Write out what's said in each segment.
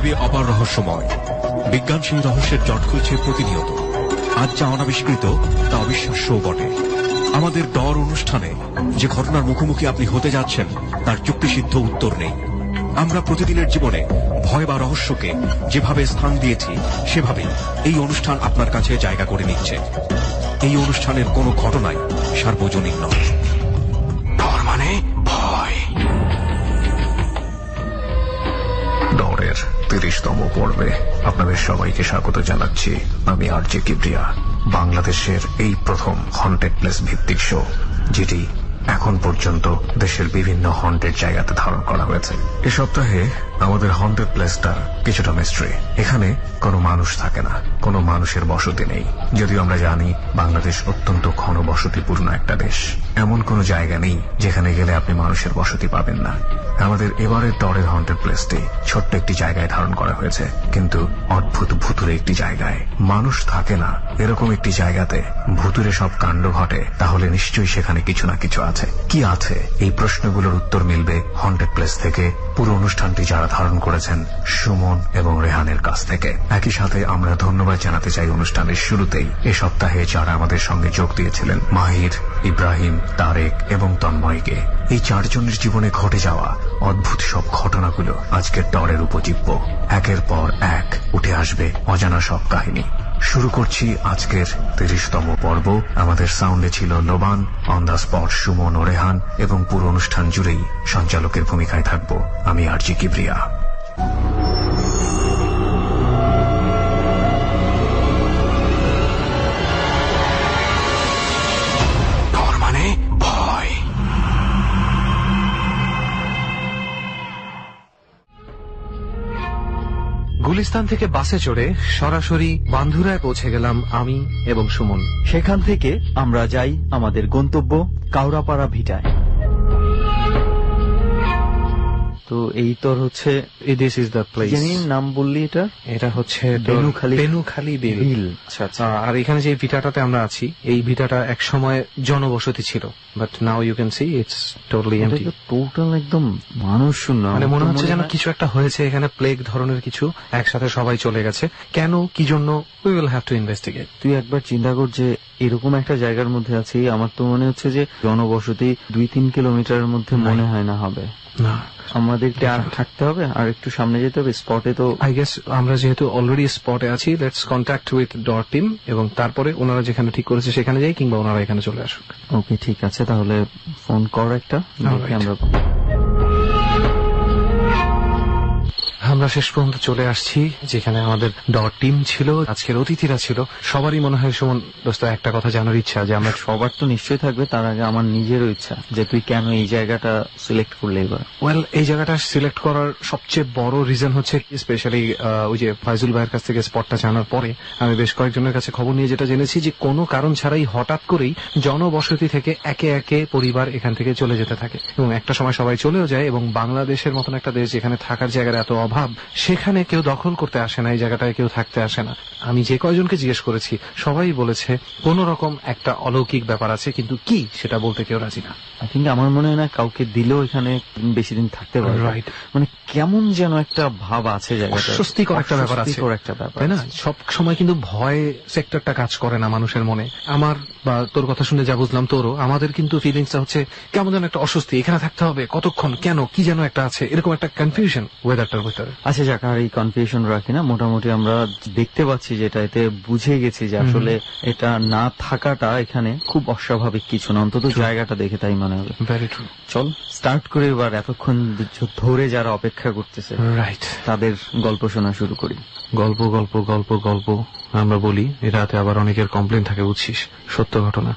পৃথিবী অপার রহস্যময়। বিজ্ঞান সেই রহস্যের জট খুলছে প্রতিনিয়ত। আজ যা অনাবিষ্কৃত তা অবিশ্বাস্যও বটে। আমাদের ডর অনুষ্ঠানে যে ঘটনার মুখোমুখি আপনি হতে যাচ্ছেন তার যুক্তিসিদ্ধ উত্তর নেই। আমরা প্রতিদিনের জীবনে ভয় বা রহস্যকে যেভাবে স্থান দিয়েছি সেভাবেই এই অনুষ্ঠান আপনার কাছে জায়গা করে নিচ্ছে। এই অনুষ্ঠানের কোনো ঘটনাই সার্বজনীন নয়। ডর মানে ভয়। ডরের 30তম পর্বে আপনাদের সবাইকে স্বাগত জানাচ্ছি। আমি আরজে কিবরিয়া। বাংলাদেশের এই প্রথম হন্টেড প্লেস ভিত্তিক শো, যেটি এখন পর্যন্ত দেশের বিভিন্ন হন্টেড জায়গাতে ধারণ করা হয়েছে। এ সপ্তাহে আমাদের হন্টেড প্লেসটার কিছুটা মিস্ট্রি। এখানে কোনো মানুষ থাকে না, কোনো মানুষের বসতি নেই। যদিও আমরা জানি বাংলাদেশ অত্যন্ত ঘনবসতিপূর্ণ একটা দেশ, এমন কোনো জায়গা নেই যেখানে গেলে আপনি মানুষের বসতি পাবেন না। আমাদের এবারের ডরের হন্টেড প্লেসটি ছোট্ট একটি জায়গায় ধারণ করা হয়েছে, কিন্তু অদ্ভুত ভুতুরে একটি জায়গায়। মানুষ থাকে না এরকম একটি জায়গাতে ভুতুরে সব কাণ্ড ঘটে, তাহলে নিশ্চয়ই সেখানে কিছু না কিছু আছে। কি আছে? এই প্রশ্নগুলোর উত্তর মিলবে হন্টেড প্লেস থেকে। পুরো অনুষ্ঠানটি যারা ধারণ করেছেন সুমন এবং রেহানের কাছ থেকে। একই সাথে আমরা ধন্যবাদ জানাতে চাই অনুষ্ঠানের শুরুতেই এ সপ্তাহে যারা আমাদের সঙ্গে যোগ দিয়েছিলেন, মাহির, ইব্রাহিম, তারেক এবং তন্ময়কে। এই চারজনের জীবনে ঘটে যাওয়া অদ্ভুত সব ঘটনাগুলো আজকের ডরের উপজীব্য। একের পর এক উঠে আসবে অজানা সব কাহিনী। শুরু করছি আজকের 30তম পর্ব। আমাদের সাউন্ডে ছিল লোবান, অন দ্য স্পট সুমন ও রেহান, এবং পুরো অনুষ্ঠান জুড়েই সঞ্চালকের ভূমিকায় থাকব আমি আরজি কিবরিয়া। ডর মানে ভয়। গুলিস্তান থেকে বাসে চড়ে সরাসরি বান্ধুরায় পৌঁছে গেলাম আমি এবং সুমন। সেখান থেকে আমরা যাই আমাদের গন্তব্য কাউরাপাড়া ভিটায়। তো এই তোর হচ্ছে দিস ইজ দ্য প্লেস। নাম বললি এটা হচ্ছে বেনুখালী বিল। আচ্ছা। আর এখানে যে ভিটাটাতে আমরা আছি, এই ভিটাটা এক সময় জনবসতি ছিল, but now you can see it's totally empty. Total একদম মানুষ শূন্য। মানে মনে হচ্ছে যেন কিছু একটা হয়েছে এখানে, প্লেগ ধরনের কিছু, একসাথে সবাই চলে গেছে। কেন, কি জন্য, we will have to investigate. তুই একবার চিন্তা কর যে এরকম একটা জায়গার মধ্যে আছি। আমার তো মনে হচ্ছে যে জনবসতি 2-3 কিলোমিটারের মধ্যে মনে হয় না হবে। না, আমাদেরকে আর থাকতে হবে, আর একটু সামনে যেতে হবে স্পটে। তো আই গেস আমরা যেহেতু অলরেডি স্পটে আছি, লেটস কন্ট্যাক্ট উইথ ডর টিম, এবং তারপরে ওনারা যেখানে ঠিক করেছে সেখানে যাই, কিংবা ওনারা এখানে চলে আসুক। ওকে, ঠিক আছে, তাহলে ফোন কর একটা। আমরা শেষ পর্যন্ত চলে আসছি যেখানে আমাদের ডট টিম ছিল, আজকের অতিথিরা ছিল। সবারই মনে হয় সুমন দোস্ত একটা কথা জানার ইচ্ছা, যে আমরা সবার তো নিশ্চয়ই থাকবে, তার আগে আমার নিজেরও ইচ্ছা যে তুই কেন এই জায়গাটা সিলেক্ট করলে এবার। ওয়েল, এই জায়গাটা সিলেক্ট করার সবচেয়ে বড় রিজন হচ্ছে স্পেশালি ওই যে ফাইজুল ভাইয়ের কাছ থেকে স্পটটা জানার পরে আমি বেশ কয়েকজনের কাছে খবর নিয়ে যেটা জেনেছি যে কোনো কারণ ছাড়াই হঠাৎ করেই জনবসতি থেকে একে একে পরিবার এখান থেকে চলে যেতে থাকে, এবং একটা সময় সবাই চলেও যায়। এবং বাংলাদেশের মতন একটা দেশ যেখানে থাকার জায়গার এত অভাব, সেখানে কেউ দখল করতে আসে না, এই জায়গাটায় কেউ থাকতে আসে না। আমি যে কয়জনকে জিজ্ঞেস করেছি সবাই বলেছে কোন রকম একটা অলৌকিক ব্যাপার আছে, কিন্তু কি সেটা বলতে কেউ রাজি না। কিন্তু আমার মনে হয় না কাউকে দিলেও এখানে বেশি দিন থাকতে পারে। রাইট, মানে কেমন যেন একটা ভাব আছে জায়গাটা, স্বস্তিকর একটা ব্যাপার আছে, তাই না? সব সময় কিন্তু ভয় সেক্টরটা কাজ করে না মানুষের মনে। আমার বা তোর কথা শুনে যা বুঝলাম, তোরও আমাদের কিন্তু ফিলিংসটা হচ্ছে কেমন যেন একটা অস্বস্তি, এখানে থাকতে হবে কতক্ষণ, কেন, কি যেন একটা আছে, এরকম একটা কনফিউশন ওয়েদারটার ভিতরে। আচ্ছা যাক, আর এই কনফিউশন রাখি না, মোটামুটি আমরা দেখতে পাচ্ছি যেটা, এতে বুঝে গেছি যে আসলে এটা না থাকাটা এখানে খুব অস্বাভাবিক কিছু না, অন্তত জায়গাটা দেখে তাই মনে হবে। Very true. চল স্টার্ট করে এবার এতক্ষণ ধরে যারা অপেক্ষা করতেছে রাইট তাদের গল্প শোনা শুরু করি। গল্প গল্প গল্প গল্প আমরা বলি, এটাতে আবার অনেকের কমপ্লেন থাকে, বুঝছিস, সত্য ঘটনা।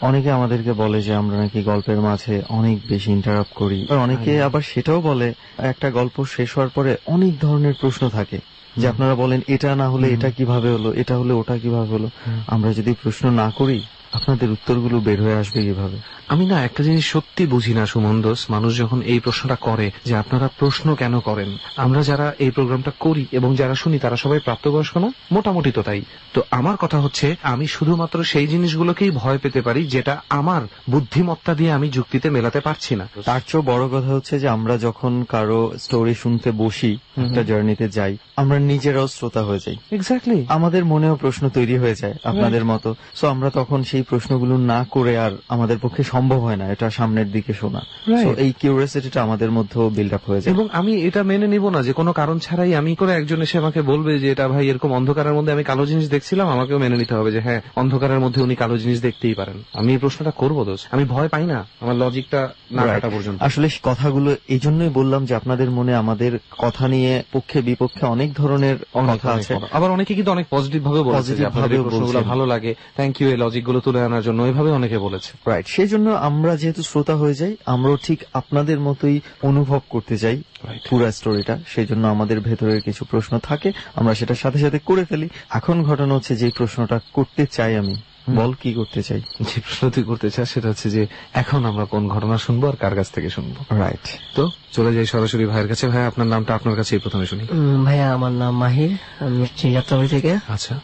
অনেকে আমাদেরকে বলে যে আমরা নাকি গল্পের মাঝে অনেক বেশি ইন্টারাপ্ট করি, আর অনেকে আবার সেটাও বলে একটা গল্প শেষ হওয়ার পরে অনেক ধরনের প্রশ্ন থাকে, যে আপনারা বলেন এটা না হলে এটা কিভাবে হলো, এটা হলে ওটা কিভাবে হলো। আমরা যদি প্রশ্ন না করি আপনাদের উত্তরগুলো বের হয়ে আসবে কিভাবে? আমি না একটা জিনিস সত্যি বুঝি না সুমন দোস, মানুষ যখন এই প্রশ্নটা করে যে আপনারা প্রশ্ন কেন করেন, আমরা যারা এই প্রোগ্রামটা করি এবং যারা শুনি তারা সবাই প্রাপ্তবয়স্ক না? মোটামুটি তো তাই। তো আমার কথা হচ্ছে আমি শুধুমাত্র সেই জিনিসগুলোকেই ভয় পেতে পারি যেটা আমার বুদ্ধিমত্তা দিয়ে আমি যুক্তিতে মেলাতে পারছি না। তার চেয়েও বড় কথা হচ্ছে যে আমরা যখন কারো স্টোরি শুনতে বসি, একটা জার্নিতে যাই, আমরা নিজেরাও শ্রোতা হয়ে যাই। এক্স্যাক্টলি, আমাদের মনেও প্রশ্ন তৈরি হয়ে যায় আপনাদের মতো। সো আমরা তখন সেই প্রশ্নগুলো না করে আর আমাদের পক্ষে সম্ভব হয় না এটা সামনের দিকে শোনা। Right. সো এই কিউরিওসিটিটা আমাদের মধ্যেও বিল্ড আপ হয়ে যায়। এবং আমি এটা মেনে নিব না যে কোনো কারণ ছাড়াই আমি করে একজন এসে আমাকে বলবে যে এটা ভাই এরকম অন্ধকারের মধ্যে আমি কালো জিনিস দেখছিলাম, আমাকেও মেনে নিতে হবে যে হ্যাঁ অন্ধকারের মধ্যে উনি কালো জিনিস দেখতেই পারেন। আমি এই প্রশ্নটা করবো দোষ, আমি ভয় পাই না আমার লজিকটা না Right. কাটা পর্যন্ত। আসলে কথাগুলো এই জন্যই বললাম যে আপনাদের মনে আমাদের কথা নিয়ে পক্ষে বিপক্ষে অনেক ধরনের কথা আছে। আবার অনেকে কিন্তু অনেক পজিটিভ ভাবে বলেছে যে Positive আপনাদের এই ভাবেও প্রশ্নগুলো বলছেন। ভালো লাগে, থ্যাংক ইউ এই লজিক গুলো তুলে আনার জন্য, এইভাবে অনেকে বলেছে। রাইট, সেই জন্য আমরা যেহেতু শ্রোতা হয়ে যাই, আমরাও ঠিক আপনাদের মতোই অনুভব করতে চাই Right. পুরো স্টোরিটা। সেই জন্য আমাদের ভেতরের কিছু প্রশ্ন থাকে, আমরা সেটার সাথে সাথে করে ফেলি। এখন ঘটনা হচ্ছে যে প্রশ্নটা করতে চাই আমি, বল কি করতে চাই? যে প্রশ্ন তুই করতে চাস সেটা হচ্ছে যে এখন আমরা কোন ঘটনা শুনবো আর কার কাছ থেকে শুনবো। রাইট, তো চলে যাই সরাসরি ভাইয়ের কাছে। ভাই আপনার নামটা আপনার কাছেই প্রথমে শুনি। ভাইয়া আমার নাম মাহির, আমি যাত্রাবাড়ি থেকে। আচ্ছা,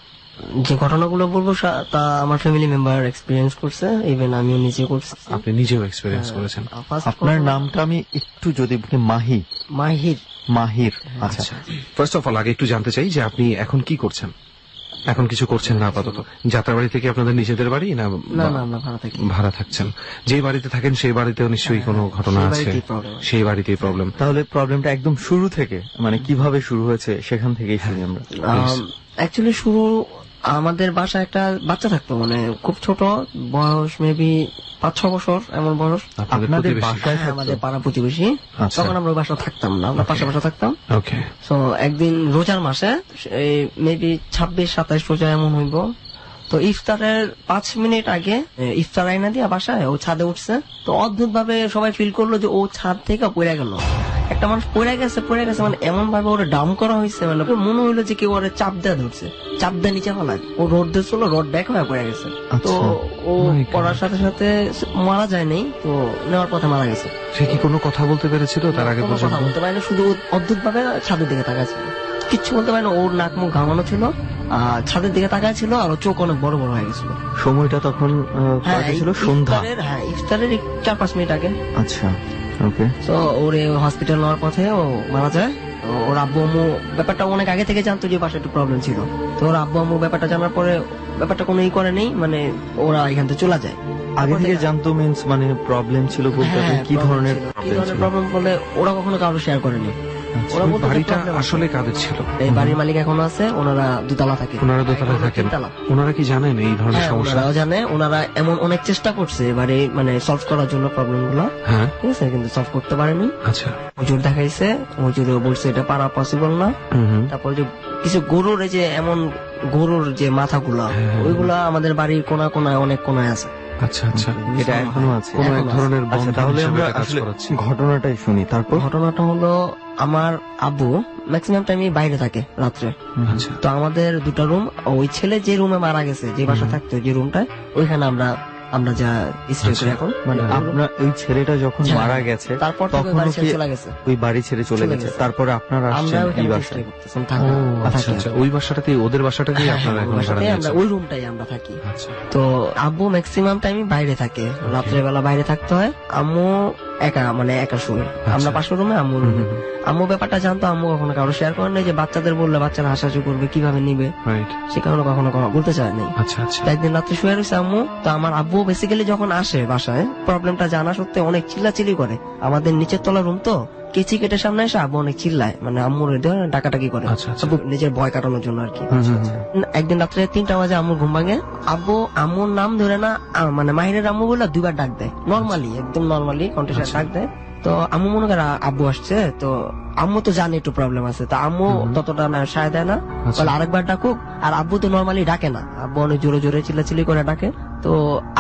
যে ঘটনাগুলো বলবো তা আমার ফ্যামিলি মেম্বার এক্সপিরিয়েন্স করছে, ইভেন আমিও নিজে করছি। আপনি নিজেও এক্সপিরিয়েন্স করেছেন। First আপনার ঘটনা- নামটা আমি একটু যদি মাহি, মাহির। মাহির। আচ্ছা, আচ্ছা, ফার্স্ট অফ অল আগে একটু জানতে চাই যে আপনি এখন কি করছেন? এখন কিছু করছেন না আপাতত? যাত্রাবাড়ি থেকে আপনাদের নিজেদের বাড়ি না না না আমরা ভাড়া থাকি। ভাড়া থাকছেন? যে বাড়িতে থাকেন সেই বাড়িতেও নিশ্চয়ই কোনো ঘটনা সেই আছে, বাড়িতেই problem আছে। সেই বাড়িতেই প্রবলেম। তাহলে প্রবলেমটা একদম শুরু থেকে, মানে কিভাবে শুরু হয়েছে সেখান থেকেই শুনি আমরা। অ্যাকচুয়ালি শুরু আমাদের বাসায় একটা বাচ্চা থাকতো, মানে খুব ছোট বয়স, মেবি 5-6 বছর এমন বয়স। আপনাদের প্রতিবেশী? বাসায় হ্যাঁ, আমাদের পাড়া প্রতিবেশী। আচ্ছা। তখন আমরা ওই বাসা থাকতাম না, আমরা পাশাপাশি থাকতাম। ওকে, তো একদিন রোজার মাসে মেবি 26-27 রোজা এমন হইব, তো ইফতারের 5 মিনিট আগে ইফতার আইনা দিয়া বাসায় ও ছাদে উঠছে। তো অদ্ভুত ভাবে সবাই ফিল করলো যে ও ছাদ থেকে পড়ে গেল। একটা মানুষ পড়ে গেছে মানে এমন ভাবে ওরে ডাউন করা হয়েছে, মানে মনে হইলো যে কেউ ওরে চাপ দেয়া ধরছে, চাপ দেয়া নিচে ফেলায়। ও রোড দিয়েছিল, রোড ব্যাক হয়ে পড়ে গেছে। তো ও পড়ার সাথে সাথে মারা যায় নাই, তো নেওয়ার পথে মারা গেছে। সে কি কোনো কথা বলতে পেরেছিল তার আগে কোনো পর্যন্ত? কথা বলতে পারে না, শুধু অদ্ভুত ভাবে ছাদের দিকে তাকাচ্ছিল, কিচ্ছু বলতে পারে না। ওর নাক মুখ ঘামানো ছিল, ছাদের দিকে তাকায় ছিল, আর ওর চোখ অনেক বড় বড় হয়ে গেছিল। সময়টা তখন কয়টা ছিল? সন্ধ্যা? ইফতারের 4-5 মিনিট আগে। আচ্ছা, ওকে। তো ওরে হসপিটাল নেওয়ার পথে ও মারা যায়। তো ওর আব্বু আম্মু ব্যাপারটা অনেক আগে থেকে জানতো যে বাসায় একটু প্রবলেম ছিল। তো ওর আব্বু আম্মু ব্যাপারটা জানার পরে ব্যাপারটা কোনো ই করে নেই, মানে ওরা এখান থেকে চলে যায়। আগে থেকে জানতো মিন্স মানে প্রবলেম ছিল বলতে আপনি কি ধরনের প্রবলেম ছিল? প্রবলেম বলে ওরা কখনো কারো শেয়ার করেনি। ওরা ওই বলতো যে বাড়িটা problem আছে। আসলে কাদের ছিল? এই বাড়ির মালিক এখনো আছে, ওনারা দুতলা থাকে। ওনারা দোতলায় থাকেন? তিনতলা। ওনারা কি জানেন এই ধরনের হ্যাঁ, সমস্যা? ওনারাও জানে। ওনারা এমন অনেক চেষ্টা করছে এবারে মানে সলভ করার জন্য প্রবলেম গুলো, হ্যাঁ, ঠিক আছে, কিন্তু সলভ করতে পারেনি। আচ্ছা, হুজুর দেখাইছে, হুজুর বলছে এটা পারা পসিবল না। তারপর যে কিছু গরুর এই যে এমন গরুর যে মাথাগুলা, ওইগুলা আমাদের বাড়ির কোনায় অনেক কোনায় আছে। আচ্ছা, আচ্ছা, এটা এখনো আছে? কোন এক এখনো ধরনের আচ্ছা, বন্ধন তাহলে হিসেবে আমরা এটা কাজ আসলে করাচ্ছে। ঘটনাটাই শুনি। তারপর ঘটনাটা হলো আমার আব্বু ম্যাক্সিমাম টাইমই বাইরে থাকে রাত্রে। আচ্ছা, তো আমাদের দুটো রুম, ওই ছেলে যে রুমে মারা গেছে, যে বাসা থাকতো যে রুমটায়, ওইখানে আমরা যা স্টে করি এখন। মানে আপনার ওই ছেলেটা যখন হ্যাঁ। মারা গেছে তারপর থেকে তখন বাড়ি ছেড়ে কি চলে গেছে। ওই বাড়ি ছেড়ে চলে চলে গেছে? গেছে। তারপরে আপনারা আমরা আসছেন এই ওইখানে বাসায়? স্টে করতেছি, ও আচ্ছা, আচ্ছা, ওই বাসাটাতেই ওদের বাসাটাতেই আপনারা এখন ওই ভাড়া বাসাতেই আমরা, নিয়েছেন? ওই রুমটাই আমরা থাকি। আচ্ছা, তো আব্বু ম্যাক্সিমাম টাইমই বাইরে থাকে, রাত্রের বেলা বাইরে থাকতে হয়। আম্মু একা শুয়ে, আমরা পাশের রুমে, আম্মু রুমে। আম্মু ব্যাপারটা জানতো, আম্মু কখনো কারো শেয়ার করে নাই, যে বাচ্চাদের বললে বাচ্চারা হাসাহাসি করবে, কিভাবে নিবে, রাইট, সে কারণে কখনো বলতে চায় নাই। আচ্ছা, আচ্ছা, তো একদিন রাত্রে শুয়ে রয়েছে আম্মু। তো আমার আব্বু বেসিক্যালি যখন আসে বাসায়, প্রবলেমটা জানা সত্ত্বে অনেক চিল্লাচিল্লি করে। আমাদের নিচের তলা রুম তো, কেচি কেটে সামনে এসে আব্বু অনেক চিল্লায়, মানে আম্মুর ডাকাটাকি করে, আচ্ছা, আচ্ছা। আব্বু নিজের ভয় কাটানোর জন্য আর কি। একদিন রাত্রে 3টা বাজে আম্মুর ঘুম ভাঙে। আব্বু আম্মুর নাম ধরে না, মানে মাহিরের আম্মু বলে 2বার ডাক দেয়, নর্মালি, একদম নর্মালি কণ্ঠে ডাক দেয়। তো আম্মু মনে করে আব্বু আসছে, তো আম্মু তো জানে একটু প্রবলেম আছে, তো আম্মু ততটা না সায় দেয় না, বলে আরেকবার ডাকুক। আর আব্বু তো নর্মালি ডাকে না, আব্বু অনেক জোরে জোরে চিল্লাচিল্লি করে ডাকে। তো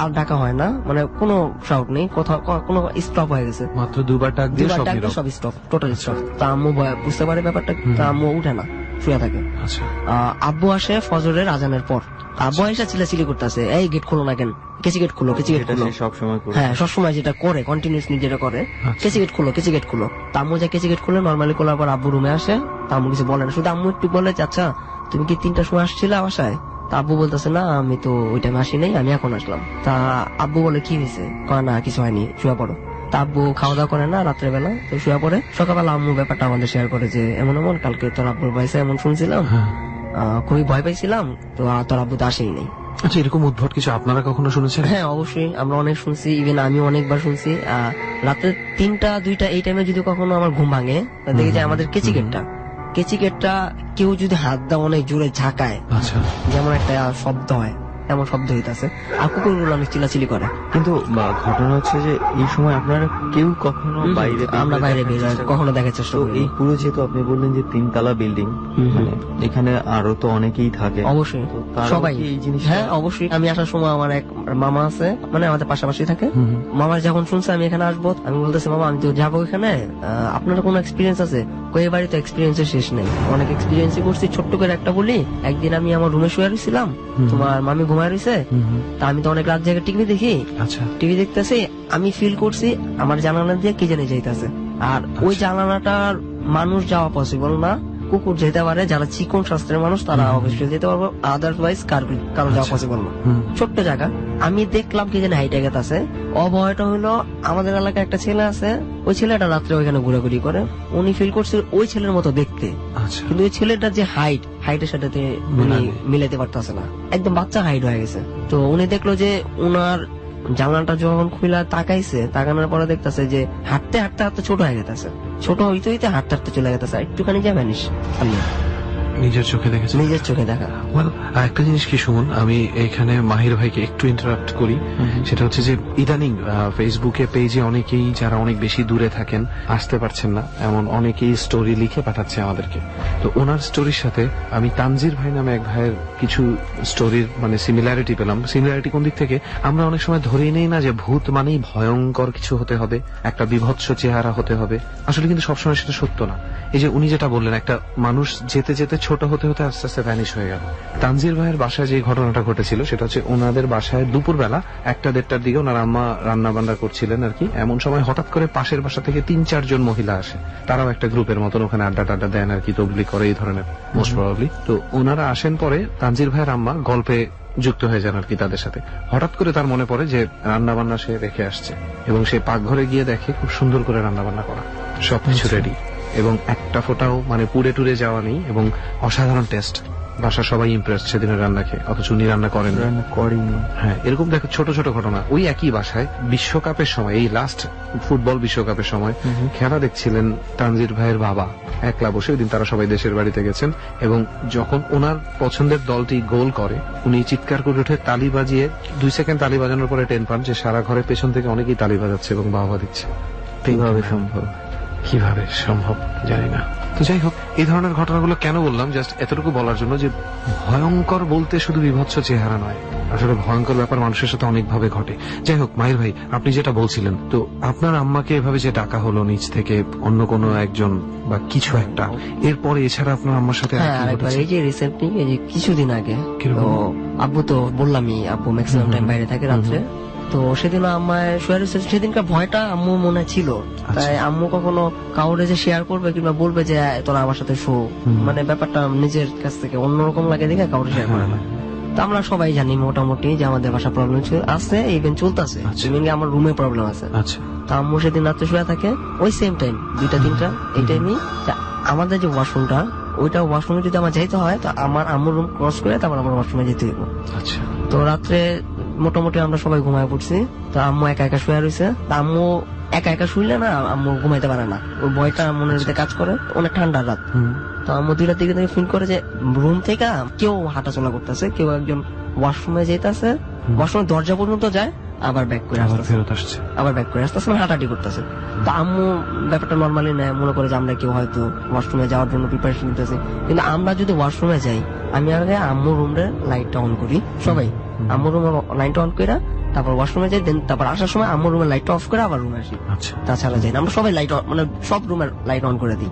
আর ডাকা হয় না, মানে কোনো শাউট নেই, কোথাও কোনো স্টপ হয়ে গেছে। মাত্র দুবার ডাক দিয়ে দুবার সব ডাক দিয়ে নীরব। সব স্টপ, টোটাল স্টপ। তা আম্মু বুঝতে পারে ব্যাপারটা, তা আম্মু উঠে না, শুয়ে থাকে। আব্বু আসে ফজরের আজানের পর। আব্বু এসে চিল্লাচিল্লি করতেছে, এই গেট খোলো না কেন, কেসি গেট খোলো, কেসি গেট এটা খোলো। সে সবসময় করে। হ্যাঁ, সবসময় যেটা করে, কন্টিনিউসলি যেটা করে, কেসি গেট খোলো, কেসি গেট খোলো। তা আম্মু যা কেসি গেট খুলে নর্মালি খোলার পর আব্বু রুমে আসে। তা আম্মু কিছু বলে না, শুধু আম্মু একটু বলে যে আচ্ছা তুমি কি 3টার সময় আসছিলে বাসায়? তা আব্বু বলতেছে না আমি তো ওই টাইমে আসি নাই, আমি এখন আসলাম। তা আব্বু বলে কি হয়েছে? কয় না কিছু হয়নি, শুয়ে পড়ো। তা আব্বু খাওয়া দাওয়া করে না রাত্রে বেলা, তো শুয়ে পড়ে। সকালবেলা আম্মু ব্যাপারটা আমাদের শেয়ার করে যে এমন এমন কালকে তোর আব্বুর পয়সা এমন শুনছিলাম, খুবই ভয় পাইছিলাম, তো তোর আব্বু তো আসেই নাই। আচ্ছা, এরকম উদ্ভট কিছু আপনারা কখনো শুনেছেন? হ্যাঁ অবশ্যই, আমরা অনেক শুনছি, ইভেন আমি অনেকবার শুনছি। রাতে 3টা 2টা এই টাইমে যদি কখনো আমার ঘুম ভাঙে, দেখি যে আমাদের কেচি গেটটা কেউ যদি হাত দেওয়া অনেক জোরে ঝাঁকায়, আচ্ছা, যেমন একটা শব্দ হয়, এমন শব্দ হইতাছে। আর কুকুরগুলো অনেক চিল্লাচিল্লি করে। কিন্তু ঘটনা হচ্ছে যে এই সময় আপনারা কেউ কখনো বাইরে আমরা বাইরে বের হই, কখনো দেখার চেষ্টা তো করি। এই পুরো যেহেতু আপনি বললেন যে 3 তলা বিল্ডিং, মানে এখানে আরো তো অনেকেই থাকে অবশ্যই তো তারাও সবাই। কি এই জিনিস? হ্যাঁ অবশ্যই, আমি আসার সময় আমার এক মামা আছে, মানে আমাদের পাশাপাশি থাকে। মামার যখন শুনছে আমি এখানে আসবো, আমি বলতেছি মামা আমি তো যাবো এখানে, আপনার কোনো এক্সপিরিয়েন্স আছে? কয়ে বাড়ি তো এক্সপিরিয়েন্সের শেষ নেই, অনেক এক্সপিরিয়েন্সই করছি। ছোট্ট করে একটা বলি, একদিন আমি আমার রুমে শুয়ে রয়েছিলাম, তোমার মামি ঘুমায় রয়েছে, তা আমি তো অনেক রাত জায়গায় টিভি দেখি, আচ্ছা, টিভি দেখতেছি, আমি ফিল করছি আমার জানালা দিয়ে কি জানি যাইতেছে। আর ওই জানালাটার মানুষ যাওয়া পসিবল না, কুকুর যেতে পারে, যারা চিকন স্বাস্থ্যের মানুষ তারা অবশ্যই যেতে পারবে, আদারওয়াইজ কারো যাওয়া পসিবল না। ছোট্ট জায়গা, আমি দেখলাম কি জানি হাইটে গেছে। অভয়টা হলো আমাদের এলাকায় একটা ছেলে আছে, ওই ছেলেটা রাত্রে ওইখানে ঘোরাঘুরি করে, উনি ফিল করছে ওই ছেলের মতো দেখতে, আচ্ছা, কিন্তু ওই ছেলেটার যে হাইটের সাথে উনি মিলাতে পারতেছে না, একদম বাচ্চা হাইট হয়ে গেছে। তো উনি দেখলো যে উনার জানলাটা যখন খুলে তাকাইছে, তাকানোর পরে দেখতেছে যে হাঁটতে হাঁটতে হাঁটতে ছোট হয়ে গেছে, ছোট হইতে হইতে হাঁটতে হাঁটতে চলে গেছে, একটুখানি যা ম্যানিশ, নিজের চোখে দেখেছেন? নিজের চোখে দেখা। Well, একটা জিনিস কি সুমন, আমি এখানে মাহির ভাইকে একটু ইন্টারাপ্ট করি। সেটা হচ্ছে যে ইদানিং ফেসবুকে পেজে অনেকেই যারা অনেক বেশি দূরে থাকেন, আসতে পারছেন না, এমন অনেকেই স্টোরি লিখে পাঠাচ্ছে আমাদেরকে। তো ওনার স্টোরির সাথে আমি তানজির ভাই নামে এক ভাইয়ের কিছু স্টোরির মানে সিমিলারিটি পেলাম। সিমিলারিটি কোন দিক থেকে? আমরা অনেক সময় ধরেই নেই না যে ভূত মানেই ভয়ঙ্কর কিছু হতে হবে, একটা বিভৎস চেহারা হতে হবে। আসলে কিন্তু সবসময় সেটা সত্য না। এই যে উনি যেটা বললেন, একটা মানুষ যেতে যেতে ছোট হতে হতে আস্তে আস্তে ভ্যানিশ হয়ে গেল। তানজির ভাইয়ের বাসায় যে ঘটনাটা ঘটেছিল সেটা হচ্ছে ওনাদের বাসায় দুপুরবেলা 1টা-1:30টার দিকে ওনার আম্মা রান্না বান্না করছিলেন আর কি। এমন সময় হঠাৎ করে পাশের বাসা থেকে 3-4 জন মহিলা আসে, তারাও একটা গ্রুপের মতন ওখানে আড্ডা টাড্ডা দেন আর কি, তবলি করে এই ধরনের মোস্ট প্রবাবলি। তো ওনারা আসেন পরে, তানজির ভাইয়ের আম্মা গল্পে যুক্ত হয়ে যান আর কি তাদের সাথে। হঠাৎ করে তার মনে পড়ে যে রান্না বান্না সে রেখে আসছে, এবং সে পাকঘরে গিয়ে দেখে খুব সুন্দর করে রান্না বান্না করা, সবকিছু রেডি, এবং একটা ফোঁটাও মানে পুড়ে টুরে যাওয়া নেই, এবং অসাধারণ টেস্ট। বাসা সবাই ইমপ্রেস সেদিনের রান্না খেয়ে, অথচ উনি রান্না করেন না। হ্যাঁ, এরকম দেখো ছোট ছোট ঘটনা। ওই একই বাসায় বিশ্বকাপের সময়, এই লাস্ট ফুটবল বিশ্বকাপের সময় খেলা দেখছিলেন তানজির ভাইয়ের বাবা একলা বসে। ওই দিন তারা সবাই দেশের বাড়িতে গেছেন, এবং যখন ওনার পছন্দের দলটি গোল করে, উনি চিৎকার করে উঠে তালি বাজিয়ে 2 সেকেন্ড তালি বাজানোর পরে টের পান যে সারা ঘরে পেছন থেকে অনেকেই তালি বাজাচ্ছে এবং বাহবা দিচ্ছে। কিভাবে সম্ভব? কিভাবে সম্ভব জানি না। তো যাই হোক, এই ধরনের ঘটনাগুলো কেন বললাম, জাস্ট এতটুকু বলার জন্য যে ভয়ঙ্কর বলতে শুধু বিভৎস চেহারা নয়, আসলে ভয়ঙ্কর ব্যাপার মানুষের সাথে অনেক ভাবে ঘটে। যাই হোক, মাহির ভাই আপনি যেটা বলছিলেন, তো আপনার আম্মাকে এভাবে যে ডাকা হলো নিজ থেকে অন্য কোনো একজন বা কিছু একটা, এরপরে এছাড়া আপনার আম্মার সাথে আর হ্যাঁ, কি আরেকবার ঘটেছে? এই যে রিসেন্টলি, এই যে কিছুদিন আগে, কিরকম? তো আব্বু তো বললামই, আব্বু ম্যাক্সিমাম টাইম বাইরে থাকে রাত্রে। তো সেদিন আম্মায় শুয়ে রয়েছে, সেদিনকার ভয়টা আম্মু মনে ছিল, তাই আম্মু কখনো কাউরে যে শেয়ার করবে কিংবা বলবে যে তোরা আমার সাথে শো, মানে ব্যাপারটা নিজের কাছ থেকে অন্যরকম লাগে দেখে কাউরে শেয়ার করে না। তো আমরা সবাই জানি মোটামুটি যে আমাদের বাসা প্রবলেম আছে, ইভেন চলতেছে, আমার রুমে প্রবলেম আছে। আচ্ছা, তো আম্মু সেদিন রাত্রে শুয়ে থাকে ওই সেম টাইম 2টা-3টা এই টাইমই। আমাদের যে ওয়াশরুমটা, ওইটা ওয়াশরুমে যদি আমার যাইতে হয়, তো আমার আম্মুর রুম ক্রস করে তারপর আমার ওয়াশরুমে যেতে হইব। আচ্ছা, তো রাত্রে মোটামুটি আমরা সবাই ঘুমায় পড়ছি। তো আম্মু একা একা শুয়ে রয়েছে। তা আম্মু একা একা শুইলে না, আম্মু ঘুমাইতে পারে না, ওই ভয়টা মনের ভিতরে কাজ করে। অনেক ঠান্ডা রাত, তো আম্মু 2টার দিকে ফিল করে যে রুম থেকে কেউ হাঁটাচলা করতেছে, কেউ একজন ওয়াশরুমে যেতেছে, ওয়াশরুমের দরজা পর্যন্ত যায়, আবার ব্যাক করে আবার আসতেছে, ফেরত আসছে। আবার ব্যাক করে আসতেছে, হাঁটাহাঁটি করতেছে। তো আম্মু ব্যাপারটা নর্মালি নেয়, মনে করে যে আমরা কেউ হয়তো ওয়াশরুমে যাওয়ার জন্য প্রিপারেশন নিতেছি। কিন্তু আমরা যদি ওয়াশরুমে যাই, আমি আগে আম্মুর রুমের লাইটটা অন করি, সবাই আম্মুর রুমের লাইটটা অন করে তারপর ওয়াশরুমে যাই, দেন তারপর আসার সময় আম্মুর রুমের লাইট অফ করে আবার রুমে আসি। আচ্ছা তাছাড়া যাই না, আমরা সবাই লাইট মানে সব রুমের লাইট অন করে দিই,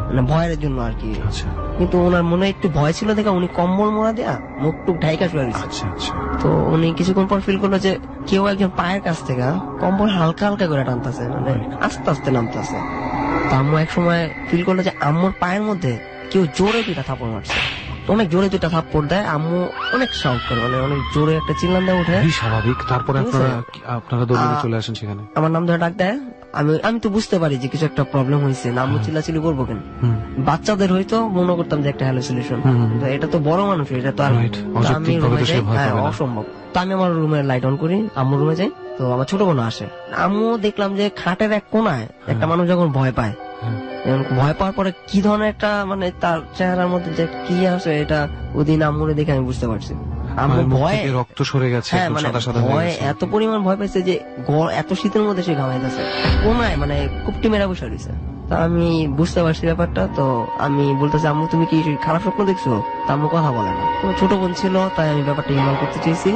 মানে ভয়ের জন্য আর কি। আচ্ছা কিন্তু ওনার মনে একটু ভয় ছিল দেখে উনি কম্বল মোড়া দেয়া মুখ টুক ঢাইকা শুয়ে দিচ্ছে। আচ্ছা আচ্ছা তো উনি কিছুক্ষণ পর ফিল করলো যে কেউ একজন পায়ের কাছ থেকে কম্বল হালকা হালকা করে টানতেছে, মানে আস্তে আস্তে নামতেছে। তো আম্মু এক সময় ফিল করলো যে আম্মুর পায়ের মধ্যে কেউ জোরে 2টা থাপ্পড় মারছে। অনেক জোরে 2টা থাপ্পড় দেয়, আম্মু অনেক সাউন্ড করে, মানে অনেক জোরে একটা চিল্লান দেয় উঠে। খুবই স্বাভাবিক। তারপরে আপনারা দৌড়ে চলে আসেন সেখানে। আমার নাম ধরে ডাক দেয়, আমি তো বুঝতে পারি যে কিছু একটা প্রবলেম হয়েছে, না আম্মু চিল্লাচিল্লি করবো কেন। বাচ্চাদের হয়তো মনে করতাম যে একটা হ্যালুসিনেশন, এটা তো বড় মানুষ, এটা তো আর আমি রুমে যাই, হ্যাঁ অসম্ভব। তো আমি আমার রুমের লাইট অন করি, আম্মুর রুমে যাই। তো আমার ছোট বোন আসে, আম্মু দেখলাম যে খাটের এক কোনায় একটা মানুষ যখন ভয় পায়, ভয় পাওয়ার পরে কি ধরনের একটা মানে তার চেহারার মধ্যে যে কি আছে, এটা ওদিন আম্মুরে দেখে আমি বুঝতে পারছি। আম্মু ভয়ে রক্ত সরে গেছে, হ্যাঁ মানে ভয় এত পরিমাণ ভয় পাইছে যে এত শীতের মধ্যে সে ঘামাইতেছে কোনায়, মানে কুপটি মেরা বসে রয়েছে। তা আমি বুঝতে পারছি ব্যাপারটা। তো আমি বলতেছি, আম্মু তুমি কি খারাপ স্বপ্ন দেখছো? তা আম্মু কথা বলে না। তো ছোট বোন ছিল, তাই আমি ব্যাপারটা ইগনোর করতে চেয়েছি।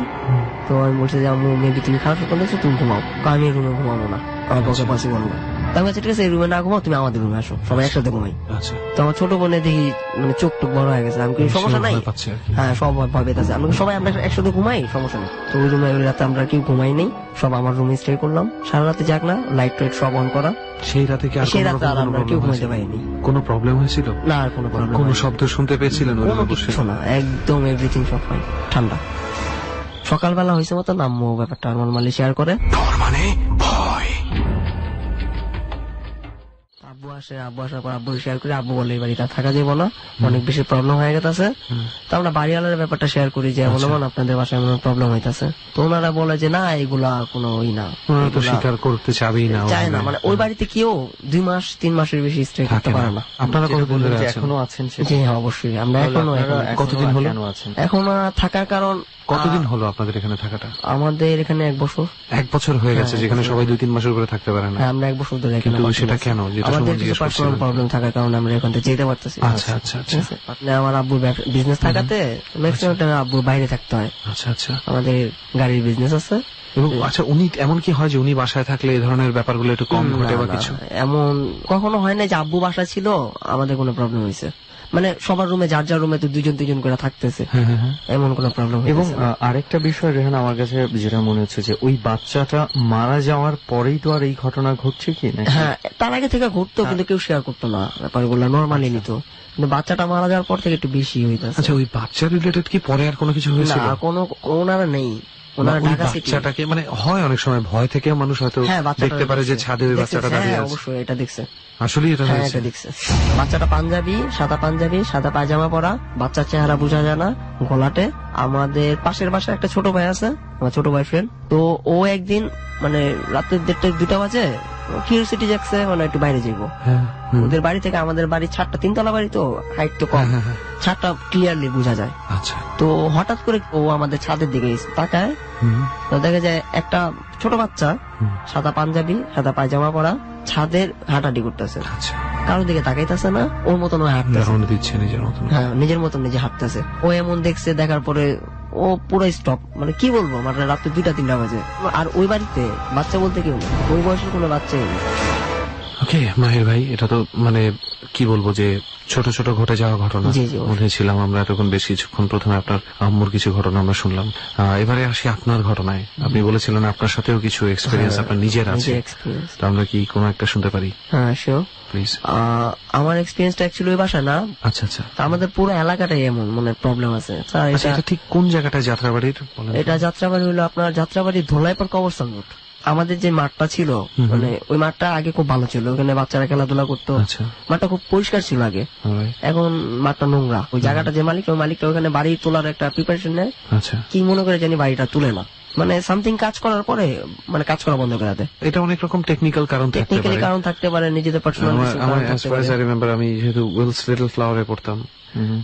তো আমি বলছি যে আম্মু মেবি তুমি খারাপ স্বপ্ন দেখছো, তুমি ঘুমাও। আমি রুমে ঘুমাবো না, আমার পক্ষে পসিবল না। আমি ঠিক আছে, এই রুমে না ঘুমাও, তুমি আমাদের রুমে আসো, সবাই একসাথে ঘুমাই। তো আমার ছোট বোনে দেখি মানে চোখ টুক বড় হয়ে গেছে, আমি সমস্যা নাই, হ্যাঁ সব ভয় পেতেছে, আমি সবাই আমরা একসাথে ঘুমাই, সমস্যা নেই। তো ওই রুমে রাতে আমরা কেউ ঘুমাই নেই, সব আমার রুমে স্টে করলাম। সারা রাতে যাক না, লাইট টাইট সব অন করা। সেই রাতে কি সেই রাতে আর আমরা কেউ ঘুমাইতে পারিনি। কোনো প্রবলেম হয়েছিল না? আর কোনো প্রবলেম, কোনো শব্দ শুনতে পেয়েছিলেন? কোনো কিছু না, একদম এভরিথিং সব ফাইন, ঠান্ডা। সকালবেলা হয়েছে মতো আম্মু ব্যাপারটা নর্মালি শেয়ার করে। মানে ভয়। আব্বু আসার পর আব্বু শেয়ার করে, আব্বু বলে এই বাড়িতে থাকা যাবে না, অনেক বেশি প্রবলেম হয়ে গেছে। তো আমরা বাড়িওয়ালার ব্যাপারটা শেয়ার করি যে বলবেন আপনাদের বাসায় এমন প্রবলেম হইতেছে। তো ওনারা বলে যে না, এগুলা কোনো না, তো স্বীকার করতে চাবেই না, চায় না। মানে ওই বাড়িতে কেউ 2 মাস 3 মাসের বেশি স্টে করতে পারে না। আপনারা কতদিন ধরে এখনো আছেন? জি হ্যাঁ অবশ্যই, আমরা এখনো। কতদিন হলো এখন থাকার কারণ? কতদিন হলো আপনাদের এখানে থাকাটা? আমাদের এখানে 1 বছর। 1 বছর হয়ে গেছে, যেখানে সবাই 2-3 মাসের উপরে থাকতে পারে না। আমরা 1 বছর ধরে এখানে। সেটা কেন? আমাদের কিছু পার্সোনাল প্রবলেম থাকার কারণে আমরা এখান থেকে যেতে পারতেছি। আচ্ছা আচ্ছা আচ্ছা। আমার আব্বুর বিজনেস থাকাতে ম্যাক্সিমাম টাইম আব্বুর বাইরে থাকতে হয়। আচ্ছা আচ্ছা। আমাদের গাড়ির বিজনেস আছে। এবং আচ্ছা, উনি এমন কি হয় যে উনি বাসায় থাকলে এই ধরনের ব্যাপারগুলো একটু কম ঘটে বা কিছু? এমন কখনো হয় না যে আব্বু বাসায় ছিল আমাদের কোনো প্রবলেম হয়েছে, মানে সবার রুমে যার যার রুমে তো 2-2 করে থাকতেছে, এমন কোনো প্রবলেম। এবং আরেকটা বিষয় রেহান, আমার কাছে যেটা মনে হচ্ছে যে ওই বাচ্চাটা মারা যাওয়ার পরেই তো আর এই ঘটনা ঘটছে কি না? হ্যাঁ, তার আগে থেকে ঘটতো, কিন্তু কেউ শেয়ার করতো না, ব্যাপারগুলো নর্মালি নিত। কিন্তু বাচ্চাটা মারা যাওয়ার পর থেকে একটু বেশি হইতেছে। আচ্ছা, ওই বাচ্চা রিলেটেড কি পরে আর কোনো কিছু হয়েছিল? না, কোনো ওনারা নেই। বাচ্চাটাকে মানে হয় অনেক সময় ভয় থেকে মানুষ হয়তো দেখতে পারে যে ছাদে ওই বাচ্চাটা দাঁড়িয়ে আছে। অবশ্যই এটা দেখছে, আসলে এটা দেখছে। বাচ্চাটা পাঞ্জাবি, সাদা পায়জামা পরা, বাচ্চার চেহারা বোঝা যায় না, গলাটে। আমাদের পাশের বাসায় একটা ছোট ভাই আছে, আমার ছোট ভাই ফ্রেন্ড। তো ও একদিন মানে রাতের 1:30-2টা বাজে কিউরিওসিটি জাগছে, মানে একটু বাইরে যাবো। ওদের বাড়ি থেকে আমাদের বাড়ি ছাদটা 3তলা বাড়ি, তো হাইট তো কম, ছাদটা ক্লিয়ারলি বোঝা যায়। আচ্ছা। তো হঠাৎ করে ও আমাদের ছাদের দিকে তাকায়, তো দেখা যায় একটা ছোট বাচ্চা সাদা পাঞ্জাবি, সাদা পায়জামা পরা, ছাদের হাঁটাহাঁটি করতেছে। কারোর দিকে তাকাইতেছে না, ওর মতন ও হাঁটতেছে, হ্যাঁ নিজের মতন নিজে হাঁটতেছে। ও এমন দেখছে, দেখার পরে ও পুরো স্টপ, মানে কি বলবো, মানে রাত্রে 2-3টা বাজে। আর ওই বাড়িতে বাচ্চা বলতে কেউ নেই, ওই বয়সের কোনো বাচ্চাই নেই। ওকে মাহির ভাই, এটা তো মানে কি বলবো যে ছোট ছোট ঘটে যাওয়া ঘটনা মনে ছিলাম আমরা এতক্ষণ, বেশ কিছুক্ষণ। প্রথমে আপনার আম্মুর কিছু ঘটনা আমরা শুনলাম, এবারে আসি আপনার ঘটনায়। আপনি বলেছিলেন আপনার সাথেও কিছু এক্সপেরিয়েন্স আপনার নিজের আছে, তো আমরা কি কোনো একটা শুনতে পারি? হ্যাঁ শিওর, প্লিজ। আমার এক্সপেরিয়েন্সটা অ্যাকচুয়ালি ওই বাসা না। আচ্ছা আচ্ছা। আমাদের পুরো এলাকাটাই এমন মানে প্রবলেম আছে। এটা ঠিক কোন জায়গাটা? যাত্রাবাড়ির? এটা যাত্রাবাড়ি হলো আপনার যাত্রাবাড়ি ধোলাইপাড় কবরস্থান রোড। আমাদের যে মাঠটা ছিল, মানে ওই মাঠটা আগে খুব ভালো ছিল, ওখানে বাচ্চারা খেলাধুলা করতো, মাঠটা খুব পরিষ্কার ছিল আগে। এখন মাঠটা নোংরা। ওই জায়গাটা যে মালিক, ওই মালিকটা ওখানে বাড়ি তোলার একটা প্রিপারেশন নেয়, কি মনে করে জানি বাড়িটা তুলে না, মানে সামথিং কাজ করার পরে মানে কাজ করা বন্ধ করে দেয়। এটা অনেক রকম টেকনিক্যাল কারণ থাকতে পারে, নিজেদের পার্সোনাল। আমি যেহেতু ওয়েলস লিটল ফ্লাওয়ারে পড়তাম,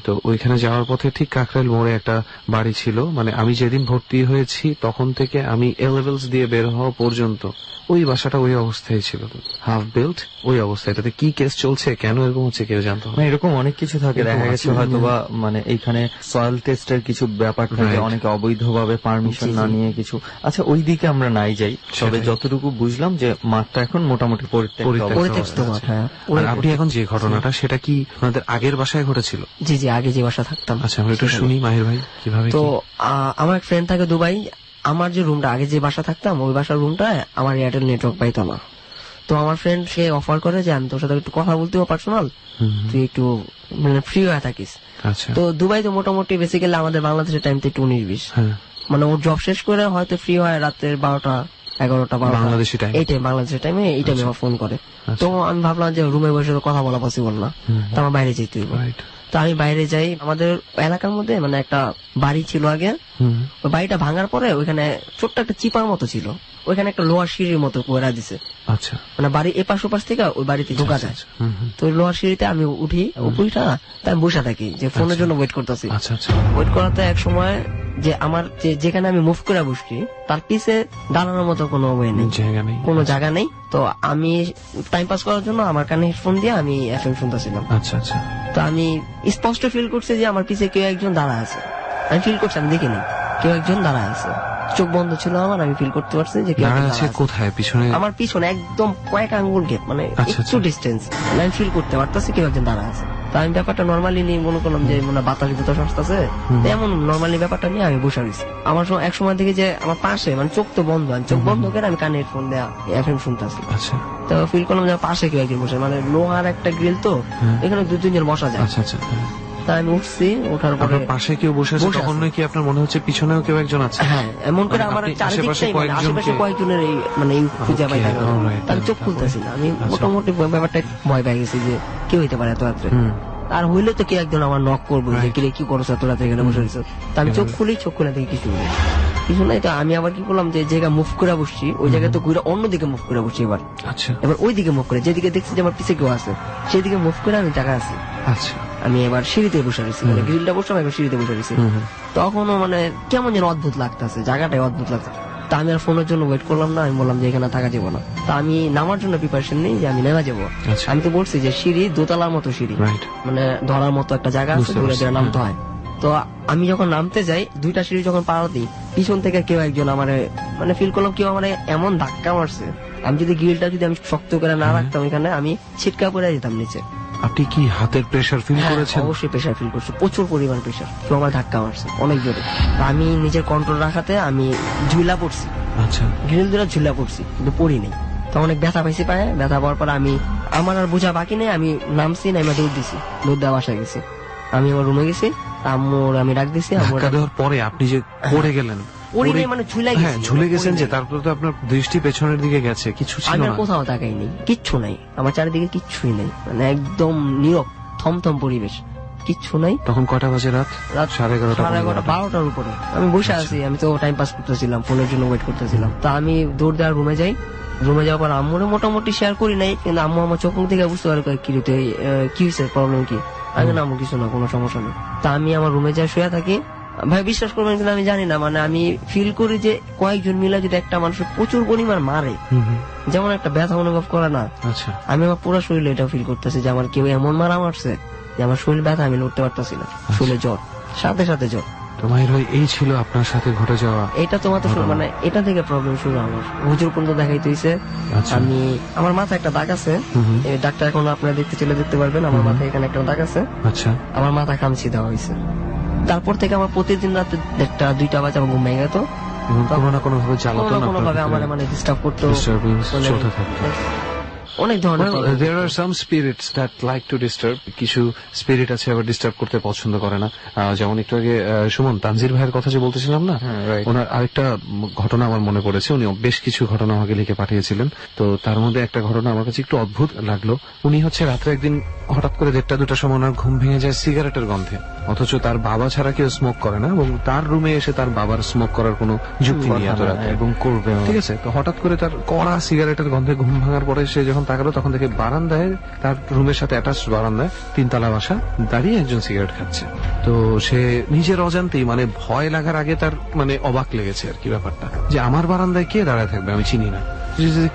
তো ওইখানে যাওয়ার পথে ঠিক কাকরাইল মোড়ে একটা বাড়ি ছিল, মানে আমি যেদিন ভর্তি হয়েছি তখন থেকে আমি এ লেভেলস দিয়ে বের হওয়া পর্যন্ত ওই বাসাটা ওই অবস্থায় ছিল, হাফ বিল্ট ওই অবস্থায়। এটাতে কি কেস চলছে, কেন এরকম হচ্ছে কেউ জানতো না। মানে এরকম অনেক কিছু থাকে, দেখা গেছে হয়তো বা মানে এইখানে সয়েল টেস্টের কিছু ব্যাপার থাকে, Right. অনেকে অবৈধভাবে পারমিশন জি, জি। না নিয়ে কিছু। আচ্ছা, ওই দিকে আমরা নাই যাই, তবে সেটাই। যতটুকু বুঝলাম যে মাঠটা এখন মোটামুটি পরিত্যক্ত পরিত্যক্ত। অবস্থায়। পরিত্যক্ত মাঠ, হ্যাঁ। আর আপনি এখন যে ঘটনাটা, সেটা কি আপনাদের আগের বাসায় ঘটেছিল? জি জি, আগে যে বাসা থাকতাম। আচ্ছা, আমরা একটু শুনি মাহির ভাই কিভাবে তো কি? আমার এক ফ্রেন্ড থাকে দুবাই। আমার যে রুমটা, আগে যে বাসা থাকতাম ওই বাসার রুমটায় আমার এয়ারটেল নেটওয়ার্ক পাইতো না। তো আমার ফ্রেন্ড সে অফার করে যে আমি তোর সাথে একটু কথা বলতে পার্সোনাল, তুই একটু মানে ফ্রি হয়ে থাকিস। আচ্ছা, তো দুবাই তো মোটামুটি বেসিক্যালি আমাদের বাংলাদেশের টাইম তো একটু 19-20, হ্যাঁ, মানে ওর জব শেষ করে হয়তো ফ্রি হয় রাতের 12টা 11টা 12টা বাংলাদেশি time। এই টাইম, বাংলাদেশের টাইমে এই টাইমে আমার ফোন করে। তো আমি ভাবলাম যে রুমে বসে তো কথা বলা পসিবল না, তো আমার বাইরে যেতে হইব। রাইট। তো আমি বাইরে যাই। আমাদের এলাকার মধ্যে মানে একটা বাড়ি ছিল আগে, ওই বাড়িটা ভাঙার পরে ওইখানে ছোট্ট একটা চিপার মতো ছিল, ওইখানে একটা লোহার সিঁড়ির মতো করে দিছে, আচ্ছা, মানে বাড়ি এপাশ ওপাশ থেকে ওই বাড়িতে ঢোকা যায়। তো ওই লোহার সিঁড়িতে আমি উঠি, উপরিটা তাই আমি বসে থাকি যে ফোনের জন্য ওয়েট করতেছি। আচ্ছা, আচ্ছা, ওয়েট করাতে এক সময় যে আমার যেখানে আমি মুভ করে বসছি তার পিছে দাঁড়ানোর মতো কোনো ওয়ে নেই, জায়গা নেই। কোনো জায়গা নেই। তো আমি টাইম পাস করার জন্য আমার কানে হেডফোন দিয়ে আমি এফএম শুনতেছিলাম। আচ্ছা, আচ্ছা, তো আমি স্পষ্ট ফিল করছি যে আমার পিছে কেউ একজন দাঁড়া আছে। আমি ফিল করছি, আমি দেখিনি, কেউ একজন দাঁড়া আছে। চোখ বন্ধ ছিল আমার, আমি ফিল করতে পারছি যে কেউ একজন দাঁড়া দাঁড়া আছে আছে। কোথায়? পিছনে? আমার পিছনে একদম কয়েক আঙ্গুল গেপ, মানে আচ্ছা, একটু আচ্ছা। ডিস্টেন্স, আমি ফিল করতে পারতেছি কেউ একজন দাঁড়া আছে। তো আমি ব্যাপারটা নর্মালি নিয়ে মনে করলাম যে মনে হয় বাতাস বুতাস আসতেছে, এমন নর্মালি ব্যাপারটা নিয়ে আমি বসে রয়েছি। আমার এক সময় দেখি যে আমার পাশে, মানে চোখ তো বন্ধ, আমি চোখ বন্ধ করে আমি কানে হেডফোন দেওয়া এফএম শুনতেছি। আচ্ছা, তো ফিল করলাম যে আমার পাশে কেউ একজন বসে, মানে লোহার একটা গ্রিল তো, এখানে 2-3 জন বসা যায়। আচ্ছা, আচ্ছা। তা আমি উঠছি, ওঠার পরে আপনার পাশে কেউ বসে আছে, বসে তখন আছে। নাকি আপনার মনে হচ্ছে পিছনেও কেউ একজন আছে? হ্যাঁ, এমন করে মানে আমার আপনি চারিদিকটাই আশেপাশে মানে আশেপাশে কয়েকজনকে- কয়েকজনের এই মানে এই খুঁজে পাই না। alright, আমি চোখ তারপরে? খুলতেছি না, আমি আচ্ছা। মোটামুটি ব্যাপারটা ভয় পেয়ে গেছি যে কেউ হইতে পারে এত রাত্রে। আর হইলে তো কেউ একজন আমার নক করবো যে Right. কিরে কি করছো এত রাতে এখানে বসে রয়েছো। তো আমি চোখ খুলি, চোখ খুলে দেখি কিছু নেই, কিছু নাই। তো আমি আবার কি করলাম, যে জায়গা মুভ করে বসছি ওই জায়গায় তো ঘুরে অন্যদিকে মুভ করে বসছি। আচ্ছা, এবার ওই দিকে মুভ করে, যেদিকে দেখছি যে আমার পিছে কেউ আছে সেদিকে মুভ করে আমি টাকা আছি। আচ্ছা, আমি এবার সিঁড়িতে বসে রয়েছি, মানে গ্রিলটা বসলাম, এবার সিঁড়িতে বসে রয়েছি। তখনও মানে কেমন যেন অদ্ভুত লাগতেছে, জায়গাটাই অদ্ভুত লাগছে। তা আমি আর ফোনের জন্য ওয়েট করলাম না, আমি বললাম যে এখানে থাকা যাবো না। তা আমি নামার জন্য প্রিপারেশন নেই যে আমি নেমে যাবো। আচ্ছা। আমি তো বলছি যে সিঁড়ি দোতলার মতো সিঁড়ি, রাইট। মানে ধরার মতো একটা জায়গা আছে, বুঝতে ধরে পারছি, ধরে নামতে হয়। তো আমি যখন নামতে যাই, 2টা সিঁড়ি যখন পার দিই, পিছন থেকে কেউ একজন আমার মানে ফিল করলাম কেউ আমার এমন ধাক্কা মারছে। আমি যদি গ্রিলটা যদি আমি শক্ত করে না রাখতাম এখানে, আমি ছিটকা পড়ে যেতাম নিচে। আপনি কি হাতের প্রেসার ফিল হ্যাঁ, করেছেন? অবশ্যই প্রেশার ফিল করছি, প্রচুর পরিমাণ প্রেশার। কেউ আমার ধাক্কা মারছে অনেক জোরে। আমি নিজের কন্ট্রোল রাখাতে আমি ঝুলা পড়ছি, আচ্ছা, গ্রিল ধরে ঝুলা পড়ছি, কিন্তু পড়ি নেই। তো অনেক ব্যথা পাইছি পায়ে, ব্যথা পাওয়ার পর আমি আমার আর বোঝা বাকি নেই, আমি নামছি, নামে দৌড় দিছি, দৌড় দেওয়া বাসায় গেছি। আমি আমার রুমে গেছি, আম্মুর আমি ডাক দিছি, আম্মুর ধাক্কা দেওয়ার পরে আপনি যে পড়ে গেলেন, পড়ি নাই মানে ঝুলে গেছি। হ্যাঁ, ঝুলে গেছেন পড়ি যে, নাই। তারপরে তো আপনার দৃষ্টি পেছনের দিকে গেছে, কিছু ছিল আমি আর না? কোথাও তাকাই নেই, কিচ্ছু নাই আমার চারিদিকে, কিচ্ছুই নেই, মানে একদম নীরব থমথম পরিবেশ, কিচ্ছু নাই। তখন কটা বাজে? রাত রাত 11:30, 11:30, 12টার উপরে আমি বসে আছি। আমি তো টাইম পাস করতেছিলাম, ফোনের জন্য ওয়েট করতেছিলাম। তা আমি দৌড় দেওয়ার রুমে যাই। রুমে যাওয়ার পর আম্মুরে মোটামুটি শেয়ার করি নাই, কিন্তু আম্মু আমার চোখ মুখ থেকে বুঝতে পারে কি রে তুই, কি হয়েছে, প্রবলেম কি? আমি না আম্মু কিছু না, কোনো সমস্যা নেই। তা আমি আমার রুমে যাই, শুয়ে থাকি। ভাই বিশ্বাস করবেন কিন্তু আমি জানি না, মানে আমি ফিল করি যে কয়েকজন মিলে যদি একটা মানুষের প্রচুর পরিমাণ মারে, যেমন একটা ব্যথা অনুভব করে না, আচ্ছা, আমি আমার পুরো শরীরে এটা ফিল করতেছি যে আমার কেউ এমন মারা মারছে যে আমার শরীর ব্যথা, আমি লড়তে পারতেছি না, শরীরে জ্বর, সাথে সাথে জ্বর। তো মাহির ভাই, এই ছিল আপনার সাথে ঘটে যাওয়া। এটা তোমার তো মানে এটা থেকে প্রবলেম শুরু আমার, হুজুর পর্যন্ত দেখাইতে হইছে। আচ্ছা। আমি আমার মাথায় একটা দাগ আছে, এই দাগটা এখন আপনারা দেখতে চলে দেখতে পারবেন। আমার মাথায় এখানে একটা দাগ আছে, আচ্ছা, আমার মাথা খামচি দেওয়া হয়েছে। তারপর থেকে আমার প্রতিদিন রাতে 1টা-2টা বাজে আমার ঘুম ভেঙে যেত, এবং কোনো না কোনো ভাবে কোনো জ্বালাতন না কোনো ভাবে আপনার আমার ভিতরে মানে ডিস্টার্ব করতো, disturbance মানে চলতে থাকতো। অনেক ধরনের Well, problem। there are some spirits that like to disturb. কিছু স্পিরিট আছে আবার ডিস্টার্ব করতে পছন্দ করে না। যেমন একটু আগে সুমন তানজির ভাইয়ের কথা যে বলতেছিলাম না, হ্যাঁ, right. ওনার আরেকটা ঘটনা আমার মনে পড়েছে। উনি বেশ কিছু ঘটনা আমাকে লিখে পাঠিয়েছিলেন। তো তার মধ্যে একটা ঘটনা আমার কাছে একটু অদ্ভুত লাগলো। উনি হচ্ছে রাত্রে একদিন হঠাৎ করে 1টা-2টার সময় ওনার ঘুম ভেঙে যায় সিগারেটের গন্ধে, অথচ তার বাবা ছাড়া কেউ স্মোক করে না, এবং তার রুমে এসে তার বাবার স্মোক করার কোনো যুক্তি নেই এত রাতে, এবং করবে ঠিক আছে। তো হঠাৎ করে তার কড়া সিগারেটের গন্ধে ঘুম ভাঙার পরে সে যখন তাকালো, তখন দেখে বারান্দায়, তার রুমের সাথে অ্যাটাচ বারান্দায় 3 তলা বাসা, দাঁড়িয়ে একজন সিগারেট খাচ্ছে। তো সে নিজের অজান্তেই, মানে ভয় লাগার আগে তার মানে অবাক লেগেছে আর কি ব্যাপারটা, যে আমার বারান্দায় কে দাঁড়ায় থাকবে, আমি চিনি না,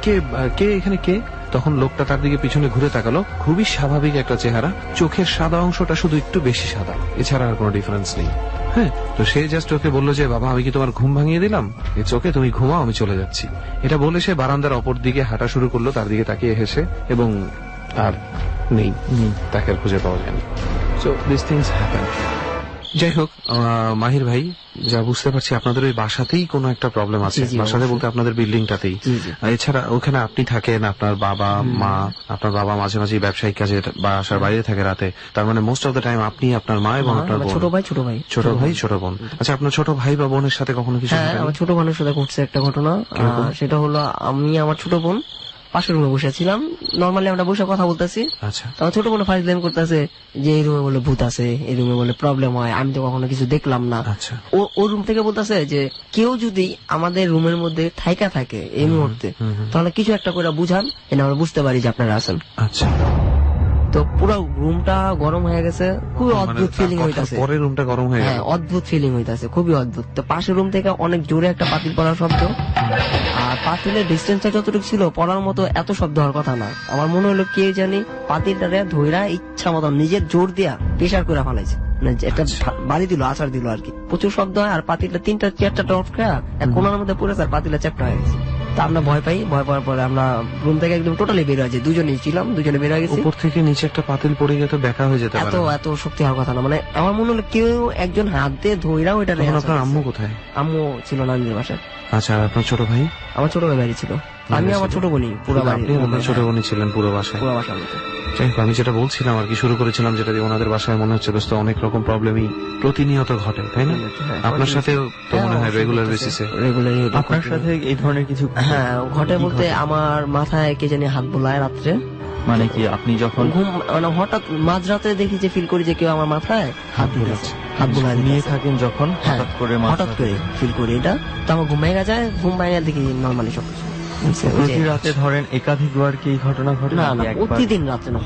কে কে এখানে কে। তখন লোকটা তার দিকে পিছনে ঘুরে তাকালো, খুবই স্বাভাবিক একটা চেহারা, চোখের সাদা অংশটা শুধু একটু বেশি সাদা, এছাড়া আর কোনো ডিফারেন্স নেই। হ্যাঁ, তো সে জাস্ট ওকে বললো যে বাবা আমি কি তোমার ঘুম ভাঙিয়ে দিলাম, ইটস ওকে, তুমি ঘুমাও, আমি চলে যাচ্ছি। এটা বলে সে বারান্দার অপর দিকে হাঁটা শুরু করলো, তার দিকে তাকিয়ে হেসে, এবং আর নেই, তাকে আর খুঁজে পাওয়া যায়নি। So this things happen. যাই হোক, মাহির ভাই, যা বুঝতে পারছি আপনাদের ওই বাসাতেই কোনো একটা প্রবলেম আছে। জি, জি, বাসাতে অবশ্যই। বলতে আপনাদের বিল্ডিংটাতেই। জি, জি। এছাড়া ওখানে আপনি থাকেন, আপনার বাবা মা, আপনার বাবা মাঝে মাঝে ব্যবসায়িক কাজে বাসার বাইরে থাকে রাতে, তার মানে মোস্ট অফ দ্য টাইম আপনি, আপনার মা এবং আপনার বোন। ছোট ভাই ছোট বোন। আচ্ছা, আপনার ছোট ভাই বা বোনের সাথে কখনো কিছু হ্যাঁ, ঘটেনি? আমার ছোট বোনের সাথে ঘটছে একটা ঘটনা। সেটা হলো, আমি আমার ছোট বোন পাশের রুমে বসেছিলাম, নর্মালি আমরা বসে কথা বলতেছি। আচ্ছা, আমার ছোট বোন ফাইজলাম করতেছে যে এই রুমে বলে ভূত আছে, এই রুমে বলে প্রবলেম হয়, আমি তো কখনো কিছু দেখলাম না। আচ্ছা, ও রুম থেকে বলতেছে যে কেউ যদি আমাদের রুমের মধ্যে থাইকা থাকে এই মুহূর্তে, তাহলে কিছু একটা করে বুঝান, এটা আমরা বুঝতে পারি যে আপনারা আছেন। আচ্ছা। তো পুরো রুমটা গরম হয়ে গেছে, খুবই অদ্ভুত ফিলিং হইতাছে। পরে রুমটা গরম হয়ে হ্যাঁ, গেল। অদ্ভুত ফিলিং হইতাছে, খুবই অদ্ভুত। তো পাশের রুম থেকে অনেক জোরে একটা পাতিল পড়ার শব্দ, আর পাতিলের ডিস্টেন্সটা যতটুকু ছিল পড়ার মতো এত শব্দ হওয়ার কথা না। আমার মনে হলো কে জানি পাতিলটারে ধইরা ইচ্ছা মতো নিজের জোর দিয়া প্রেশার করে ফেলাইছে, একটা বাড়ি দিল, আছাড় দিল আর কি। প্রচুর শব্দ হয়, আর পাতিলটা 3-4টা টপ খায় এক কোনার মধ্যে পড়েছে, আর পাতিলটা চ্যাপ্টা হয়ে গেছে। তা আমরা ভয় পাই, ভয় পাওয়ার পরে আমরা রুম থেকে একদম টোটালি বের হয়ে যাই, দুজনেই ছিলাম, দুজনে বের হয়ে গেছি। উপর থেকে নিচে একটা পাতিল পড়ে গেলে তো দেখা হয়ে যেতে পারে। এত শক্তি হওয়ার কথা না, মানে আমার মনে হলো কেউ একজন হাত দিয়ে ধইরা ওইটা রেখে তখন আপনার গেছে। আম্মু কোথায়? আম্মু ছিল না নিজের বাসায়। আচ্ছা, আর আপনার ছোট ভাই? আমার ছোট ভাই বাড়ি ছিল, আমি আমার ছোট বোনই পুরো বাড়ি, আপনি আর আপনার ছোট বোনই ছিলেন পুরো বাসায়? পুরো বাসার মতো। যাই হোক, আমি যেটা বলছিলাম আর কি, শুরু করেছিলাম যেটা দিয়ে, ওনাদের বাসায় মনে হচ্ছে দোস্ত অনেক রকম প্রবলেমই প্রতিনিয়ত ঘটে, তাই না? হ্যাঁ, আপনার সাথেও তো মনে হয় রেগুলার বেসিসে? রেগুলারই আপনার সাথে এই ধরনের কিছু হ্যাঁ ঘটে বলতে, আমার মাথায় কে জানি হাত বোলায় রাত্রে, মানে কি আপনি যখন ঘুম মানে হঠাৎ মাঝরাতে দেখি যে ফিল করি যে কেউ আমার মাথায় হাত বোলাচ্ছে, হাত বোলায় নিয়ে দিতেছে। থাকেন যখন হ্যাঁ, হঠাৎ করে হঠাৎ করে ফিল করি এটা, তো আমার ঘুম ভেঙে যায়, ঘুম ভেঙে দেখি নর্মালি সব কিছু। প্রতি রাতে ধরেন একাধিকবার কি এই ঘটনা ঘটে? না না, নাকি একবার? প্রতিদিন রাত্রে না,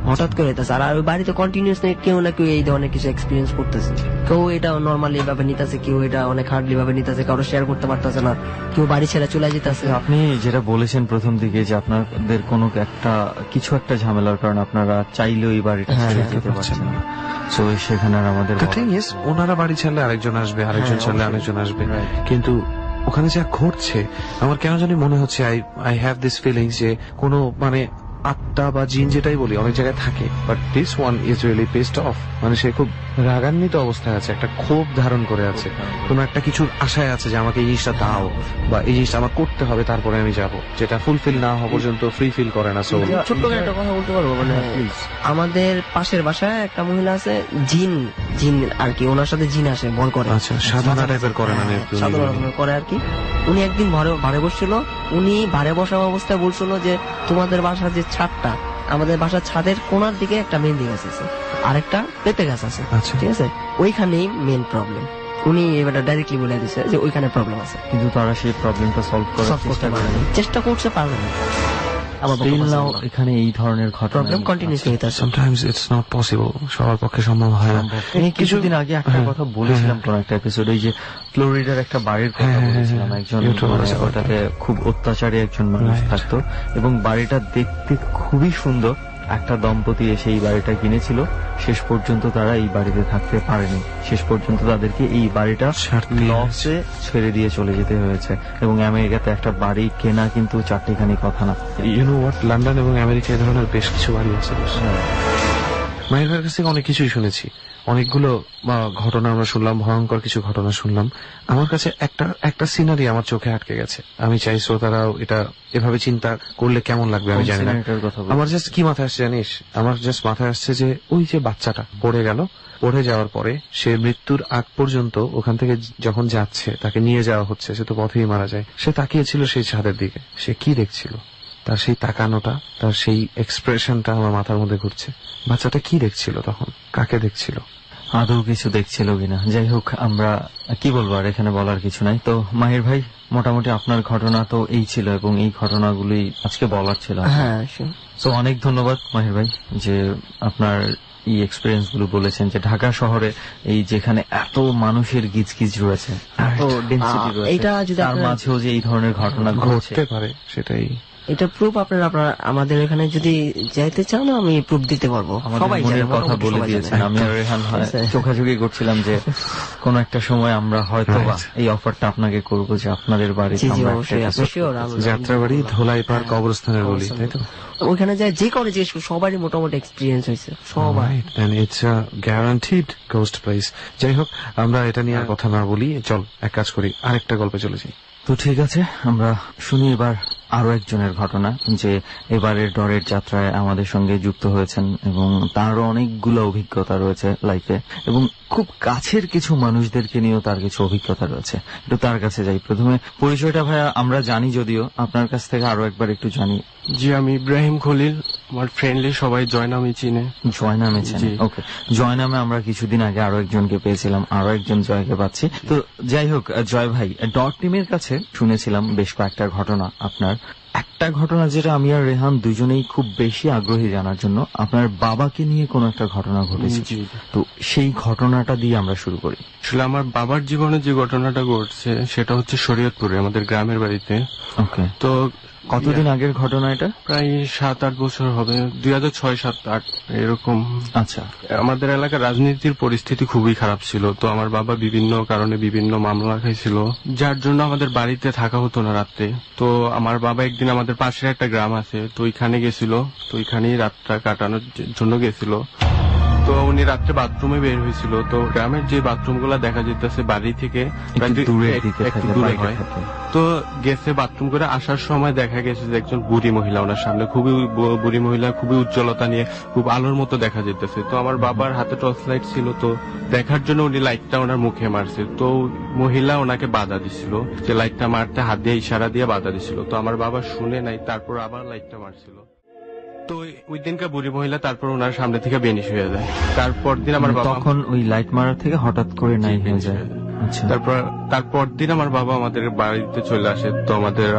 হঠাৎ করে হইতেছে। আর ওই বাড়িতে কন্টিনিউসলি কেউ না কেউ এই ধরনের কিছু এক্সপিরিয়েন্স করতেছে। কেউ এটা নর্মালি ভাবে নিতেছে, কেউ এটা অনেক হার্ডলি ভাবে নিতেছে, কারো শেয়ার করতে পারতেছে না, কেউ বাড়ি ছেড়ে চলে যেতেছে। আপনি যেটা বলেছেন প্রথম দিকে যে আপনাদের কোনো কিছু একটা ঝামেলার কারণে আপনারা চাইলেও এই বাড়িটা ছেড়ে যেতে পারছেন না, তো সেখানে আর আমাদের The thing is, ওনারা বাড়ি ছাড়লে আরেকজন আসবে, আরেকজন ছাড়লে আরেকজন আসবে, কিন্তু ওখানে যা ঘটছে আমার কেন জানি মনে হচ্ছে, আই হ্যাভ দিস ফিলিংস যে কোনো মানে আত্মা বা জিন যেটাই বলি অনেক জায়গায় থাকে, but this one is really pissed off. মানে সে খুব রাগান্বিত অবস্থায় আছে, একটা ক্ষোভ ধারণ করে আছে, কোনো একটা কিছুর আশায় আছে যে আমাকে এই জিনিসটা দাও, বা এই জিনিসটা আমার করতে হবে, তারপরে আমি যাব, যেটা ফুলফিল না হওয়া পর্যন্ত ফ্রি ফিল করে না। সোল ছোট্ট করে একটা কথা বলতে পারবো, মানে আমাদের পাশের বাসায় একটা মহিলা আছে, জিন আর কি, ওনার সাথে জিন আসে, ভয় করে। আচ্ছা, সাধনা টাইপের করে না? সাধারণ করে আর কি। উনি একদিন ভাড়ে বসছিল, উনি ভাড়ে বসা অবস্থায় বলছিল যে তোমাদের বাসার যে ছাদটা, আমাদের বাসার ছাদের কোনার দিকে একটা মেহেন্দি গাছ আছে, আর একটা পেঁপে গাছ আছে, আচ্ছা। ঠিক আছে, ওইখানেই মেন প্রবলেম। উনি এবার ডাইরেক্টলি বলে দিছে যে ওইখানে প্রবলেম আছে, কিন্তু তারা সেই প্রবলেমটা সলভ করার সলভ করতে পারেনি, চেষ্টা করছে, পারবে না। আমার Still now এখানে এই ধরনের প্রবলেম ঘটনা কন্টিনিউসলি হইতাছে। Sometimes it's not possible, সবার পক্ষে সম্ভব হয় না। কিছুদিন আগে একটা কথা বলেছিলাম কোন একটা এপিসোডে, যে ফ্লোরিডার একটা বাড়ির কথা বলেছিলাম, একজন মানে ওটাতে খুব অত্যাচারী একজন মানুষ থাকতো, এবং বাড়িটা দেখতে খুবই সুন্দর। একটা দম্পতি এসে এই বাড়িটা কিনেছিল, শেষ পর্যন্ত তারা এই বাড়িতে থাকতে পারেনি, শেষ পর্যন্ত তাদেরকে এই বাড়িটা লসে ছেড়ে দিয়ে চলে যেতে হয়েছে। এবং আমেরিকাতে একটা বাড়ি কেনা কিন্তু চারটিখানি কথা না। ইউ নো হোয়াট, লন্ডন এবং আমেরিকা এই ধরনের বেশ কিছু বাড়ি আছে। মায়ের কাছ থেকে অনেক কিছুই শুনেছি, অনেকগুলো ঘটনা আমরা শুনলাম, ভয়ঙ্কর কিছু ঘটনা শুনলাম। আমার কাছে একটা সিনারি আমার চোখে আটকে গেছে, আমি চাই শ্রোতারাও এটা এভাবে চিন্তা করলে কেমন লাগবে আমি জানি না। আমার জাস্ট কি মাথায় আসছে জানিস, আমার জাস্ট মাথায় আসছে যে ওই যে বাচ্চাটা পড়ে গেল, পড়ে যাওয়ার পরে সে মৃত্যুর আগ পর্যন্ত ওখান থেকে যখন যাচ্ছে, তাকে নিয়ে যাওয়া হচ্ছে, সে তো পথেই মারা যায়, সে তাকিয়েছিল সেই ছাদের দিকে, সে কি দেখছিল, তার সেই তাকানোটা, তার সেই এক্সপ্রেশনটা আমার মাথার মধ্যে ঘুরছে। বাচ্চাটা কি দেখছিল তখন, কাকে দেখছিল? আদৌ কিছু দেখছিল কিনা। যাই হোক, আমরা কি বলবো, আর এখানে বলার কিছু নাই। তো মাহির ভাই, মোটামুটি আপনার ঘটনা তো এই ছিল এবং এই ঘটনাগুলি আজকে বলার ছিল। হ্যাঁ, তো অনেক ধন্যবাদ মাহির ভাই যে আপনার এই এক্সপিরিয়েন্স গুলো বলেছেন, যে ঢাকা শহরে এই যেখানে এত মানুষের গিজগিজ রয়েছে, এত ডেন্সিটি রয়েছে, এটা যদি তার মাঝেও যে এই ধরনের ঘটনা ঘটছে পারে, সেটাই এটা প্রুফ। আপনারা আমাদের এখানে যদি যাইতে চান আমি প্রুফ দিতে পারবো। সবাই মনের কথা বলে দিয়েছেন। আমি আর রেহান চোখাচোখি করছিলাম যে কোন একটা সময় আমরা হয়তো এই অফারটা আপনাকে করব যে আপনাদের বাড়িতে যাত্রাবাড়ি, ধোলাই পার্ক, কবরস্থানের গলি, তাই তো? ওখানে যায় যে করে যে সবারই মোটামুটি এক্সপিরিয়েন্স হয়েছে, সবাই। It's a guaranteed ghost place. যাই হোক, আমরা এটা নিয়ে কথা না বলি, চল এক কাজ করি, আরেকটা গল্পে চলে যাই। তো ঠিক আছে, আমরা শুনি এবার আরো একজনের ঘটনা, যে এবারের ডরের যাত্রায় আমাদের সঙ্গে যুক্ত হয়েছেন এবং তারও অনেকগুলো অভিজ্ঞতা রয়েছে লাইফে, এবং খুব কাছের কিছু মানুষদেরকে নিয়েও তার কিছু অভিজ্ঞতা রয়েছে। একটু তার কাছে যাই। প্রথমে পরিচয়টা ভাইয়া আমরা জানি, যদিও আপনার কাছ থেকে আরো একবার একটু জানি। জি, আমি ইব্রাহিম খলিল। আমার ফ্রেন্ডলি সবাই জয় নামে চিনে। জয় নামে চেনে? ওকে, জয় নামে আমরা কিছুদিন আগে আরো একজনকে পেয়েছিলাম, আরো একজন জয়কে পাচ্ছি। তো যাই হোক, জয় ভাই, ডট টিমের কাছে শুনেছিলাম বেশ কয়েকটা ঘটনা। আপনার একটা ঘটনা যেটা আমি আর রেহান দুজনেই খুব বেশি আগ্রহী জানার জন্য, আপনার বাবাকে নিয়ে কোনো একটা ঘটনা ঘটেছে। তো সেই ঘটনাটা দিয়ে আমরা শুরু করি। আসলে আমার বাবার জীবনে যে ঘটনাটা ঘটছে সেটা হচ্ছে শরীয়তপুরে, আমাদের গ্রামের বাড়িতে। ওকে, তো কতদিন আগের ঘটনা এটা? প্রায় 7-8 বছর হবে, 2006, 7, 8 এরকম। আচ্ছা, আমাদের এলাকার রাজনীতির পরিস্থিতি খুবই খারাপ ছিল। তো আমার বাবা বিভিন্ন কারণে বিভিন্ন মামলা খাইছিল, যার জন্য আমাদের বাড়িতে থাকা হতো না রাত্রে। তো আমার বাবা একদিন আমাদের পাশের একটা গ্রাম আছে, তো ওইখানে গেছিল। তো ওইখানেই রাতটা কাটানোর জন্য গেছিল। তো উনি রাত্রে বাথরুমে বের হয়েছিল। তো গ্রামের যে বাথরুম গুলা দেখা যেতেছে বাড়ি থেকে একটু দূরে হয়। তো গেছে বাথরুম করে আসার সময় দেখা গেছে যে একজন বুড়ি মহিলা ওনার সামনে, খুবই বুড়ি মহিলা, খুবই উজ্জ্বলতা নিয়ে, খুব আলোর মতো দেখা যেতেছে। তো আমার বাবার হাতে টর্চ লাইট ছিল, তো দেখার জন্য উনি লাইটটা ওনার মুখে মারছে। তো মহিলা ওনাকে বাধা দিছিল, যে লাইটটা মারতে হাত দিয়ে ইশারা দিয়ে বাধা দিছিল। তো আমার বাবা শুনে নাই, তারপর আবার লাইটটা মারছিল। তো ওই দিনকার বুড়ি মহিলা তারপর ওনার সামনে থেকে বেনিশ হয়ে যায়। তারপর দিন আমার বাবা, তখন ওই লাইট মারার থেকে হঠাৎ করে নাই হয়ে যায়। তারপর দিন আমার বাবা আমাদের বাড়িতে চলে আসে। তো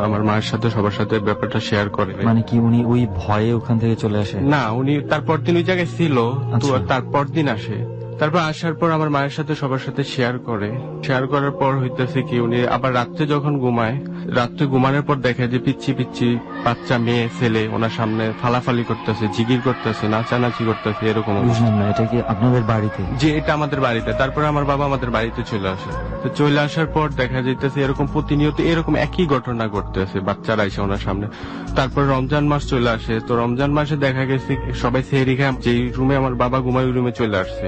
আমার মায়ের সাথে সবার সাথে ব্যাপারটা শেয়ার করে। মানে কি উনি ওই ভয়ে ওখান থেকে চলে আসে? না, উনি তারপর দিন ওই জায়গায় ছিল। তো তারপর দিন আসে, তারপর আসার পর আমার মায়ের সাথে সবার সাথে শেয়ার করার পর হইতেছে কি, উনি আবার রাত্রে যখন ঘুমায়, রাত্রে ঘুমানোর পর দেখে যে পিচ্ছি পিচ্ছি বাচ্চা মেয়ে ছেলে ওনার সামনে ফালাফালি করতেছে, জিগির করতেছে, নাচানাচি করতেছে, এরকম। বুঝলাম না, এটা কি আপনাদের বাড়িতে? যে এটা আমাদের বাড়িতে। তারপরে আমার বাবা আমাদের বাড়িতে চলে আসে। তো চলে আসার পর দেখা যাইতেছে এরকম প্রতিনিয়ত এরকম একই ঘটনা ঘটতেছে, বাচ্চারা এসে ওনার সামনে। তারপর রমজান মাস চলে আসে। তো রমজান মাসে দেখা গেছে সবাই সেহরি খায়, যেই রুমে আমার বাবা ঘুমায় ওই রুমে চলে আসছে।